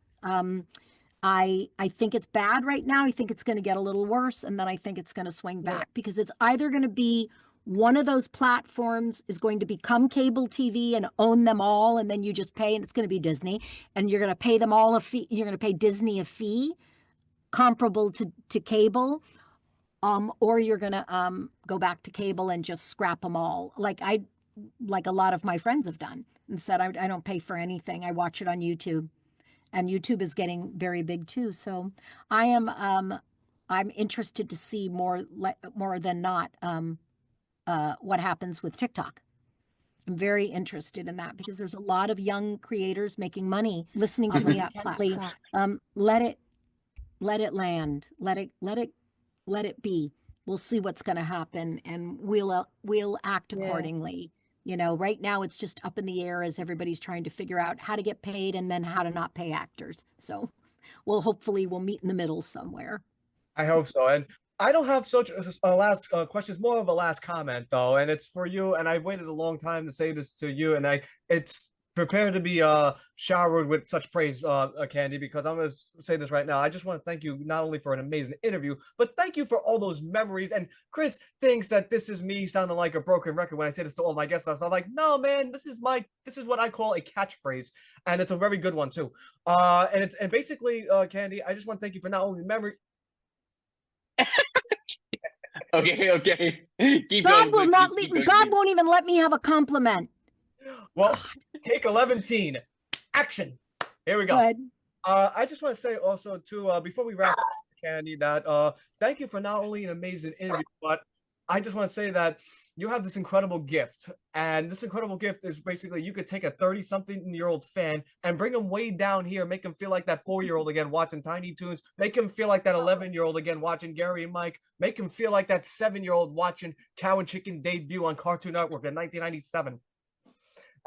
Speaker 4: I think it's bad right now. I think it's going to get a little worse, and then I think it's going to swing back because it's either going to be one of those platforms is going to become cable TV and own them all, and then you just pay, and it's going to be Disney, and you're going to pay them all a fee. You're going to pay Disney a fee comparable to cable, or you're going to go back to cable and just scrap them all, like a lot of my friends have done, and said I don't pay for anything. I watch it on YouTube. And YouTube is getting very big too. So I'm interested to see more than not what happens with TikTok. I'm very interested in that because there's a lot of young creators making money listening to me intently. Let it land. Let it be. We'll see what's going to happen, and we'll act accordingly. You know, right now it's just up in the air as everybody's trying to figure out how to get paid and then how to not pay actors. So hopefully we'll meet in the middle somewhere.
Speaker 1: I hope so. And I don't have such a last question. It's more of a last comment though, and it's for you. And I waited a long time to say this to you, and it's prepared to be showered with such praise, Candy, because I'm gonna say this right now. I just want to thank you not only for an amazing interview, but thank you for all those memories. And Chris thinks that this is me sounding like a broken record when I say this to all my guests. So I'm like, no, man, this is what I call a catchphrase, and it's a very good one too. And basically, Candy, I just want to thank you for not only memory.
Speaker 2: Okay. Keep
Speaker 4: God
Speaker 2: going.
Speaker 4: will
Speaker 2: please.
Speaker 4: not
Speaker 2: Keep
Speaker 4: leave.
Speaker 2: going,
Speaker 4: God
Speaker 2: please.
Speaker 4: won't even let me have a compliment.
Speaker 1: Well, take 11, action. Here we go.
Speaker 4: Good.
Speaker 1: I just want to say also too, before we wrap up, Candy, that thank you for not only an amazing interview, but I just want to say that you have this incredible gift, and this incredible gift is basically you could take a 30-something-year-old fan and bring him way down here, make him feel like that 4-year-old again watching Tiny Toons, make him feel like that 11-year-old again watching Gary and Mike, make him feel like that 7-year-old watching Cow and Chicken debut on Cartoon Network in 1997.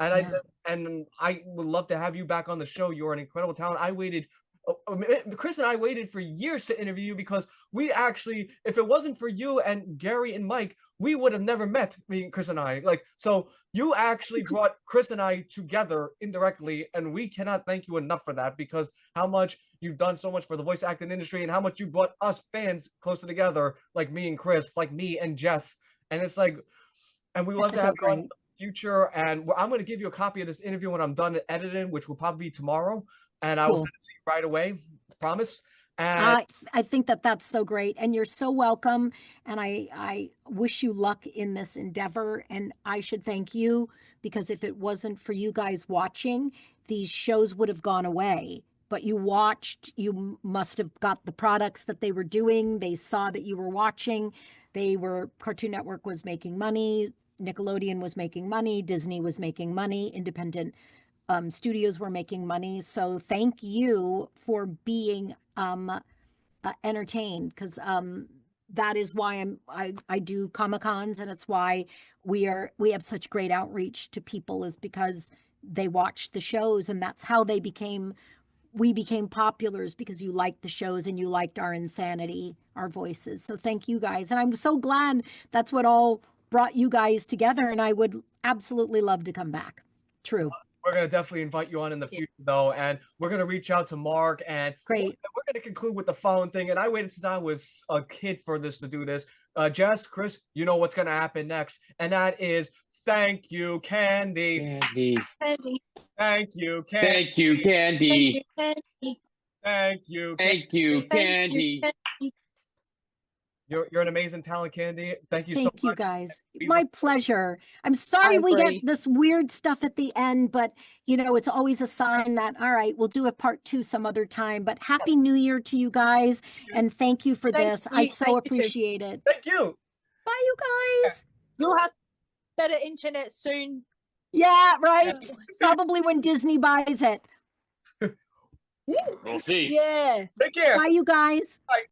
Speaker 1: And I would love to have you back on the show. You're an incredible talent. Chris and I waited for years to interview you because we actually, if it wasn't for you and Gary and Mike, we would have never met, me, Chris and I. So you actually brought Chris and I together indirectly, and we cannot thank you enough for that, because how much you've done so much for the voice acting industry and how much you brought us fans closer together, like me and Chris, like me and Jess. And it's like, and we love to have you on the future. And I'm going to give you a copy of this interview when I'm done editing, which will probably be tomorrow. And I will send it to you right away. Promise. And
Speaker 4: I think that's so great, and you're so welcome. And I wish you luck in this endeavor. And I should thank you, because if it wasn't for you guys watching, these shows would have gone away. But you watched. You must have got the products that they were doing. They saw that you were watching. Cartoon Network was making money. Nickelodeon was making money. Disney was making money. Independent studios were making money. So thank you for being entertained, because that is why I do Comic-Cons, and it's why we have such great outreach to people, is because they watched the shows, and that's how we became popular, is because you liked the shows and you liked our insanity, our voices. So thank you guys, and I'm so glad that's what all brought you guys together, and I would absolutely love to come back. True.
Speaker 1: We're going to definitely invite you on in the future, though, and we're going to reach out to Mark, and
Speaker 4: Great.
Speaker 1: we're going to conclude with the following thing. And I waited since I was a kid for this to do this. Jess, Chris, you know what's going to happen next, and that is thank you, Candy.
Speaker 2: Candy.
Speaker 1: Thank you, Candy.
Speaker 2: Thank you, Candy.
Speaker 1: Thank you.
Speaker 2: Thank you, Candy.
Speaker 1: You're an amazing talent, Candy. Thank you so much.
Speaker 4: Thank you guys. My pleasure. I'm sorry we get this weird stuff at the end, but it's always a sign that, all right, we'll do a part 2 some other time. But Happy New Year to you guys, and thank you for this. I so appreciate it.
Speaker 1: Thank you.
Speaker 4: Bye, you guys.
Speaker 5: You'll have better internet soon.
Speaker 4: Yeah, right. Probably when Disney buys it.
Speaker 2: We'll see.
Speaker 5: Yeah.
Speaker 1: Take care.
Speaker 4: Bye, you guys.
Speaker 1: Bye.